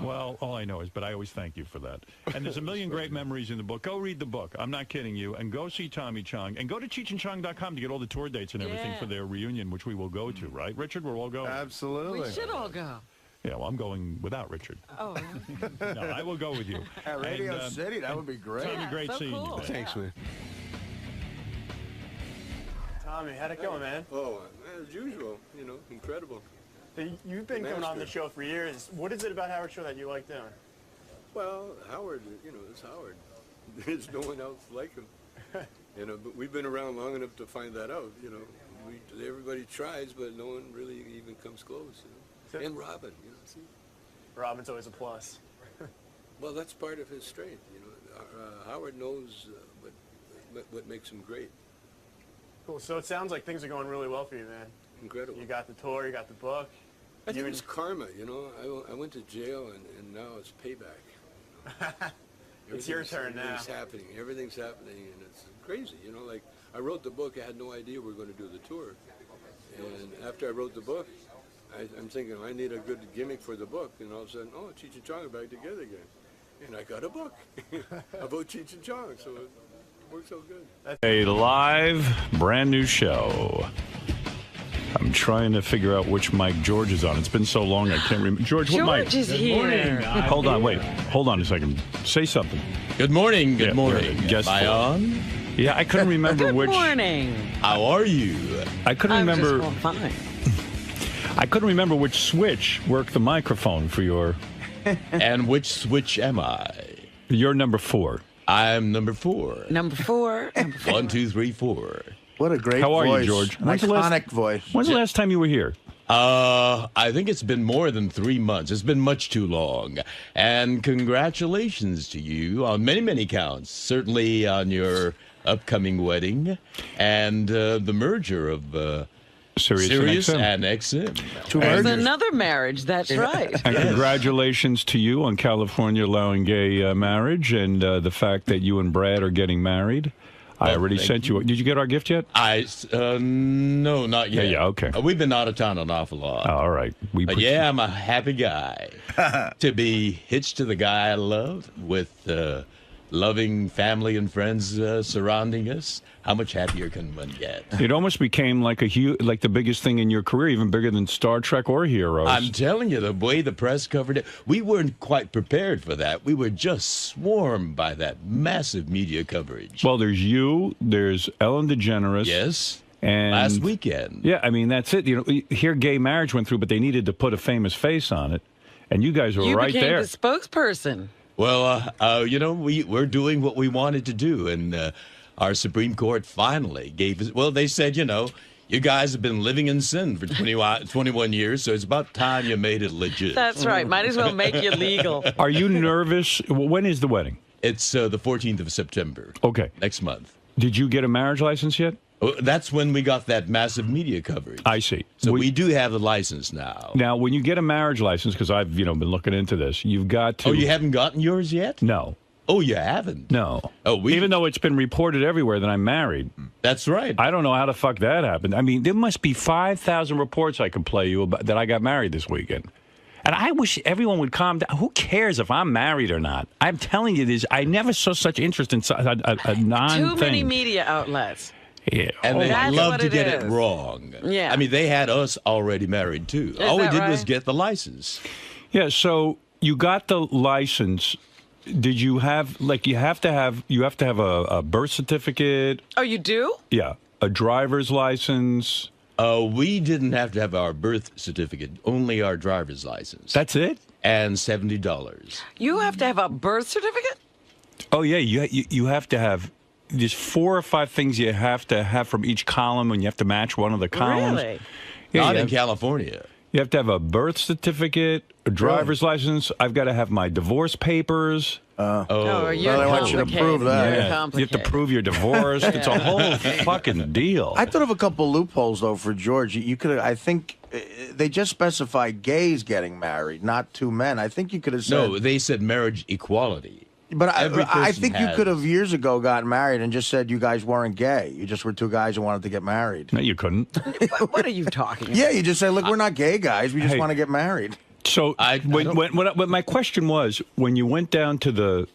Well, all I know is, but I always thank you for that. And there's a million great memories in the book. Go read the book. I'm not kidding you. And go see Tommy Chong. And go to cheechandchong.com to get all the tour dates and everything for their reunion, which we will go to, right? Richard, we'll all go. Absolutely. We should all go. Yeah, well, I'm going without Richard. Oh, no, I will go with you. At Radio City, that would be great. Tommy, great so seeing cool. you. Thanks, man. Tommy, how'd it go, man? Oh, as usual, incredible. You've been coming on the show for years. What is it about Howard's show that you like doing? Well, Howard, it's Howard. There's no one else like him. But we've been around long enough to find that out. Everybody tries, but no one really even comes close. And Robin, see? Robin's always a plus. Well, that's part of his strength. Howard knows what makes him great. Cool. So it sounds like things are going really well for you, man. Incredible. You got the tour, you got the book. I think it's karma, I went to jail, and now it's payback. It's your turn now. Everything's happening, and it's crazy. Like I wrote the book, I had no idea we were going to do the tour. And after I wrote the book, I'm thinking, I need a good gimmick for the book. And all of a sudden, Cheech and Chong are back together again. And I got a book about Cheech and Chong, so it works out good. A live, brand new show. I'm trying to figure out which mic George is on. It's been so long I can't remember. George, what mic? George is here. Hold on, wait. Hold on a second. Say something. Good morning. Good morning. Guess Am I on? Yeah, I couldn't remember which. Good morning. How are you? I couldn't remember. I'm just fine. I couldn't remember which switch worked the microphone for your. And which switch am I? You're number 4. I'm number 4. Number 4. 1, 2, 3, 4. What a great How are voice. you, George? An iconic voice. When's the last time you were here? I think it's been more than 3 months. It's been much too long. And congratulations to you on many, many counts. Certainly on your upcoming wedding and the merger of Sirius and XM. There's another marriage. That's right. And congratulations to you on California allowing gay marriage and the fact that you and Brad are getting married. I already sent you. Did you get our gift yet? No, not yet. Yeah, okay. We've been out of town an awful lot. Oh, all right. But yeah, I'm a happy guy to be hitched to the guy I love with loving family and friends surrounding us. How much happier can one get? It almost became like like the biggest thing in your career, even bigger than Star Trek or Heroes. I'm telling you, the way the press covered it, we weren't quite prepared for that. We were just swarmed by that massive media coverage. Well, there's you, there's Ellen DeGeneres. Yes. And last weekend. Yeah, I mean, that's it. You know, here gay marriage went through, but they needed to put a famous face on it. And you guys were right there. You became the spokesperson. Well, you know, we're doing what we wanted to do, and our Supreme Court finally gave us, well, they said, you know, you guys have been living in sin for 21 years, so it's about time you made it legit. That's right. Might as well make you legal. Are you nervous? When is the wedding? It's the 14th of September. Okay. Next month. Did you get a marriage license yet? That's when we got that massive media coverage. I see. So we do have the license now. Now, when you get a marriage license, because I've been looking into this, you've got to. Oh, you haven't gotten yours yet? No. Oh, you haven't? No. Oh, even though it's been reported everywhere that I'm married. That's right. I don't know how the fuck that happened. I mean, there must be 5,000 reports I could play you about that I got married this weekend. And I wish everyone would calm down. Who cares if I'm married or not? I'm telling you this. I never saw such interest in a non-thing. Too many media outlets. Yeah. And they That's love what to it get is. it wrong. Yeah. I mean, they had us already married, too. All we that did was right? get the license. Yeah, so you got the license. Did you have, like, you have to have a birth certificate? Oh, you do? Yeah. A driver's license? We didn't have to have our birth certificate, only our driver's license. That's it? And $70. You have to have a birth certificate? Oh, yeah, you have to have. There's 4 or 5 things you have to have from each column, and you have to match one of the columns. Really? Yeah, Not in California. You have to have a birth certificate, a driver's license. I've got to have my divorce papers. You're I want you to prove that. Yeah. You have to prove you're divorced. It's a whole fucking deal. I thought of a couple loopholes though for George. You could, I think, they just specified gays getting married, not 2 men. I think you could have said. No, they said marriage equality. But Every I person think you has- could have years ago gotten married and just said you guys weren't gay. You just were 2 guys who wanted to get married. No, you couldn't. What are you talking about? Yeah, you just say, look, we're not gay guys. We just want to get married. So when my question was, when you went down to the,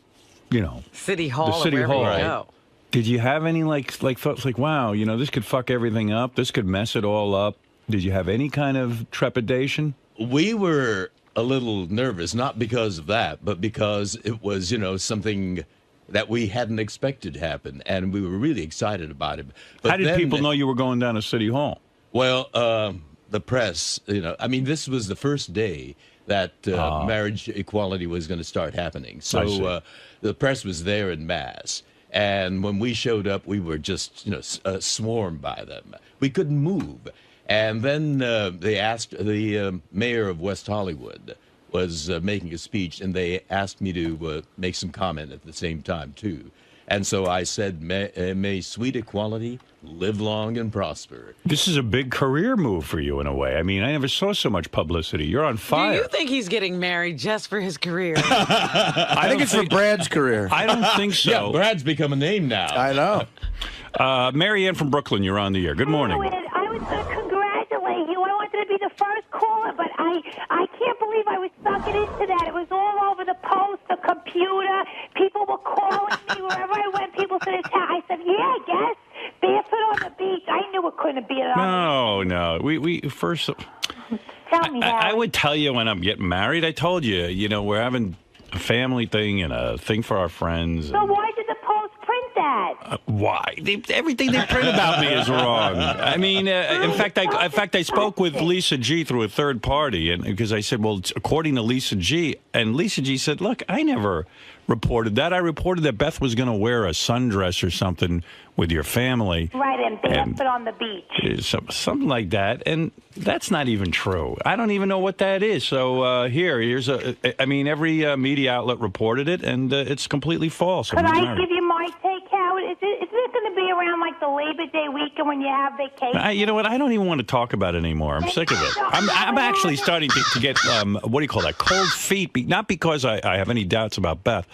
City Hall. the city or wherever hall, you go. did you have any like thoughts like, wow, this could fuck everything up. This could mess it all up. Did you have any kind of trepidation? We were a little nervous, not because of that, but because it was, something that we hadn't expected to happen, and we were really excited about it. But How did people know you were going down to City Hall? Well, the press, I mean, this was the first day that marriage equality was going to start happening. So the press was there in mass. And when we showed up, we were just, swarmed by them. We couldn't move. And then they asked, the mayor of West Hollywood was making a speech, and they asked me to make some comment at the same time, too. And so I said, may sweet equality live long and prosper. This is a big career move for you in a way. I mean, I never saw so much publicity. You're on fire. Do you think he's getting married just for his career? I think it's for Brad's career. I don't think so. Yeah, Brad's become a name now. I know. Mary Ann from Brooklyn, you're on the air. Good morning. I was going to congratulate you. I wanted to be the first caller, but I can't believe I was sucking into that. It was all over the post, the computer. People were calling me wherever I went. People said, I said, yeah, I guess. Barefoot on the beach. I knew it couldn't be. No. We first. Tell me, I would tell you when I'm getting married. I told you, we're having a family thing and a thing for our friends. So why did the Post print that? Why? Everything they print about me is wrong. I mean, in fact, I spoke with Lisa G through a third party, and because I said, well, according to Lisa G, and Lisa G said, look, I never reported that. I reported that Beth was going to wear a sundress or something with your family. Right, and barefoot on the beach. Something like that, and that's not even true. I don't even know what that is. So here's every media outlet reported it, and it's completely false. Could I give you my take, Howard? Isn't it going to be around like the Labor Day weekend when you have vacation? You know what? I don't even want to talk about it anymore. I'm sick of it. I'm actually starting to get, what do you call that, cold feet. Not because I have any doubts about Beth.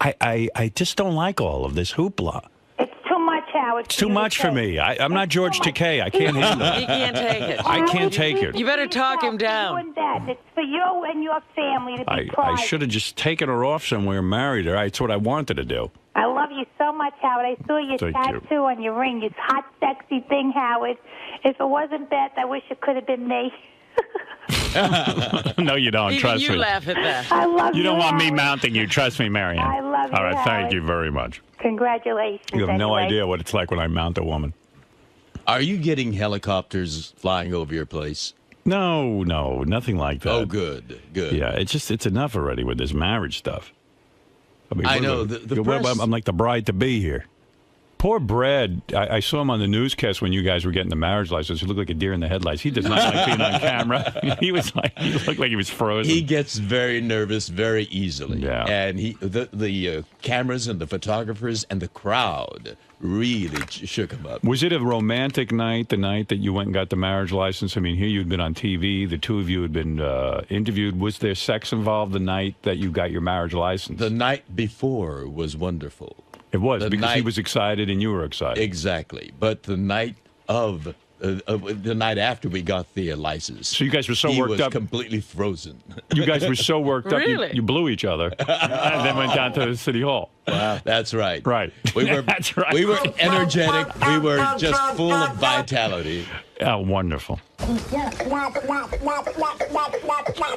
I just don't like all of this hoopla. It's too much, Howard. It's too much for me. I'm not George Takei. I can't handle it. He can't take it. I can't take it. You better talk him down. It's for you and your family to be proud. I should have just taken her off somewhere and married her. That's what I wanted to do. I love you so much, Howard. I saw your tattoo on your ring. It's hot, sexy thing, Howard. If it wasn't Beth, I wish it could have been me. No, you don't. Trust me. You laugh at that. I love you. You don't want me mounting you. Trust me, Marianne. I love you, All right, thank Howard. you very much. Congratulations. You have no anyway. idea what it's like when I mount a woman. Are you getting helicopters flying over your place? No, nothing like that. Oh, good. Yeah, it's enough already with this marriage stuff. I know. The press... I'm like the bride-to-be here. Poor Brad. I saw him on the newscast when you guys were getting the marriage license. He looked like a deer in the headlights. He does not like being on camera. He looked like he was frozen. He gets very nervous very easily. Yeah. And the cameras and the photographers and the crowd really shook him up. Was it a romantic night, the night that you went and got the marriage license? I mean, here you'd been on TV. The two of you had been interviewed. Was there sex involved the night that you got your marriage license? The night before was wonderful. It was, because he was excited and you were excited. Exactly. But the night of... the night after we got the license. So you guys were so worked up. He was completely frozen. You guys were so worked up, Really? you blew each other, and then went down to City Hall. Wow, that's right. Right. That's right. We were energetic. We were just full of vitality. Oh, wonderful.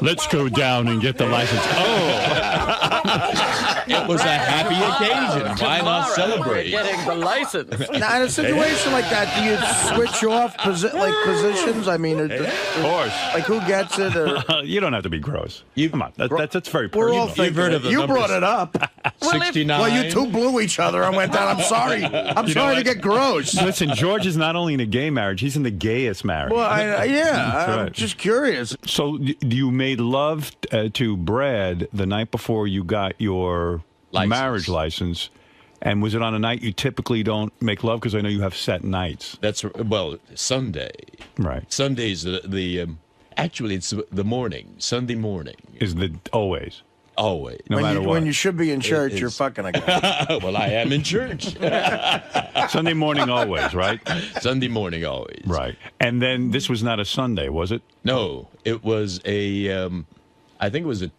Let's go down and get the license. Oh. It was a happy occasion. Why not celebrate? Getting the license. Now, in a situation like that, do you switch off positions? I mean, of course. Like, who gets it? Or... You don't have to be gross. Come on. That's very We're personal. all thinking it. You brought it up. 69. Well, you two blew each other and went down. I'm sorry. I'm sorry to get gross. Listen, George is not only in a gay marriage, he's in the gayest marriage. Well, I'm right. just curious. So you made love to Brad the night before you got your marriage license, and was it on a night you typically don't make love? Because I know you have set nights. That's Sunday. Right. Sunday's actually it's the morning. Sunday morning is always. Always. No matter what. When you should be in church, you're fucking a guy. Well, I am in church. Sunday morning always, right? Sunday morning always. Right. And then this was not a Sunday, was it? No, it was I think it was a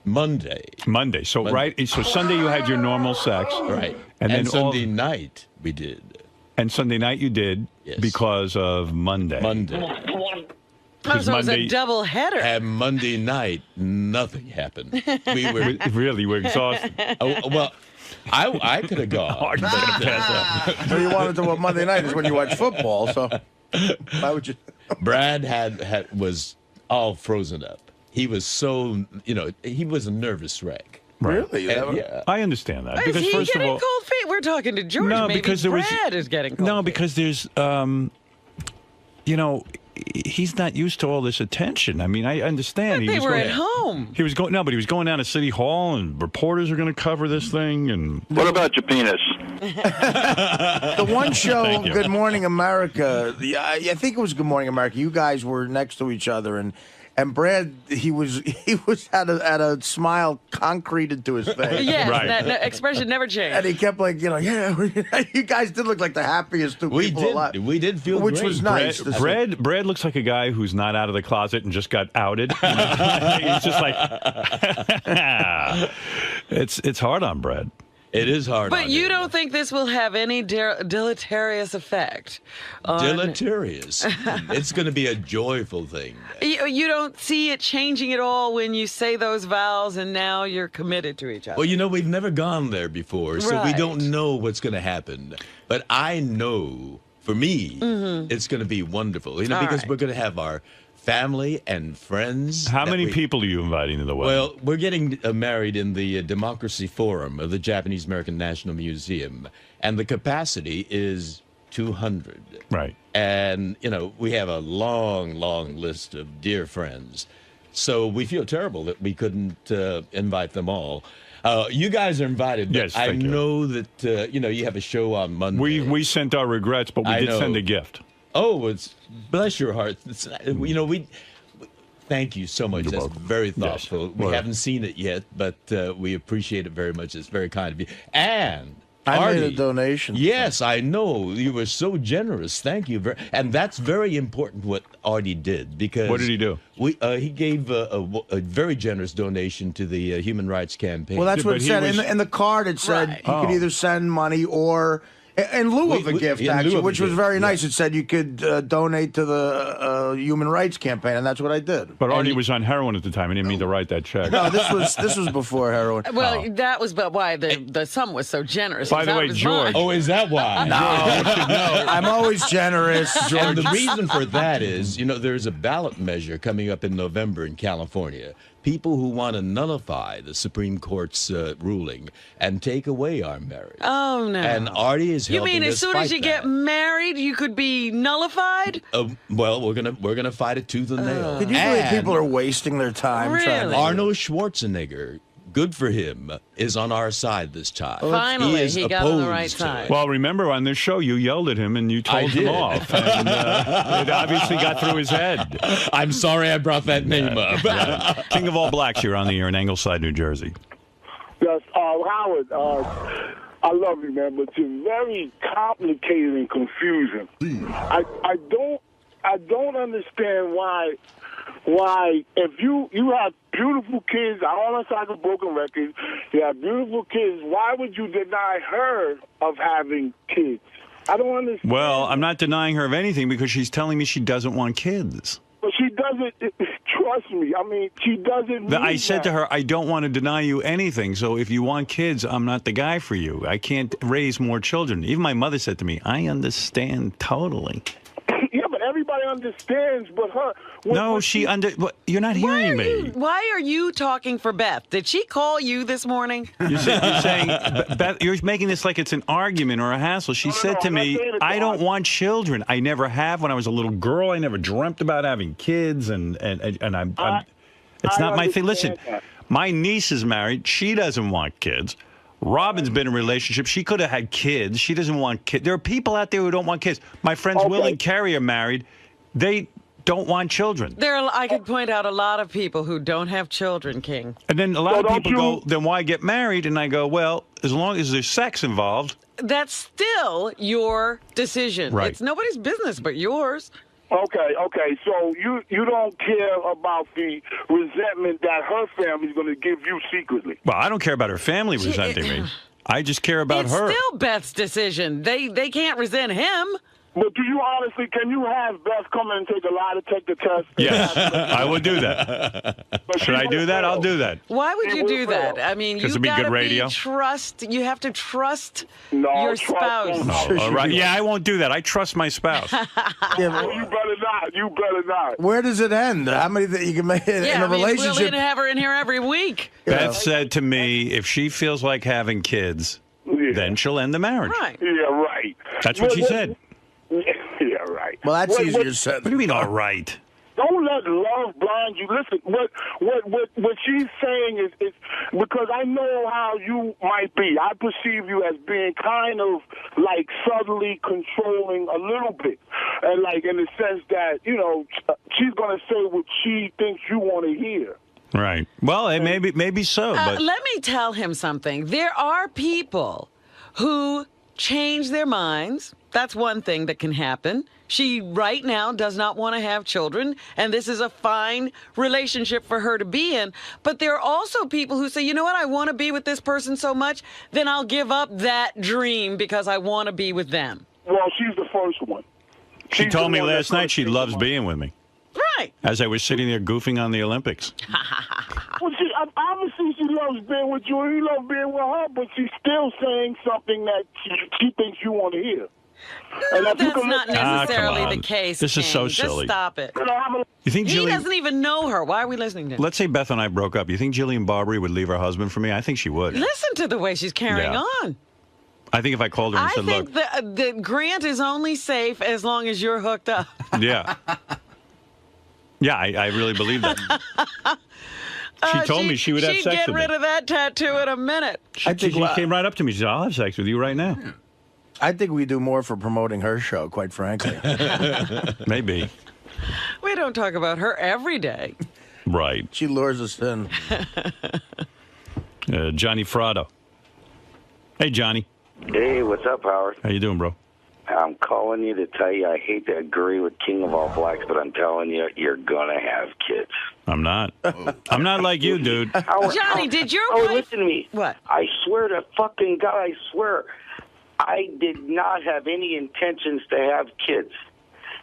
Monday. Monday. So Monday. So Sunday you had your normal sex. Right. And then Sunday night we did. And Sunday night you did because of Monday. Oh, so it was a double header. And Monday night, nothing happened. We were really were exhausted. Well, I could have gone. So you wanted to? Well, Monday night is when you watch football. So why would you? Brad was all frozen up. He was so he was a nervous wreck. Really? Yeah. I understand that. Is he getting cold feet? We're talking to George. No, maybe because Brad is getting cold feet. because there's he's not used to all this attention. I mean, I understand. But they were at home. He was going but he was going down to City Hall, and reporters are going to cover this thing. And what about your penis? The one show, Good Morning America. I think it was Good Morning America. You guys were next to each other, and Brad, he was had a smile concreted to his face. Yes, that expression never changed. And he kept you guys did look like the happiest two people alive. We did feel which great. was nice. Brad looks like a guy who's not out of the closet and just got outed. He's just like, it's hard on Brad. It is hard But on you him. don't think this will have any deleterious effect? Deleterious. It's going to be a joyful thing. You don't see it changing at all when you say those vows and now you're committed to each other? Well, you know, we've never gone there before, so we Right. don't know what's going to happen. But I know, for me, it's going to be wonderful. You know, All because right. we're going to have our family and friends. How that many we- people are you inviting to the wedding? Well, we're getting married in the Democracy Forum of the Japanese American National Museum, and the capacity is 200. Right. And, you know, we have a long, long list of dear friends. So we feel terrible that we couldn't invite them all. You guys are invited. But Yes, I thank you. know that, you know, you have a show on Monday. We sent our regrets, but we I did know. send a gift. Oh, it's bless your heart. It's, you know, we thank you so much. That's very thoughtful. We Well- haven't seen it yet, but we appreciate it very much. It's very kind of you. And I made a Artie, donation. Yes, I know. You were so generous. Thank you. And that's very important what Artie did, because What did he do? He gave a very generous donation to the Human Rights Campaign. Well, that's what it said. In the card, it said Right. you could either send money or, in lieu of a gift, in lieu actually, of a which was gift, very yeah. nice. It said you could donate to the Human Rights Campaign, and that's what I did. But Artie was on heroin at the time. I didn't mean to write that check. No, this was before heroin. Well, that was but why the sum was so generous. By It was the out way, of his George- mind. Oh, is that why? No, I'm always generous, George. And the reason for that is, you know, there's a ballot measure coming up in November in California. People who want to nullify the Supreme Court's ruling and take away our marriage. Oh no! And Artie is You helping mean as us soon fight as you that. get married, you could be nullified? Well, we're gonna fight it tooth and nail. Could you believe people are wasting their time trying to... Arnold Schwarzenegger, good for him, is on our side this time. Finally, is he got on the right opposed to side. it. Well, remember on this show, you yelled at him and you I told him did. off. And it obviously got through his head. I'm sorry I brought that name up. Yeah. King of all blacks, you're on the air in Ingleside, New Jersey. Yes, Howard, I love you, man, but you're very complicated and confusing. I don't understand why if you have beautiful kids, I don't sound like a broken record, you have beautiful kids, why would you deny her of having kids? I don't understand. Well, I'm not denying her of anything because she's telling me she doesn't want kids. But she doesn't, trust me, I mean, she doesn't I need said that. to her, I don't want to deny you anything. So if you want kids, I'm not the guy for you. I can't raise more children. Even my mother said to me, I understand totally. Yeah, but everybody understands, but her... No, you're not hearing me. Why are you talking for Beth? Did she call you this morning? You're saying, Beth, you're making this like it's an argument or a hassle. She said to me, I don't want children. I never have. When I was a little girl, I never dreamt about having kids, and I'm it's not my thing. Listen, my niece is married. She doesn't want kids. Robin's been in a relationship. She could have had kids. She doesn't want kids. There are people out there who don't want kids. My friends Will and Carrie are married. They don't want children. I could point out a lot of people who don't have children, King. And then a lot of people go, then why get married? And I go, well, as long as there's sex involved. That's still your decision. Right. It's nobody's business but yours. Okay. So you don't care about the resentment that her family's going to give you secretly. Well, I don't care about her family resenting me. I just care about It's her. still Beth's decision. They can't resent him. But do you honestly, can you have Beth come in and take a lie to take the test? Yes, I would do that. Should I do that? I'll do that. Why would you do that? I mean, 'Cause you it'd be good gotta radio. You have to trust your spouse. Oh, all right. Yeah, I won't do that. I trust my spouse. You better not. You better not. Where does it end? How many that you can make in a relationship? We're going to have her in here every week. Beth said to me, if she feels like having kids, then she'll end the marriage. Right. Yeah, right. That's what she said. Yeah, right. Well, that's What- easier what- said. What do you mean, all right? Don't let love blind you. Listen, what she's saying is because I know how you might be. I perceive you as being kind of like subtly controlling a little bit, and like in the sense that she's gonna say what she thinks you want to hear. Right. Well, maybe so, but Let me tell him something. There are people who change their minds. That's one thing that can happen. She right now does not want to have children, and this is a fine relationship for her to be in. But there are also people who say, you know what, I want to be with this person so much, then I'll give up that dream because I want to be with them. Well, she's the first one. She told me last night she loves being with me. Right. As I was sitting there goofing on the Olympics. Well, obviously she loves being with you, and you love being with her, but she's still saying something that she thinks you want to hear. No, that's not necessarily the case. This is so King. silly. Just stop it. You think He Jillian, doesn't even know her. Why are we listening to him? let's say Beth and I broke up. You think Jillian Barbary would leave her husband for me? I think she would. Listen to the way she's carrying Yeah. on. I think if I called her and I said, think look, that Grant is only safe as long as you're hooked up. yeah. Yeah, I really believe that. She told me she would have she'd sex get with me. rid of that tattoo in a minute. She came right up to me. She said, I'll have sex with you right now. I think we do more for promoting her show, quite frankly. Maybe. We don't talk about her every day. Right. She lures us in. Johnny Frado. Hey, Johnny. Hey, what's up, Howard? How you doing, bro? I'm calling you to tell you I hate to agree with King of All Blacks, but I'm telling you, you're going to have kids. I'm not. I'm not like you, dude. Johnny, did your wife... wife... listen to me. What? I swear to fucking God, I swear, I did not have any intentions to have kids.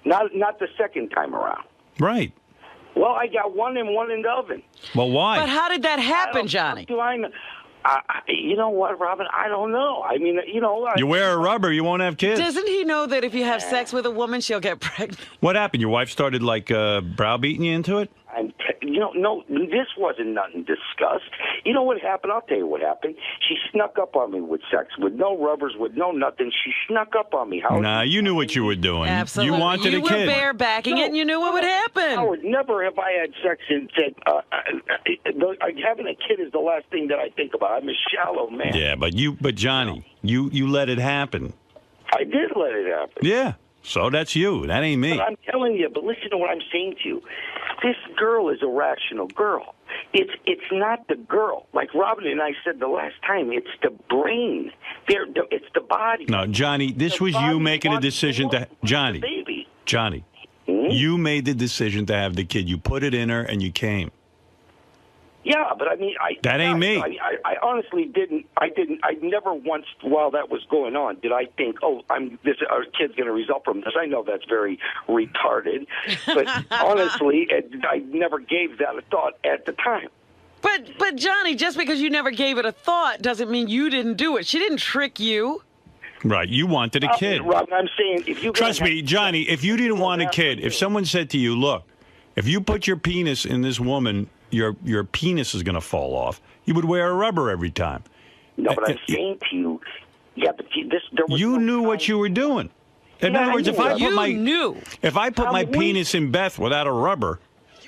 Not the second time around. Right. Well, I got one in the oven. Well, why? But how did that happen, Johnny? You know what, Robin? I don't know. I mean, you know... You wear a rubber, you won't have kids. Doesn't he know that if you have sex with a woman, she'll get pregnant? What happened? Your wife started, like, browbeating you into it? No, this wasn't nothing discussed. You know what happened? I'll tell you what happened. She snuck up on me with sex, with no rubbers, with no nothing. She snuck up on me. Howard. Nah, you knew what you were doing. Absolutely. You wanted a kid. You were barebacking it, and you knew what would happen. Howard, never have I had sex and said, having a kid is the last thing that I think about. I'm a shallow man. Yeah, but Johnny, you let it happen. I did let it happen. Yeah, so that's you. That ain't me. But I'm telling you, but listen to what I'm saying to you. This girl is a rational girl. It's not the girl. Like Robin and I said the last time, it's the brain. It's the body. No, Johnny, this was you making a decision to... Johnny, you made the decision to have the kid. You put it in her and you came. Yeah, but I mean, That ain't me. I honestly didn't. I never once, while that was going on, did I think, oh, our kid's going to result from this. I know that's very retarded, but honestly, I never gave that a thought at the time. But Johnny, just because you never gave it a thought doesn't mean you didn't do it. She didn't trick you. Right, you wanted a kid. Robin, I'm saying if you trust me, Johnny, if you didn't want a kid, if someone said to you, look, if you put your penis in this woman, your penis is going to fall off, you would wear a rubber every time. No, but I'm saying to you, yeah, but there was you knew what you were doing. In other words, if I put my penis in Beth without a rubber,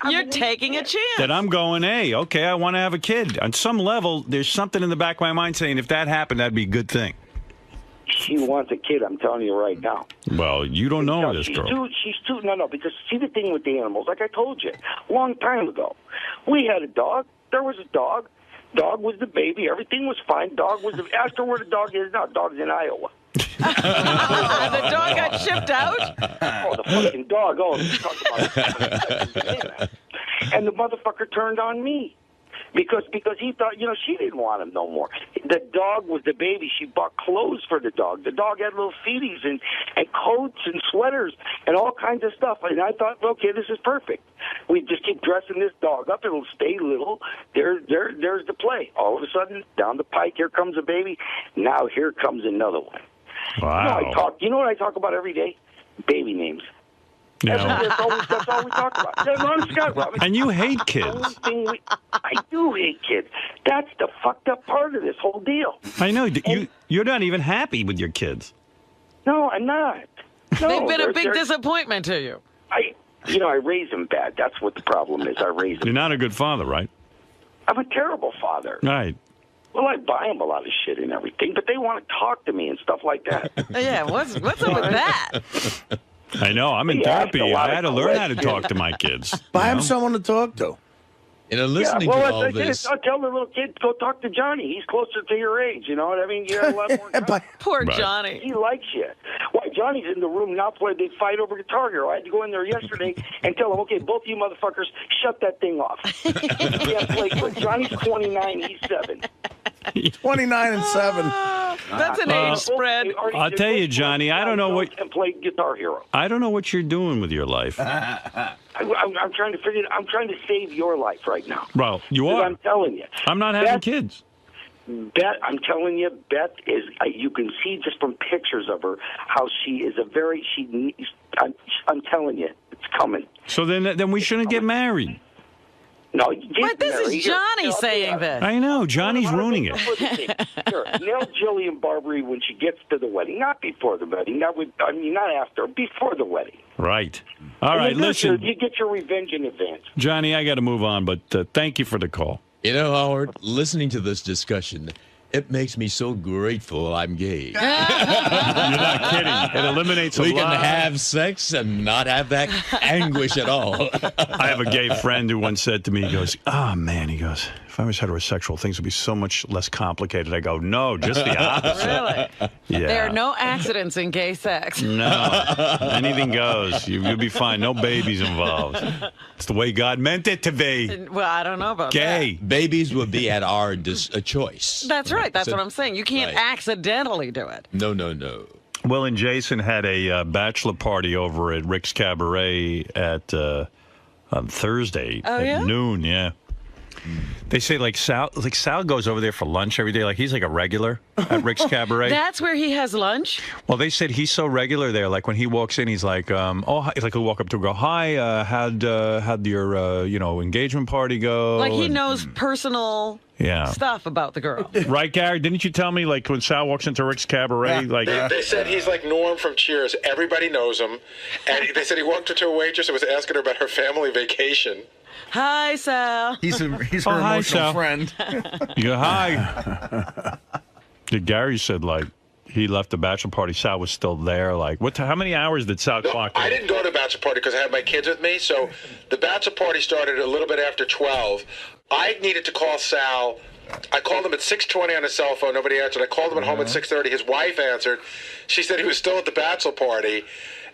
you're taking a chance. then I'm going, hey, okay, I want to have a kid. On some level, there's something in the back of my mind saying if that happened, that'd be a good thing. She wants a kid, I'm telling you right now. Well, you don't know this girl. No, because see the thing with the animals, like I told you, a long time ago, we had a dog, there was a dog, dog was the baby, everything was fine, ask her where the dog is now, dog's in Iowa. The dog got shipped out? Oh, the fucking dog, talk about and the motherfucker turned on me. Because he thought, she didn't want him no more. The dog was the baby. She bought clothes for the dog. The dog had little feeties and coats and sweaters and all kinds of stuff. And I thought, okay, this is perfect. We just keep dressing this dog up. It'll stay little. There's the play. All of a sudden, down the pike, here comes a baby. Now here comes another one. Wow. You know what I talk about every day? Baby names. No. That's all we talk about. And you hate kids. I do hate kids. That's the fucked up part of this whole deal. I know. You're not even happy with your kids. No, I'm not. No, They've been a big disappointment to you. I raise them bad. That's what the problem is. I raise them. You're not a good father, right? I'm a terrible father. Right. Well, I buy them a lot of shit and everything, but they want to talk to me and stuff like that. Yeah, what's up with that? I know. I'm in therapy. I had to learn how to talk to my kids. Buy him someone to talk to. Listening yeah, well, to all this. I'll tell the little kid, go talk to Johnny. He's closer to your age. You know what I mean? You have a lot more time. Poor Johnny. He likes you. Why, Johnny's in the room now playing. They fight over Guitar Hero. I had to go in there yesterday and tell him, okay, both of you motherfuckers, shut that thing off. You can't play good. Johnny's 29. He's 7. 29 and 7. That's an age spread. I'll tell you, Johnny, I don't know what. And play Guitar Hero. I don't know what you're doing with your life. I'm trying to figure. I'm trying to save your life right now. Well, you are. I'm telling you. I'm not having kids. Beth, I'm telling you, Beth is. You can see just from pictures of her how she is a very. I'm telling you, it's coming. So then we shouldn't get married. No, but this is Johnny saying this. I know. Johnny's ruining it. Sure. Nail Jillian Barbary when she gets to the wedding, not before the wedding. Not after, before the wedding. Right. All right, listen. You get your revenge in advance. Johnny, I got to move on, but thank you for the call. You know, Howard, listening to this discussion, it makes me so grateful I'm gay. You're not kidding. It eliminates a lot. We can have sex and not have that anguish at all. I have a gay friend who once said to me, he goes, oh, man, he goes, if I was heterosexual, things would be so much less complicated. I go, no, just the opposite. Really? Yeah. There are no accidents in gay sex. No. Anything goes. You'll be fine. No babies involved. It's the way God meant it to be. Well, I don't know about gay. that. Babies would be at our choice. That's right. That's what I'm saying. You can't accidentally do it. No. Will and Jason had a bachelor party over at Rick's Cabaret at on Thursday at noon. Yeah. They say Sal goes over there for lunch every day. Like he's like a regular at Rick's Cabaret. That's where he has lunch? Well, they said he's so regular there. Like when he walks in, he's like, he's like he'll walk up to her, go, hi, how'd your engagement party go? Like he knows personal stuff about the girl. Right, Gary? Didn't you tell me like when Sal walks into Rick's Cabaret, like they said he's like Norm from Cheers. Everybody knows him, and they said he walked up to a waitress and was asking her about her family vacation. Hi, Sal. He's her emotional friend. You go, hi. Gary said, like, he left the bachelor party. Sal was still there. Like, how many hours did Sal clock in? I didn't go to the bachelor party because I had my kids with me. So the bachelor party started a little bit after 12. I needed to call Sal. I called him at 6:20 on his cell phone. Nobody answered. I called him at home at 6:30. His wife answered. She said he was still at the bachelor party.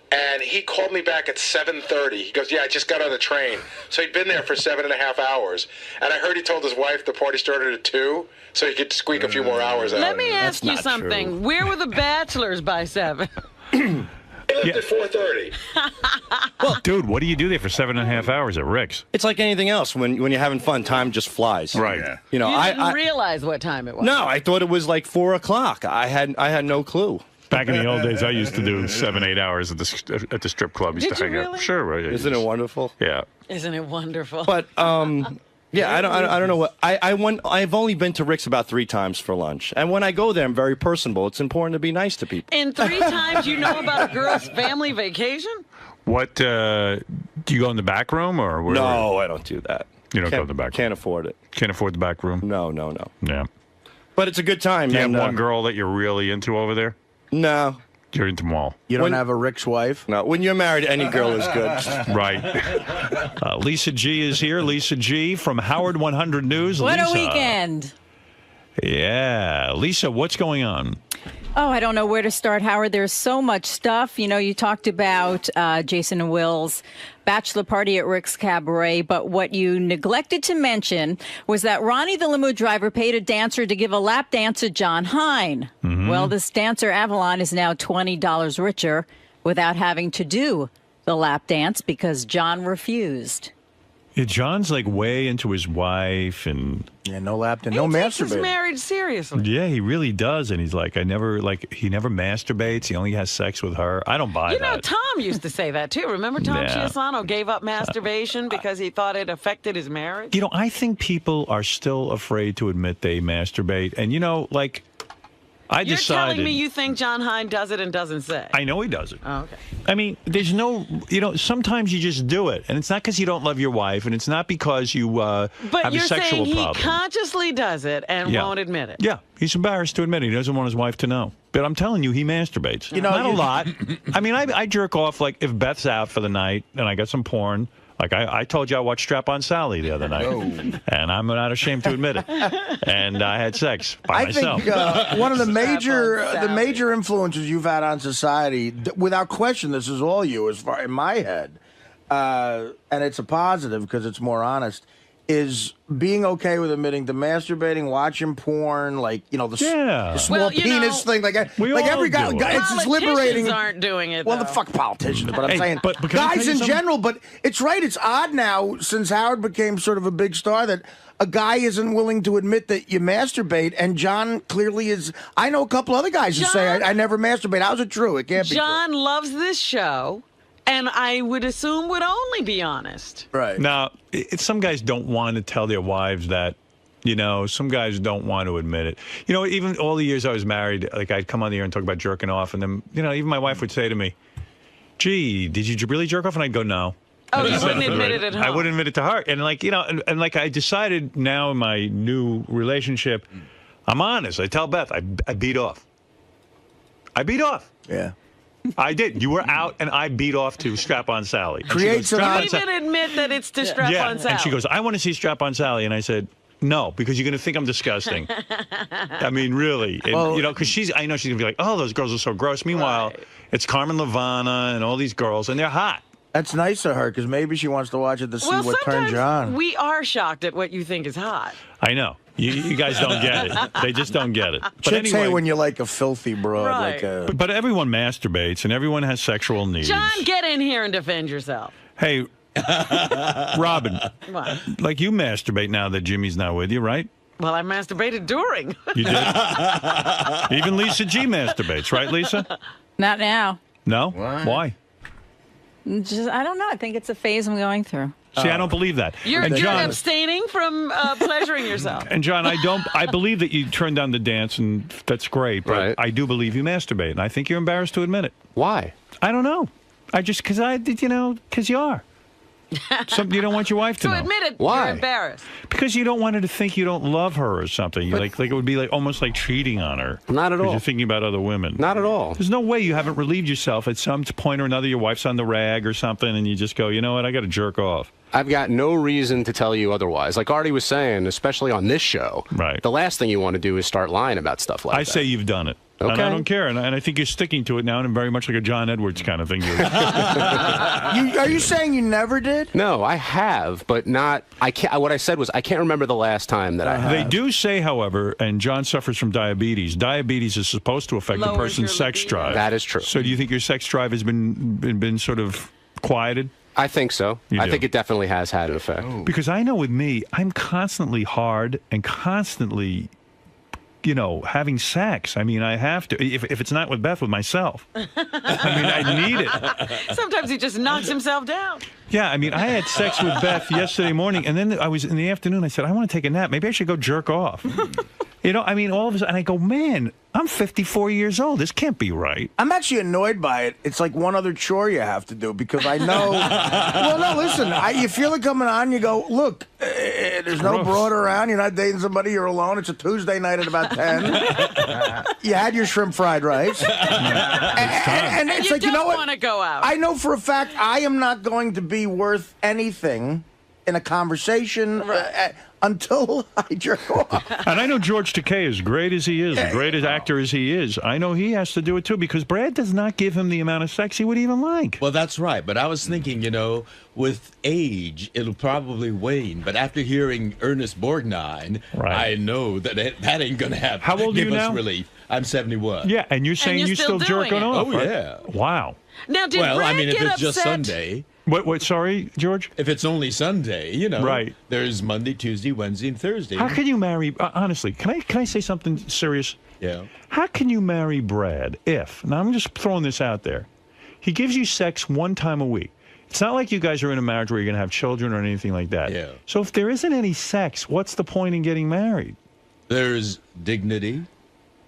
And he called me back at 7:30. He goes, yeah, I just got on the train. So he'd been there for 7.5 hours. And I heard he told his wife the party started at 2, so he could squeak a few more hours out. Let me ask you something. True. Where were the bachelors by 7? They left at 4:30. Well, dude, what do you do there for 7.5 hours at Rick's? It's like anything else. When you're having fun, time just flies. Right. Yeah. You know, you didn't realize what time it was. No, I thought it was like 4 o'clock. I had no clue. Back in the old days, I used to do 7-8 hours at the strip club. Used Did to hang you out. really? Sure. Right. Isn't it wonderful? Yeah. Isn't it wonderful? But yeah, I don't know what I've only been to Rick's about 3 times for lunch, and when I go there, I'm very personable. It's important to be nice to people. And 3 times you know about a girl's family vacation? What do you go in the back room or where? No, I don't do that. You don't go in the back room? Can't afford it. Can't afford the back room? No. Yeah. But it's a good time. Do you have one girl that you're really into over there? No. You're into them all. You don't have a Rick's wife? No. When you're married, any girl is good. Right. Lisa G is here. Lisa G from Howard 100 News. What Lisa. a weekend. Yeah. Lisa, what's going on? Oh, I don't know where to start, Howard. There's so much stuff. You know, you talked about Jason and Will's bachelor party at Rick's Cabaret, but what you neglected to mention was that Ronnie the limo driver paid a dancer to give a lap dance to John Hine. Mm-hmm. Well, this dancer, Avalon, is now $20 richer without having to do the lap dance because John refused. Yeah, John's like way into his wife and no lap dance, no masturbate. He takes his marriage seriously. Yeah, he really does, and he's like, he never masturbates. He only has sex with her. I don't buy that. You know, Tom used to say that too. Remember, Tom Chiasano gave up masturbation because he thought it affected his marriage. You know, I think people are still afraid to admit they masturbate, and you know, like. You're telling me you think John Hine does it and doesn't say? I know he does it. Oh, okay. I mean, there's no, sometimes you just do it. And it's not because you don't love your wife, and it's not because you have a sexual problem. But you're saying he consciously does it and won't admit it. Yeah, he's embarrassed to admit it. He doesn't want his wife to know. But I'm telling you, he masturbates. Not a lot. I mean, I jerk off, like, if Beth's out for the night and I got some porn, Like I told you I watched Strap on Sally the other night, and I'm not ashamed to admit it. And I had sex by myself. I think one of the major influences you've had on society, without question, this is all you, as far in my head, and it's a positive because it's more honest, is being okay with admitting to masturbating, watching porn, like, you know, the small penis thing. Like every guy, it's liberating. Politicians aren't doing it, Well, though. the fuck politicians, but I'm saying but can I tell guys you in something? general. But it's right. It's odd now, since Howard became sort of a big star, that a guy isn't willing to admit that you masturbate, and John clearly is. I know a couple other guys who say, I never masturbate. How's it true? It can't be true. John loves this show, and I would assume would only be honest. Right. Now, some guys don't want to tell their wives that. You know, some guys don't want to admit it. You know, even all the years I was married, like I'd come on the air and talk about jerking off, and then, you know, even my wife would say to me, "Gee, did you really jerk off?" And I'd go, "No." Oh, you wouldn't admit it at home. I wouldn't admit it to her. And like, you know, and like I decided now in my new relationship, I'm honest. I tell Beth, I beat off. I beat off. Yeah. I did. You were out, and I beat off to Strap on Sally. And Creates an even admit that it's to Strap on Sally. And she goes, "I want to see Strap on Sally." And I said, "No, because you're going to think I'm disgusting." I mean, really. And, you know, because I know she's going to be like, "Oh, those girls are so gross." Meanwhile, it's Carmen Levana and all these girls, and they're hot. That's nice of her, because maybe she wants to watch it to see Well, what turns you on. we are shocked at what you think is hot. I know. You guys don't get it. They just don't get it. But Chicks anyway, hate when you like a filthy broad. Right. Like a... but everyone masturbates, and everyone has sexual needs. John, get in here and defend yourself. Hey, Robin, What? like you masturbate now that Jimmy's not with you, right? Well, I masturbated during. You did? Even Lisa G masturbates, right, Lisa? Not now. No? Why? Just, I don't know. I think it's a phase I'm going through. See, I don't believe that. You're And John, abstaining from pleasuring yourself. and John, I believe that you turned down the dance, and that's great, but I do believe you masturbate, and I think you're embarrassed to admit it. Why? I don't know. Because you are. You don't want your wife to So know. admit it. Why? You're embarrassed. Because you don't want her to think you don't love her or something. Like it would be like almost like cheating on her. Not at all. Because you're thinking about other women. Not at all. There's no way you haven't relieved yourself at some point or another. Your wife's on the rag or something, and you just go, you know what? I got to jerk off. I've got no reason to tell you otherwise. Like Artie was saying, especially on this show, right? The last thing you want to do is start lying about stuff like that. I say you've done it. Okay. And I don't care. And I think you're sticking to it now, and very much like a John Edwards kind of thing. Are you saying you never did? No, I have, but not. I can't. What I said was I can't remember the last time that I have. They do say, however, and John suffers from diabetes. Diabetes is supposed to affect a Lowers person's your sex libido. drive. That is true. So do you think your sex drive has been sort of quieted? I think so. You I do? think it definitely has had an effect. Because I know with me, I'm constantly hard and constantly, you know, having sex. I mean, I have to. If it's not with Beth, with myself. I mean, I need it. Sometimes he just knocks himself down. Yeah, I mean, I had sex with Beth yesterday morning, and then I was in the afternoon. I said, I want to take a nap. Maybe I should go jerk off. You know, I mean, all of a sudden, and I go, man, I'm 54 years old. This can't be right. I'm actually annoyed by it. It's like one other chore you have to do because I know. Well, no, listen. You feel it coming on. You go, look, there's no broad around. You're not dating somebody. You're alone. It's a Tuesday night at about 10. You had your shrimp fried rice. And it's You like, you know don't what? want to go out. I know for a fact I am not going to be worth anything in a conversation until I jerk off. And I know George Takei, as great as he is, the greatest actor as he is, I know he has to do it too because Brad does not give him the amount of sex he would even like. Well, that's right. But I was thinking, you know, with age, it'll probably wane. But after hearing Ernest Borgnine, I know that that ain't going to happen. How old are you now? Relief. I'm 71. Yeah, and you're saying you're you're still still jerking doing it. off. Oh, right? yeah. Wow. Now, did Well, Brad I mean, if get it's upset? just Sunday. What, sorry, George? If it's only Sunday, you know. Right. There's Monday, Tuesday, Wednesday, and Thursday. How can you marry, honestly, can I say something serious? Yeah. How can you marry Brad if, now I'm just throwing this out there, he gives you sex one time a week. It's not like you guys are in a marriage where you're going to have children or anything like that. Yeah. So if there isn't any sex, what's the point in getting married? There's dignity.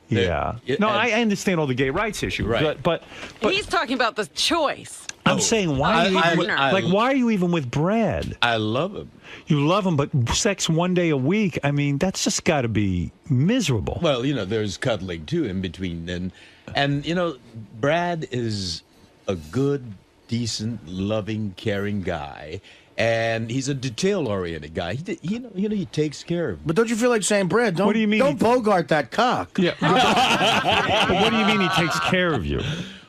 Yeah. No, I understand all the gay rights issue. Right. But He's talking about the choice. I'm saying, why are you even with Brad? I love him. You love him, but sex one day a week, I mean, that's just got to be miserable. Well, you know, there's cuddling, too, in between. And you know, Brad is a good, decent, loving, caring guy. And he's a detail-oriented guy. He takes care of. But don't you feel like saying, Brad, don't, What do you mean don't bogart that cock? Yeah. But what do you mean he takes care of you?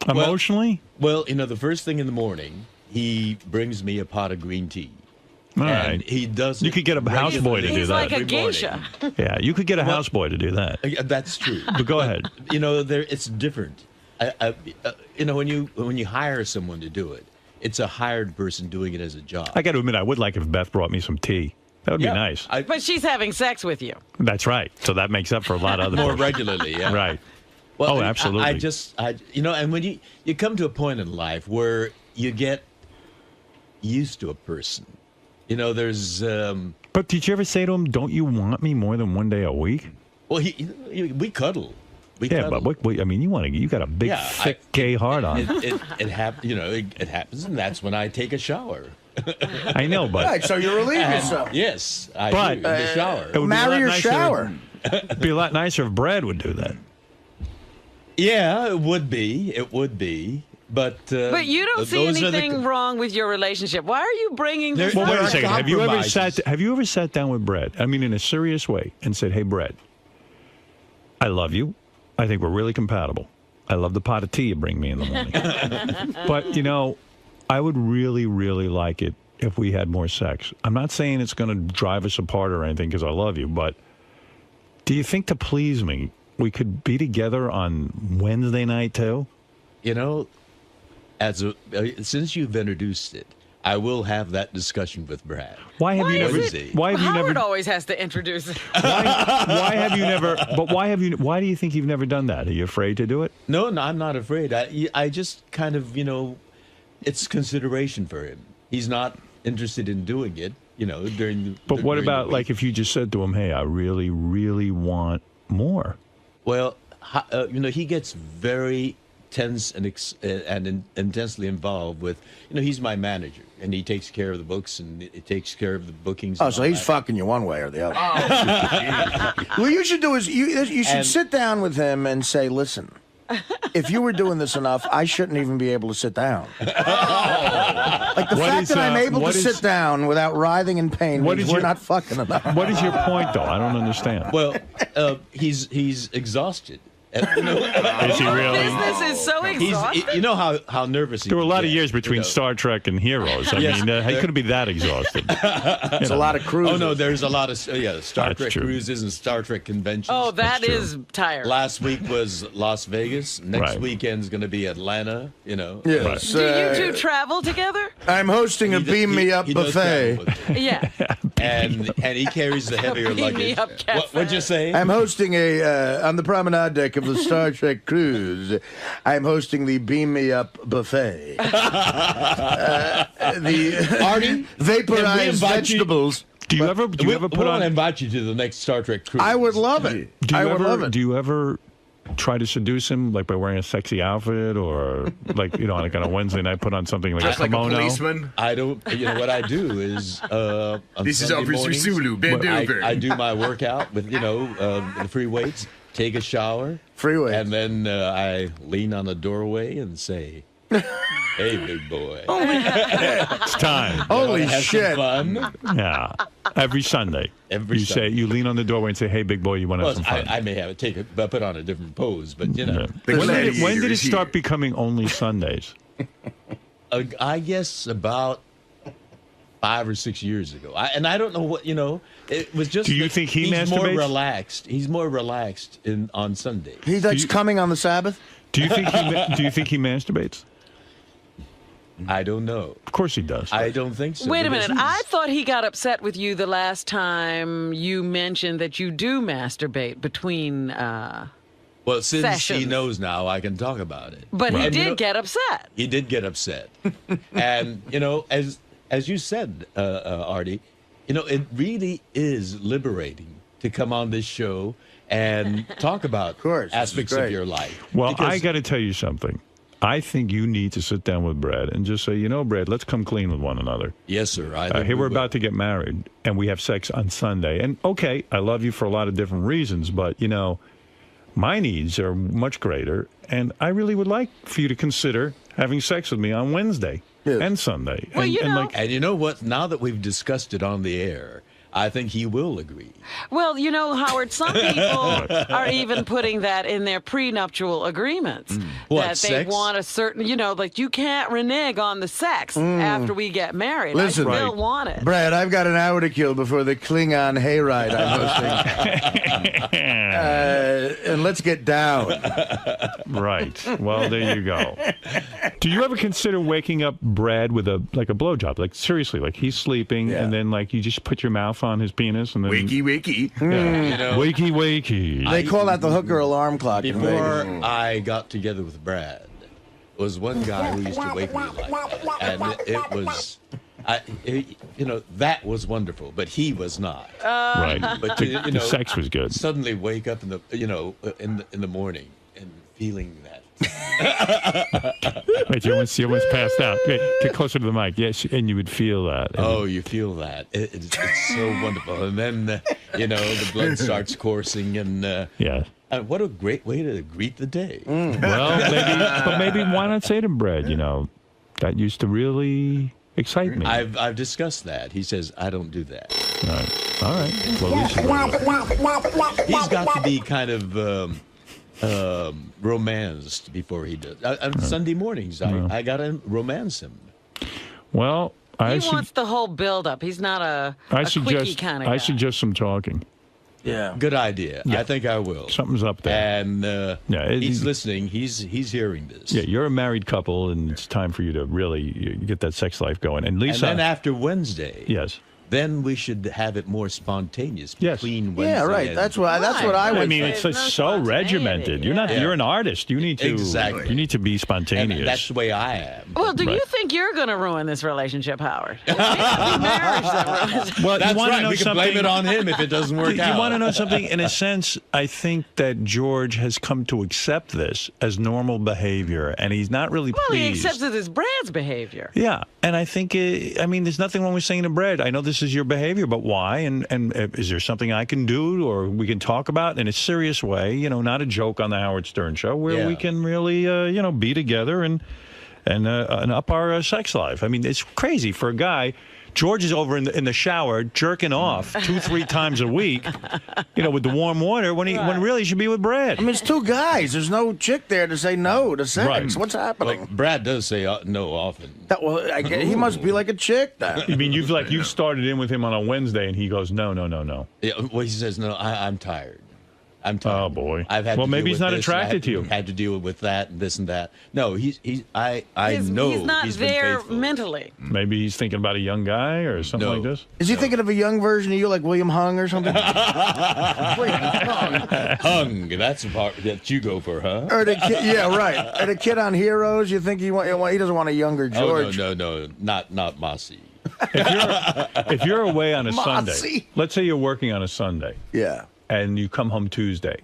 Emotionally? Well, the first thing in the morning, he brings me a pot of green tea. All And right. he does. You could get a houseboy to do He's that. like a every morning. geisha. Yeah, you could get a houseboy to do that. That's true. But go ahead. It's different. When you hire someone to do it, it's a hired person doing it as a job. I got to admit, I would like if Beth brought me some tea. That would be nice. But she's having sex with you. That's right. So that makes up for a lot of other More bullshit. regularly, yeah. Right. Well, oh, absolutely. And when you come to a point in life where you get used to a person, there's. But did you ever say to him, "Don't you want me more than one day a week"? Well, we cuddle. But you got a big, thick, gay heart on. It happens, and that's when I take a shower. I know, but Right, so you relieve yourself. Yes, I But, do in the shower. it would be a Marry lot your nicer- shower. It'd be a lot nicer if Brad would do that. Yeah, it would be. It would be. But you don't see those are the- anything wrong with your relationship. Why are you bringing this Well, up? wait a second. Have you compromises. ever sat down with Brad? I mean, in a serious way, and said, "Hey, Brad, I love you. I think we're really compatible. I love the pot of tea you bring me in the morning. But I would really, really like it if we had more sex. I'm not saying it's going to drive us apart or anything because I love you, but do you think to please me, we could be together on Wednesday night too?" Since you've introduced it, I will have that discussion with Brad. Why have you never? Why have you Howard never? always has to introduce it. Why have you never? But why have you? Why do you think you've never done that? Are you afraid to do it? No, I'm not afraid. I just kind of, it's consideration for him. He's not interested in doing it, during the. But what during the about week. like if you just said to him, "Hey, I really, really want more." Well, he gets very tense and intensely involved with. He's my manager, and he takes care of the books and he takes care of the bookings. Oh, and so all he's that. fucking you one way or the other. What you should do is you should sit down with him and say, "Listen, if you were doing this enough, I shouldn't even be able to sit down." Like the fact that I'm able to sit down without writhing in pain means we're not fucking enough. What is your point, though? I don't understand. Well, he's exhausted. Is he really? Business is so exhausting. You know how nervous he There were a lot of gets, years between Star Trek and Heroes. I Yes, mean, he couldn't be that exhausted. It's a lot of cruises. Oh no, there's a lot of Star That's Trek true. cruises and Star Trek conventions. Oh, that is tiring. Last week was Las Vegas. Next Right. weekend's going to be Atlanta. Yes. Do you two travel together? I'm hosting a Beam Me Up he does buffet. travel with me. Yeah. and he carries the heavier Beam me luggage. up What'd you say? I'm hosting on the promenade deck of the Star Trek cruise. I'm hosting the Beam Me Up buffet. The Artie, vaporized vegetables. Do you ever we put want on? to invite you to the next Star Trek cruise. I would love it. I would love it. Do you ever try to seduce him, like by wearing a sexy outfit, or like like on a Wednesday night, put on something like Just a like a kimono? policeman. I don't. What I do is on This is Sunday Officer mornings, Sulu. Bend over. I do my workout with the free weights. Take a shower. Free weights. And then I lean on the doorway and say, "Hey, big boy." It's time. Holy Have some shit. fun. Yeah, every Sunday. Every you Sunday. say you lean on the doorway and say, "Hey, big boy, you want to Well, have some fun?" I may have to put on a different pose, but Yeah. When did it start becoming only Sundays? I guess about 5 or 6 years ago. I don't know what It was just. Do you think he he's more masturbates? relaxed? He's more relaxed on Sunday. He likes coming on the Sabbath. Do you think he masturbates? I don't know. Of course he does. I don't think so. Wait a because minute. he's- I thought he got upset with you the last time you mentioned that you do masturbate between. Well, since he sessions. knows now, I can talk about it. But he And, did get upset. He did get upset, and as you said, Artie, it really is liberating to come on this show and talk about aspects of your life. Well, Because- I got to tell you something. I think you need to sit down with Brad and just say, Brad, let's come clean with one another. Yes, sir. I think Here we we're will. about to get married, and we have sex on Sunday. And, okay, I love you for a lot of different reasons, but, my needs are much greater, and I really would like for you to consider having sex with me on Wednesday. and Sunday. Well, and, you and know- like, And you know what? Now that we've discussed it on the air, I think he will agree. Well, you know, Howard, some people are even putting that in their prenuptial agreements. What, that they sex? want a certain, you know, like you can't renege on the sex after we get married. Listen, I still want it. Brad, I've got an hour to kill before the Klingon hayride I'm hosting. And let's get down. right. Well, there you go. Do you ever consider waking up Brad with a blowjob? Like seriously, like he's sleeping, and then like you just put your mouth on his penis, and then wakey. You know, wakey. They call that the hooker alarm clock. in Before Vegas. I got together with Brad, was one guy who used to wake me like that, and it was, that was wonderful, but he was not. Right. But The sex was good. Suddenly wake up in the morning and feeling that. Wait, you almost passed out. Wait, get closer to the mic. Yes, and you would feel that. Oh, you feel that. It's so wonderful. And then, the blood starts coursing, and yeah. What a great way to greet the day. Well, maybe why not say to Brad, that used to really excite me. I've discussed that. He says, I don't do that. All right. Well, he's got to be kind of romanced before he does. On Sunday mornings, I got to romance him. Well, He wants the whole build-up. He's not a quickie kind of guy. I suggest some talking. Yeah. Good idea. Yeah. I think I will. Something's up there. And he's listening. He's hearing this. Yeah, you're a married couple, and it's time for you to really get that sex life going. And Lisa. And then after Wednesday. Yes. Then we should have it more spontaneous between Wednesday. Yeah, right. and- That's what I would. I mean, it's so regimented. You're not. Yeah. You're an artist. You need to. Exactly. You need to be spontaneous. And that's the way I am. Well, do you Right. think you're going to ruin this relationship, Howard? It may not be marriage that ruins it. Well, That's you want right. to know We can something? blame it on him if it doesn't work out. You want to know something? In a sense, I think that George has come to accept this as normal behavior, and he's not really Well, he pleased. accepts it as Brad's behavior. Yeah, and I think, there's nothing wrong with saying to Brad, I know this is your behavior, but why? And is there something I can do or we can talk about in a serious way, not a joke on the Howard Stern show, where we can really, be together and up our sex life. I mean, it's crazy for a guy. George is over in the shower jerking off 2-3 times a week, with the warm water when really he should be with Brad. I mean, it's two guys. There's no chick there to say no to sex. Right. What's happening? Well, Brad does say no often. He must be like a chick then. You mean you've started in with him on a Wednesday and he goes, no. Yeah, well, he says, no, I'm tired. I'm tired. Oh, boy. I've had Well, to maybe deal he's with not this, and attracted to you. Had to deal with that and this and that. No, I know He's not been there faithful. mentally. Maybe he's thinking about a young guy or something like this. Is he thinking of a young version of you, like William Hung or something? Hung. That's the part that you go for, huh? Or the kid, yeah, right. Or the kid on Heroes. You think he doesn't want a younger George? Oh, no, not Mossy. If you're away on a Mossy. Sunday, let's say you're working on a Sunday. Yeah. And you come home Tuesday.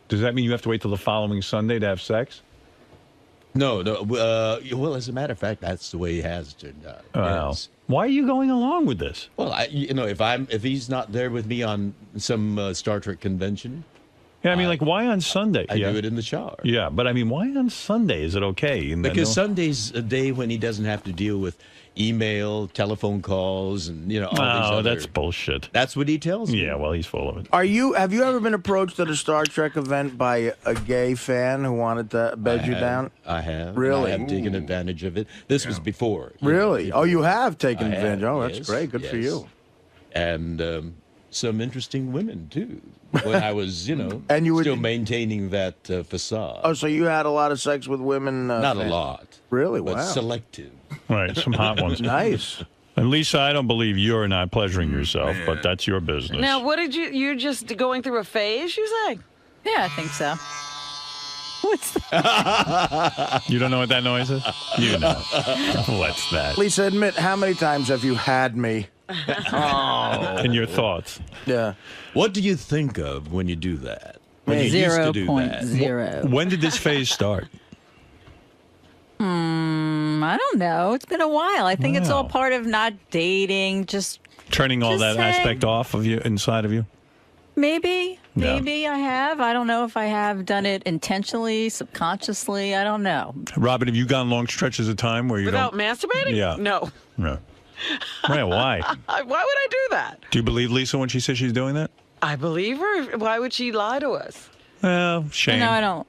Does that mean you have to wait till the following Sunday to have sex? No. Well, as a matter of fact, that's the way he has turned out. Wow. Yes. Why are you going along with this? Well, if he's not there with me on some Star Trek convention, Yeah, I mean, like, why on Sunday? I do it in the shower. Yeah, but I mean, why on Sunday? Is it okay? And then Because Sunday's a day when he doesn't have to deal with email, telephone calls, and all these other... that's bullshit. That's what he tells me. Yeah, well, he's full of it. Have you ever been approached at a Star Trek event by a gay fan who wanted to bed you down? I have. Really? I have taken advantage of it. This was before. Really? Oh, you have taken I advantage. have, Oh, that's yes, great. Good for yes. you. And some interesting women, too, when I was, And you still maintaining that facade. Oh, so you had a lot of sex with women? Not fans? a lot. Really? But Wow. selective. Right, some hot ones. Nice. And Lisa, I don't believe you're not pleasuring yourself, but that's your business. Now, what did you're just going through a phase, you say? Yeah, I think so. What's You don't know what that noise is? You know. What's that? Lisa, admit, how many times have you had me? In your thoughts. Yeah. What do you think of when you do that? When you used to do that? 0.0. When did this phase start? I don't know. It's been a while. I think it's all Wow. part of not dating. Just Turning all Just that saying. aspect off of you, inside of you? maybe. Maybe I have. I don't know if I have done it intentionally, subconsciously. I don't know. Robin, have you gone long stretches of time where you Without don't... masturbating? Yeah. No. No. Right, why? Why would I do that? Do you believe Lisa when she says she's doing that? I believe her. Why would she lie to us? Well, shame. No, I don't.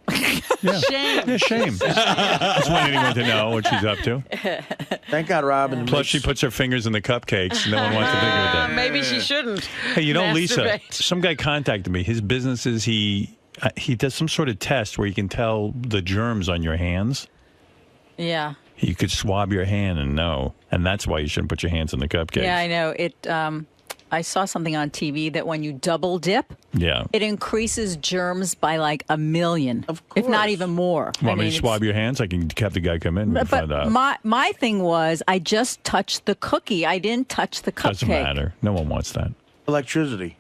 Shame. Yeah, shame. Just want anyone to know what she's up to. Thank God, Robin. Plus, she puts her fingers in the cupcakes. No one wants to figure it out. Maybe she shouldn't. Hey, you know, Lisa, masturbate. some guy contacted me. His business is he does some sort of test where you can tell the germs on your hands. Yeah. You could swab your hand and know, and that's why you shouldn't put your hands in the cupcakes. Yeah, I know. I saw something on TV that when you double dip, it increases germs by like 1 million, if not even more. Want me to swab your hands? I can have the guy come in and find out. My thing was I just touched the cookie. I didn't touch the cupcake. Doesn't matter. No one wants that. Electricity.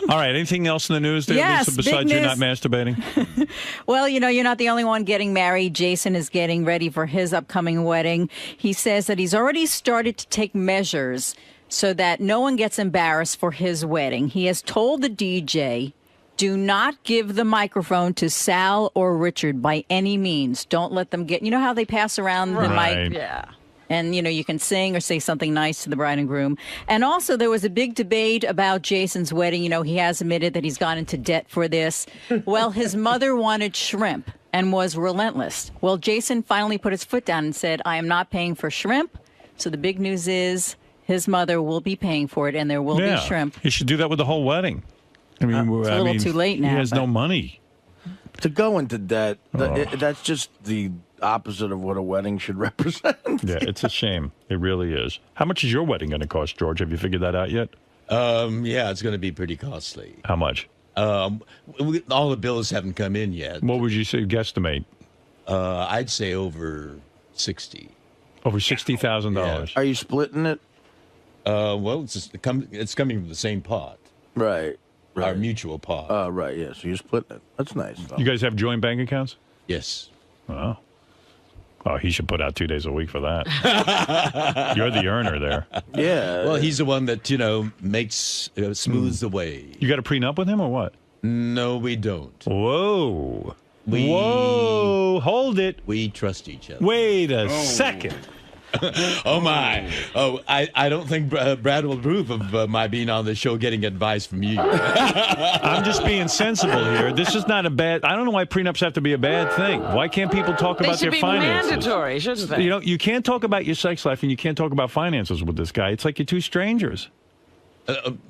All right. Anything else in the news there, Yes, Lisa, big besides you're news. not masturbating? Well, you know, you're not the only one getting married. Jason is getting ready for his upcoming wedding. He says that he's already started to take measures so that no one gets embarrassed for his wedding. He has told the DJ, do not give the microphone to Sal or Richard by any means. Don't let them get, you know how they pass around the mic? Yeah. And, you know, you can sing or say something nice to the bride and groom. And also, there was a big debate about Jason's wedding. You know, he has admitted that he's gone into debt for this. Well, his mother wanted shrimp and was relentless. Well, Jason finally put his foot down and said, I am not paying for shrimp. So the big news is his mother will be paying for it, and there will be shrimp. He should do that with the whole wedding. I mean, it's a little too late now, He has no but- money. To go into debt, that's just the opposite of what a wedding should represent. Yeah, it's a shame. It really is. How much is your wedding going to cost, George? Have you figured that out yet? Yeah, it's going to be pretty costly. How much? All the bills haven't come in yet. What would you say, guesstimate? I'd say over 60. Over $60,000. Are you splitting it? Well, it's coming from the same pot. Right. Our mutual pot. Oh, right, yeah. So you're splitting it. That's nice. You guys have joint bank accounts? Yes. Oh. Oh, he should put out 2 days a week for that. You're the earner there. Yeah. Well, he's the one that, makes, smooths the way. You got a prenup with him or what? No, we don't. Whoa. Whoa. Hold it. We trust each other. Wait a second. Oh, my. Oh, I don't think Brad will approve of my being on the show getting advice from you. I'm just being sensible here. This is not a bad... I don't know why prenups have to be a bad thing. Why can't people talk about their finances? They should be mandatory, shouldn't they? You know, you can't talk about your sex life and you can't talk about finances with this guy. It's like you're two strangers.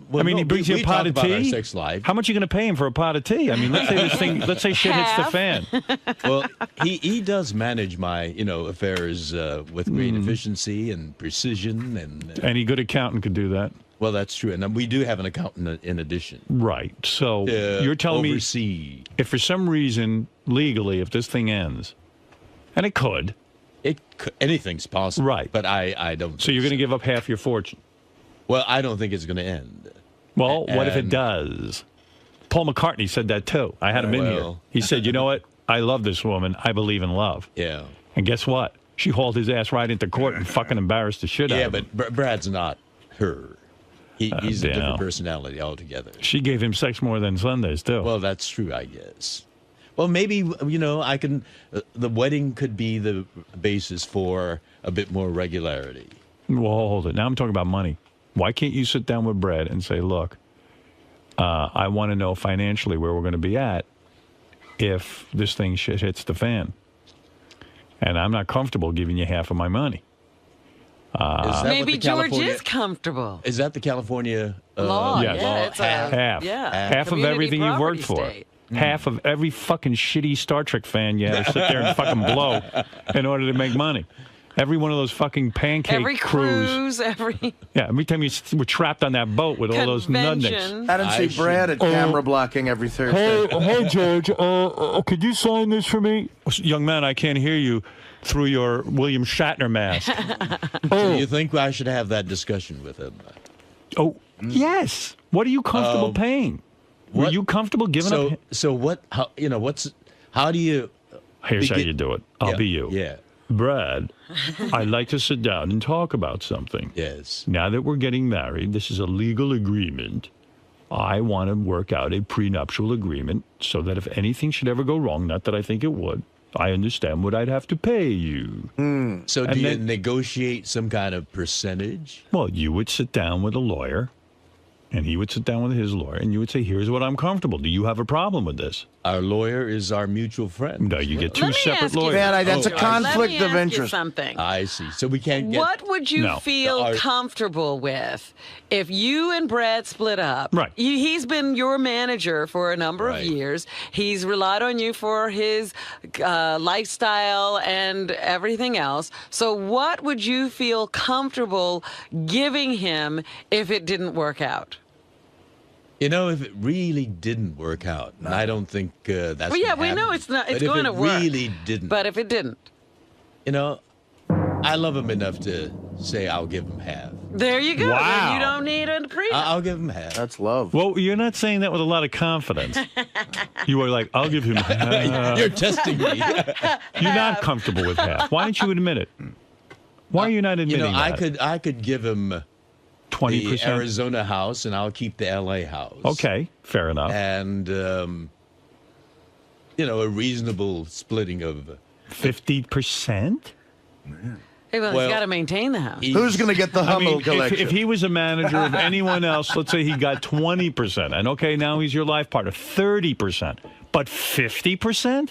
Well, I mean, no, he brings you a we pot talk of about our tea. sex life. How much are you going to pay him for a pot of tea? I mean, let's say shit hits the fan. Well, he does manage my, affairs with great efficiency and precision. And Any good accountant could do that. Well, that's true. And we do have an accountant in addition. Right. So you're telling me if for some reason, legally, if this thing ends, and it could. Anything's possible. Right. But I don't. So you're going to give up half your fortune. Well, I don't think it's going to end. Well, what if it does? Paul McCartney said that too. I had him in here. He said, you know what? I love this woman. I believe in love. Yeah. And guess what? She hauled his ass right into court and fucking embarrassed the shit out of him. Yeah, but Brad's not her. He's a different personality altogether. She gave him sex more than Sundays, too. Well, that's true, I guess. Well, maybe, I can... the wedding could be the basis for a bit more regularity. Well, hold it. Now I'm talking about money. Why can't you sit down with Brad and say, look, I want to know financially where we're going to be at if this thing shit hits the fan. And I'm not comfortable giving you half of my money. Maybe George is comfortable. Is that the California law? Yes. Yeah, it's half. Half of everything you've worked for. Half of every fucking shitty Star Trek fan you had to sit there and fucking blow in order to make money. Every one of those fucking pancake every cruise, every... Yeah, every time you were trapped on that boat with all those nudniks. I didn't see Brad at camera blocking every Thursday. Hey, George, could you sign this for me? Young man, I can't hear you through your William Shatner mask. So you think I should have that discussion with him? Oh, yes. What are you comfortable paying? Were you comfortable giving up? So what, how do you... Here's how you do it. I'll be you. Yeah. Brad, I'd like to sit down and talk about something. Yes. Now that we're getting married, this is a legal agreement. I want to work out a prenuptial agreement so that if anything should ever go wrong, not that I think it would, I understand what I'd have to pay you. So And do you then- negotiate some kind of percentage? Well, you would sit down with a lawyer, and he would sit down with his lawyer, and you would say, here's what I'm comfortable. Do you have a problem with this? Our lawyer is our mutual friend. No, you get two Let me separate ask you lawyers. Man, that's a Let conflict me of ask you interest. something. I see. So we can't get... What would you feel comfortable with if you and Brad split up? Right. He's been your manager for a number of years. He's relied on you for his lifestyle and everything else. So what would you feel comfortable giving him if it didn't work out? You know, if it really didn't work out, and I don't think that's Well, yeah, what we know happened, it's not. It's but going to if it work. really didn't, But if it didn't, you know, I love him enough to say I'll give him half. there you go. Wow. Then you don't need a prenup. I'll give him half. That's love. Well, you're not saying that with a lot of confidence. You were like, I'll give him half. You're testing me. You're not comfortable with half. Why don't you admit it? Why are you not admitting You know, that? I could give him 20%? the Arizona house, and I'll keep the LA house. Okay, fair enough. And you know, a reasonable splitting of 50%? Hey, well, Well, he's got to maintain the house. Who's going to get the I Hummel mean, collection? if he was a manager of anyone else, let's say he got 20%, and okay, now he's your life partner, 30%, but 50%?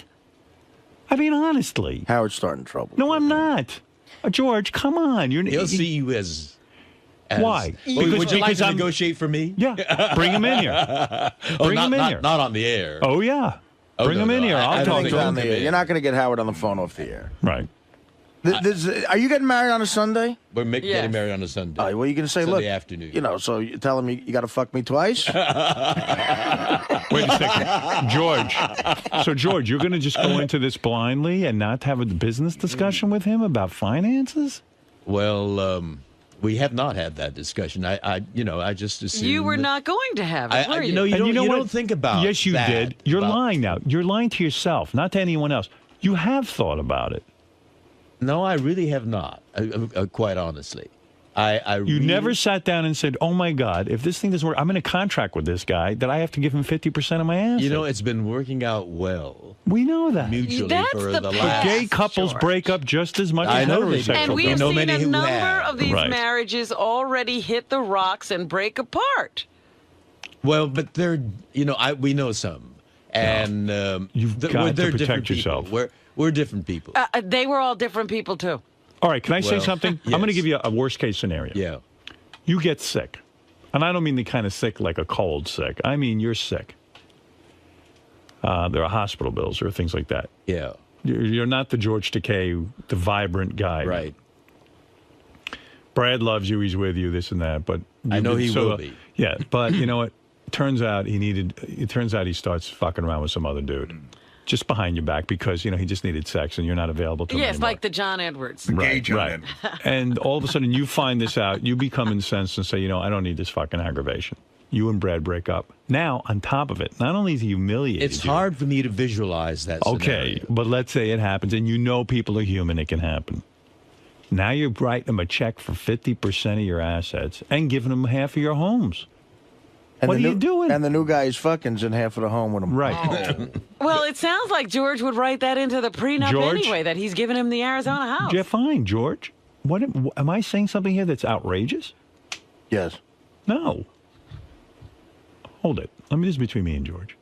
I mean, honestly. Howard's starting trouble. No, I'm not. George, come on. he'll see you as why? Would you like to I'm- negotiate for me? Yeah, bring him in here. Bring him in here. Not on the air. Oh, yeah. Oh, Bring no, him in no, here. I I'll don't talk think to so. him. on the air. You're not going to get Howard on the phone off the air. Right. Are you getting married on a Sunday? We're getting married on a Sunday. Oh, what are you going to say? Sunday Look, afternoon. you know, so you tell him you got to fuck me twice? Wait a second. George. So, George, you're going to just go into this blindly and not have a business discussion with him about finances? Well, we have not had that discussion. I just assumed You were not going to have it, were you? You And don't what? think about Yes, you that, did. You're about- lying now. You're lying to yourself, not to anyone else. You have thought about it. No, I really have not. Quite honestly, I You really, never sat down and said, "Oh my God, if this thing doesn't work, I'm in a contract with this guy that I have to give him 50% of my assets." You know, it's been working out well. We know that. Mutually That's for the the point. But last. gay couples break up just as much I as know they do. heterosexual And we've couples. know seen many a who number have. of these Right. marriages already hit the rocks and break apart. Well, but they're we know some, and You've got they're to different protect yourself. people. We're different people. They were all different people, too. All right, can I say Well, something? I'm going to yes. give you a worst case scenario. Yeah. You get sick. And I don't mean the kind of sick like a cold sick. I mean you're sick. There are hospital bills or things like that. Yeah. You're not the George Takei, the vibrant guy. Right. Brad loves you. He's with you, this and that. But I know he will be. Yeah, but you know what? It turns out he starts fucking around with some other dude. Just behind your back because, he just needed sex and you're not available to him Yes, anymore. like the John Edwards. Right, right. And all of a sudden you find this out, you become incensed and say, I don't need this fucking aggravation. You and Brad break up. Now, on top of it, not only is he humiliated It's you, hard for me to visualize that. okay, scenario. but let's say it happens and people are human, it can happen. Now you're writing him a check for 50% of your assets and giving him half of your homes. What are you doing? And the new guy is fucking's in half of the home with him. Right. Well, it sounds like George would write that into the prenup George? anyway, that he's giving him the Arizona house. Yeah, fine, George. What am I saying something here that's outrageous? Yes. No. Hold it. This is between me and George.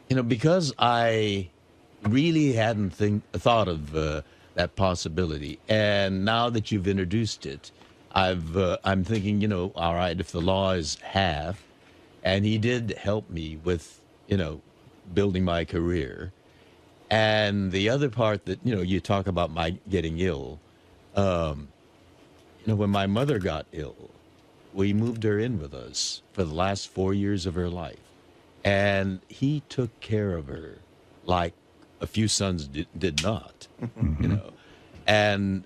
Because I really hadn't thought of that possibility, and now that you've introduced it, I'm thinking, all right, if the law is half, and he did help me with, building my career, and the other part that you talk about my getting ill, when my mother got ill, we moved her in with us for the last 4 years of her life, and he took care of her like a few sons did not, and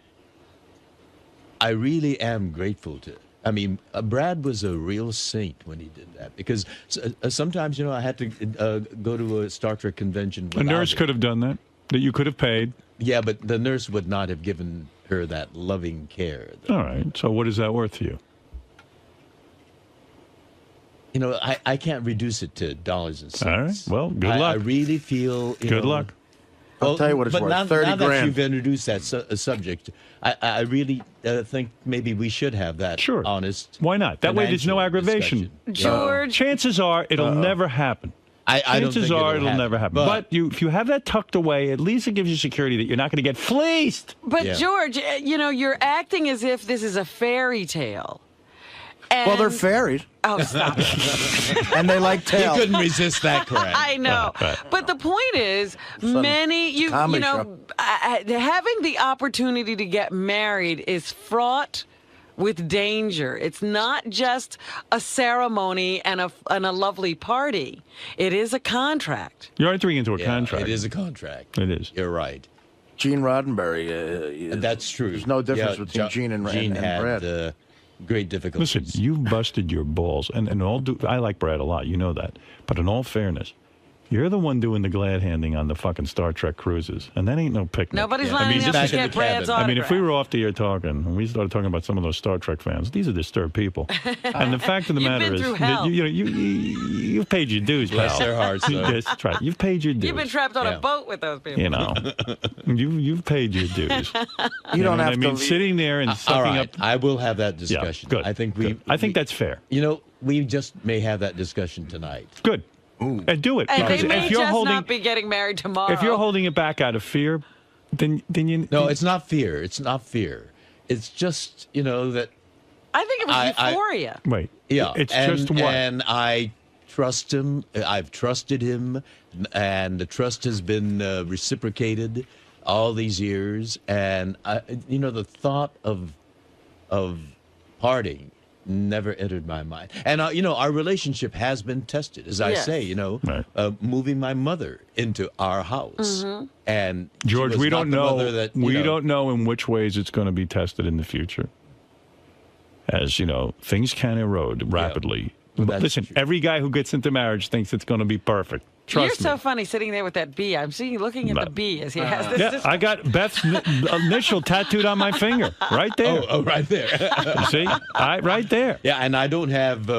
I really am grateful to. Brad was a real saint when he did that because sometimes, I had to go to a Star Trek convention. A nurse could have done that you could have paid. Yeah, but the nurse would not have given her that loving care. All right. So what is that worth to you? You know, I can't reduce it to dollars and cents. All right. Well, good luck. I really feel. Good luck. I'll tell you what it's worth. Now 30 that grand. you've introduced that subject, I really think maybe we should have that honest. Why not? That way there's no aggravation. George. Chances are it'll never happen. I don't Chances think are it'll never happen. But if you have that tucked away, at least it gives you security that you're not going to get fleeced. But George, you know, you're acting as if this is a fairy tale. And Well, they're fairies. Oh, stop it. And they like tails. You couldn't resist that, correct? I know. But the point is, you know, having the opportunity to get married is fraught with danger. It's not just a ceremony and a lovely party. It is a contract. You're entering into a contract. It is a contract. It is. You're right. Gene Roddenberry. That's true. There's no difference between Gene and had, Brad. Great difficulties. Listen, you've busted your balls, and I like Brad a lot, you know that. But in all fairness, you're the one doing the glad handing on the fucking Star Trek cruises, and that ain't no picnic. Nobody's lining up to get Brad's autograph. I mean, if we were off the air talking, and we started talking about some of those Star Trek fans, these are disturbed people. And the fact of the matter is, that, you've paid your dues, pal. Bless their hearts. That's right. You've paid your dues. You've been trapped on a boat with those people. You know, you've paid your dues. You don't have to. Sitting there and sucking up. I will have that discussion. Yeah, good. I think that's fair. You know, we just may have that discussion tonight. Good. And do it. And Because they may if you're just holding, not be getting married tomorrow. if you're holding it back out of fear, then you. No, it's not fear. It's not fear. It's just, you know, that. I think it was euphoria. Wait. Yeah. It's and, just what? And I trust him. I've trusted him, and the trust has been reciprocated all these years. And you know, the thought of parting never entered my mind. And you know, our relationship has been tested, as I say. You know, moving my mother into our house, and George, we don't know. We don't know in which ways it's going to be tested in the future. As you know, things can erode rapidly. Well, listen, every guy who gets into marriage thinks it's going to be perfect. Trust You're me. so funny sitting there with that bee. I'm seeing looking at the bee as he has this. Yeah, I got Beth's initial tattooed on my finger, right there. Oh, right there. You see, right there. Yeah, and I don't have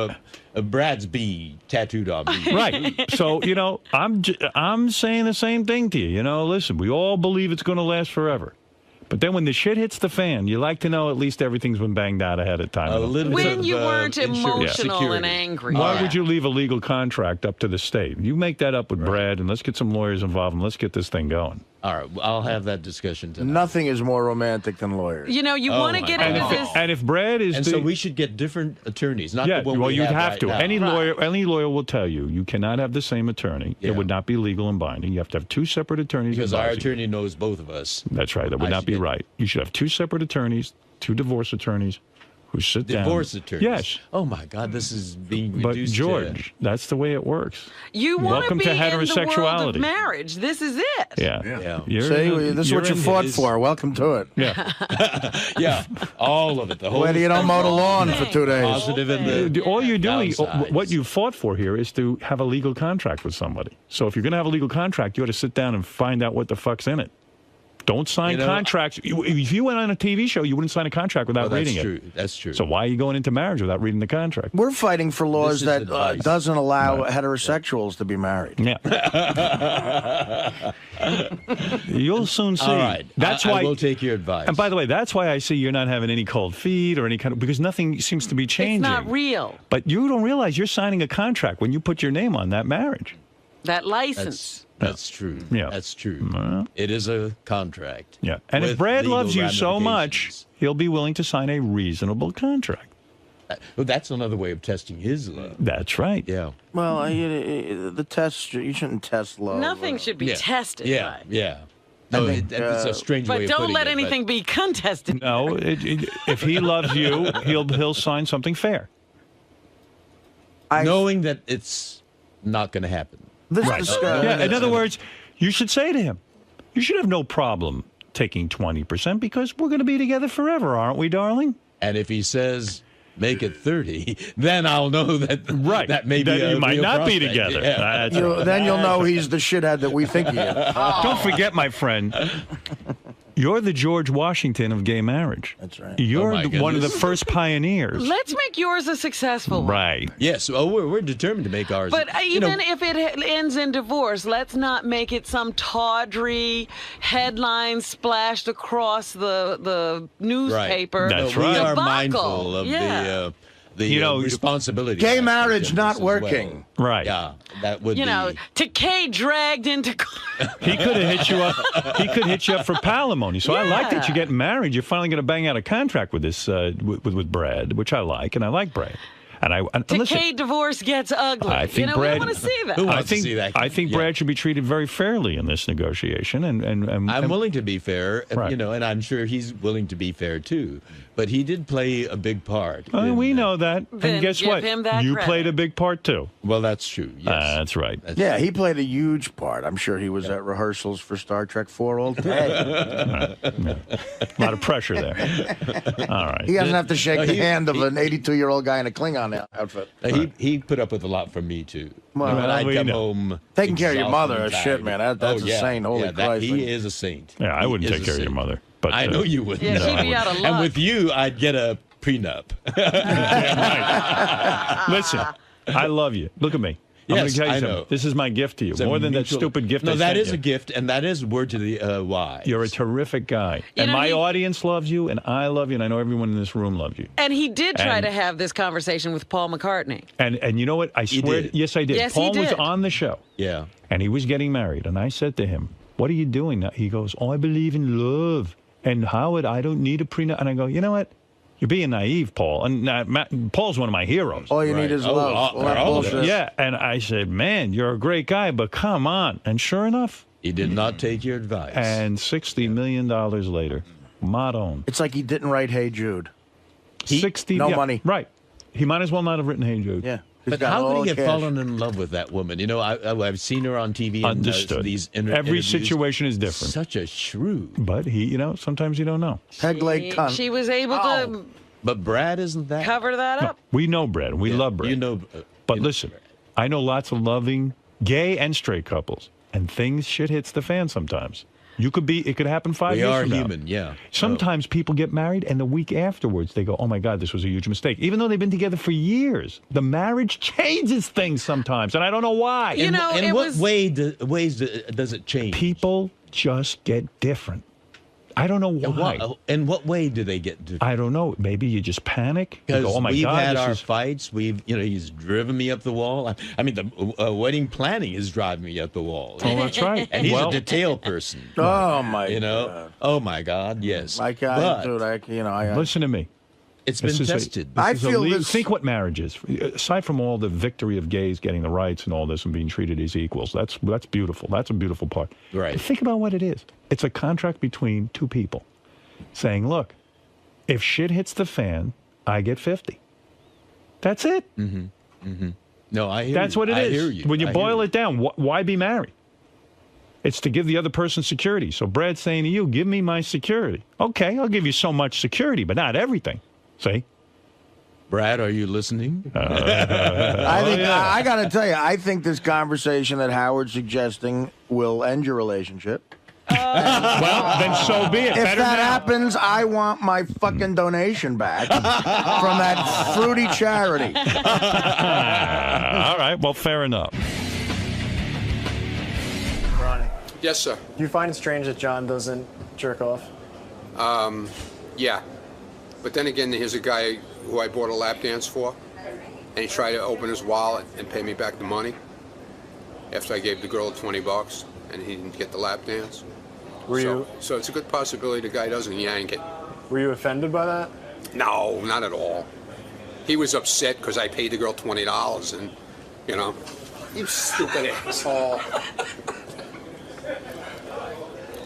Brad's bee tattooed on me. Right. So you know, I'm saying the same thing to you. You know, listen, we all believe it's going to last forever. But then when the shit hits the fan, you like to know at least everything's been banged out ahead of time. When you weren't emotional and angry. Why would you leave a legal contract up to the state? You make that up with Brad, and let's get some lawyers involved, and let's get this thing going. All right, I'll have that discussion tonight. Nothing is more romantic than lawyers. You know, you want to get into this. And if Brad is, so we should get different attorneys. Not the one well, we you'd have right to. now. Any lawyer will tell you you cannot have the same attorney. It would not be legal and binding. You have to have two separate attorneys. Because our advising you. attorney knows both of us. That's right. That would not be right. You should have two separate attorneys, two divorce attorneys, who sit down. Divorce attorneys. Yes. Oh my God, this is being But reduced. George, that's the way it works. You want Welcome to be to in the world heterosexuality. of marriage. This is it. Yeah. See, this is what you fought for. Welcome to it. Yeah. Yeah, all of it. The whole. Whether you don't mow the lawn for 2 days. Positive and the all you're doing, downsides. what you fought for here is to have a legal contract with somebody. So if you're going to have a legal contract, you ought to sit down and find out what the fuck's in it. Don't sign contracts. If you went on a TV show, you wouldn't sign a contract without reading it. That's true. So why are you going into marriage without reading the contract? We're fighting for laws This is that advice. doesn't allow heterosexuals to be married. Yeah. You'll soon see. All right. That's I why. will take your advice. And by the way, that's why I see you're not having any cold feet or any kind of, because nothing seems to be changing. It's not real. But you don't realize you're signing a contract when you put your name on that marriage. That license. That's true. Yeah. That's true. It is a contract. Yeah. And if with Brad legal loves you so much, ramifications. he'll be willing to sign a reasonable contract. Well, that's another way of testing his love. That's right. Yeah. Well, the test, you shouldn't test love. Nothing should be tested. Yeah. Right? Yeah. No, think, it's a strange way But of don't putting let it, anything be contested. No, if he loves you, he'll sign something fair. knowing that it's not going to happen. Yeah, in other words, you should say to him, you should have no problem taking 20% because we're going to be together forever, aren't we, darling? And if he says, make it 30, then I'll know that that may be you a might real not be prospect. together. Yeah. That's Then you'll know he's the shithead that we think he is. Don't forget, my friend, You're the George Washington of gay marriage. That's right. You're Oh, my one of the goodness. first pioneers. Let's make yours a successful one. Right. Yes. Oh, we're determined to make ours. But You know, even if it ends in divorce, let's not make it some tawdry headline splashed across the newspaper. Right. That's No, we right. are Debacle. mindful of the responsibility. Gay of marriage victims not as working. well. Right. Yeah, that would You be. know, Takei dragged into. He could have hit you up. He could hit you up for palimony. So I like that you're getting married. You're finally going to bang out a contract with this with Brad, which I like, and I like Brad. And listen, Takei divorce gets ugly. I think we Brad. don't want to see that. I think Brad should be treated very fairly in this negotiation, and I'm willing to be fair, Right. you know, and I'm sure he's willing to be fair too. But he did play a big part. we know that. Then And guess give what? him that You credit. played a big part too. Well, that's true. Yes. That's right. Yeah, he played a huge part. I'm sure he was at rehearsals for Star Trek 4 all day. A lot of pressure there. All right. He doesn't have to shake No, the he- hand of he- an 82-year-old guy in a Klingon outfit. He put up with a lot from me too. Well, when I'd we come know. home, Taking care of your exhausted mother and is shit, tired. man. That's a saint. Holy Christ. He is a saint. Yeah, I He wouldn't is take a care of your saint. mother. But I know you wouldn't. Yeah, she'd be out of luck. And with you, I'd get a prenup. Listen, I love you. Look at me. I'm going Yes, to tell you I something. know. This is my gift to you. It's a More than that mutual- stupid gift No, I that sent is you. a gift, and that is word to the wise. You're a terrific guy. You And know, my he- audience loves you, and I love you, and I know everyone in this room loves you. And he did try And- to have this conversation with Paul McCartney. And you know what? I swear. did. Yes, I did. Yes, he Paul was did. on the show, Yeah. and he was getting married. And I said to him, "What are you doing now?" He goes, "Oh, I believe in love. And Howard, I don't need a prenup." And I go, "You know what? You're being naive, Paul." And Paul's one of my heroes. All you need is love. All that bullshit. Yeah, and I said, "Man, you're a great guy, but come on." And sure enough, He did not take your advice. and $60 million later, Madon. It's like he didn't write Hey Jude. 60 no yeah, money. Right. He might as well not have written Hey Jude. Yeah. But how could he have fallen in love with that woman? You know, I've seen her on TV. And, Understood. these Every interviews. situation is different. Such a shrew. But sometimes you don't know. Peg leg cunt. She was able to But Brad isn't that. cover that up. We know Brad. We love Brad. You know. But listen, I know lots of loving gay and straight couples, and shit hits the fan sometimes. It could happen 5 We years are from now. human, yeah. Sometimes people get married, and the week afterwards they go, "Oh my God, this was a huge mistake." Even though they've been together for years, the marriage changes things sometimes, and I don't know why. You know, in it what was- ways does it change? People just get different. I don't know why. In what way do they get different? I don't know. Maybe you just panic. You Because go, "Oh my we've God, had this our is fights. He's driven me up the wall. I mean, the wedding planning is driving me up the wall. Oh, that's right. And he's Well- a detail person. Oh, my God. Oh, my God, yes. Like, But Listen to me. it's been tested. Think what marriage is. Aside from all the victory of gays getting the rights and all this and being treated as equals, that's beautiful. That's a beautiful part. Right. But think about what it is. It's a contract between two people saying, "Look, if shit hits the fan, I get 50. That's it. Mm-hmm. Mm-hmm. No, I hear That's you. what it I is. hear you. When you I boil hear it down, why be married? It's to give the other person security. So Brad's saying to you, "Give me my security." Okay, I'll give you so much security, but not everything. See? Brad, are you listening? I got to tell you, I think this conversation that Howard's suggesting will end your relationship. Well, then so be it. If Better that now. happens, I want my fucking donation back from that fruity charity. All right, well, fair enough. Ronnie, Yes, sir. do you find it strange that John doesn't jerk off? Yeah. But then again, here's a guy who I bought a lap dance for, and he tried to open his wallet and pay me back the money after I gave the girl $20, and he didn't get the lap dance. So it's a good possibility the guy doesn't yank it. Were you offended by that? No, not at all. He was upset because I paid the girl $20, and, you stupid asshole.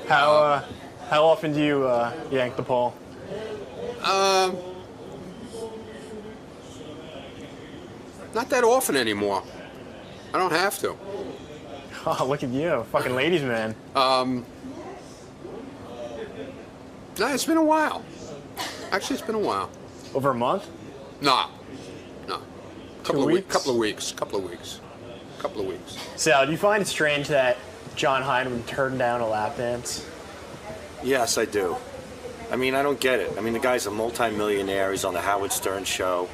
How often do you yank the pole? Not that often anymore. I don't have to. Oh, look at you, fucking ladies man. No, it's been a while. Actually, it's been a while. Over a month? No. Couple of weeks? Couple of weeks. Sal, do you find it strange that John Hyde would turn down a lap dance? Yes, I do. I mean, I don't get it. I mean, the guy's a multimillionaire. He's on the Howard Stern show.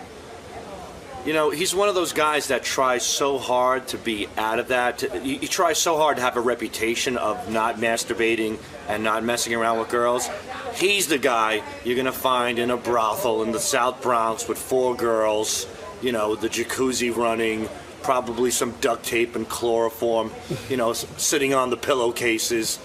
You know, he's one of those guys that tries so hard to be out of that. He tries so hard to have a reputation of not masturbating and not messing around with girls. He's the guy you're going to find in a brothel in the South Bronx with 4 girls, you know, the jacuzzi running, probably some duct tape and chloroform, you know, sitting on the pillowcases.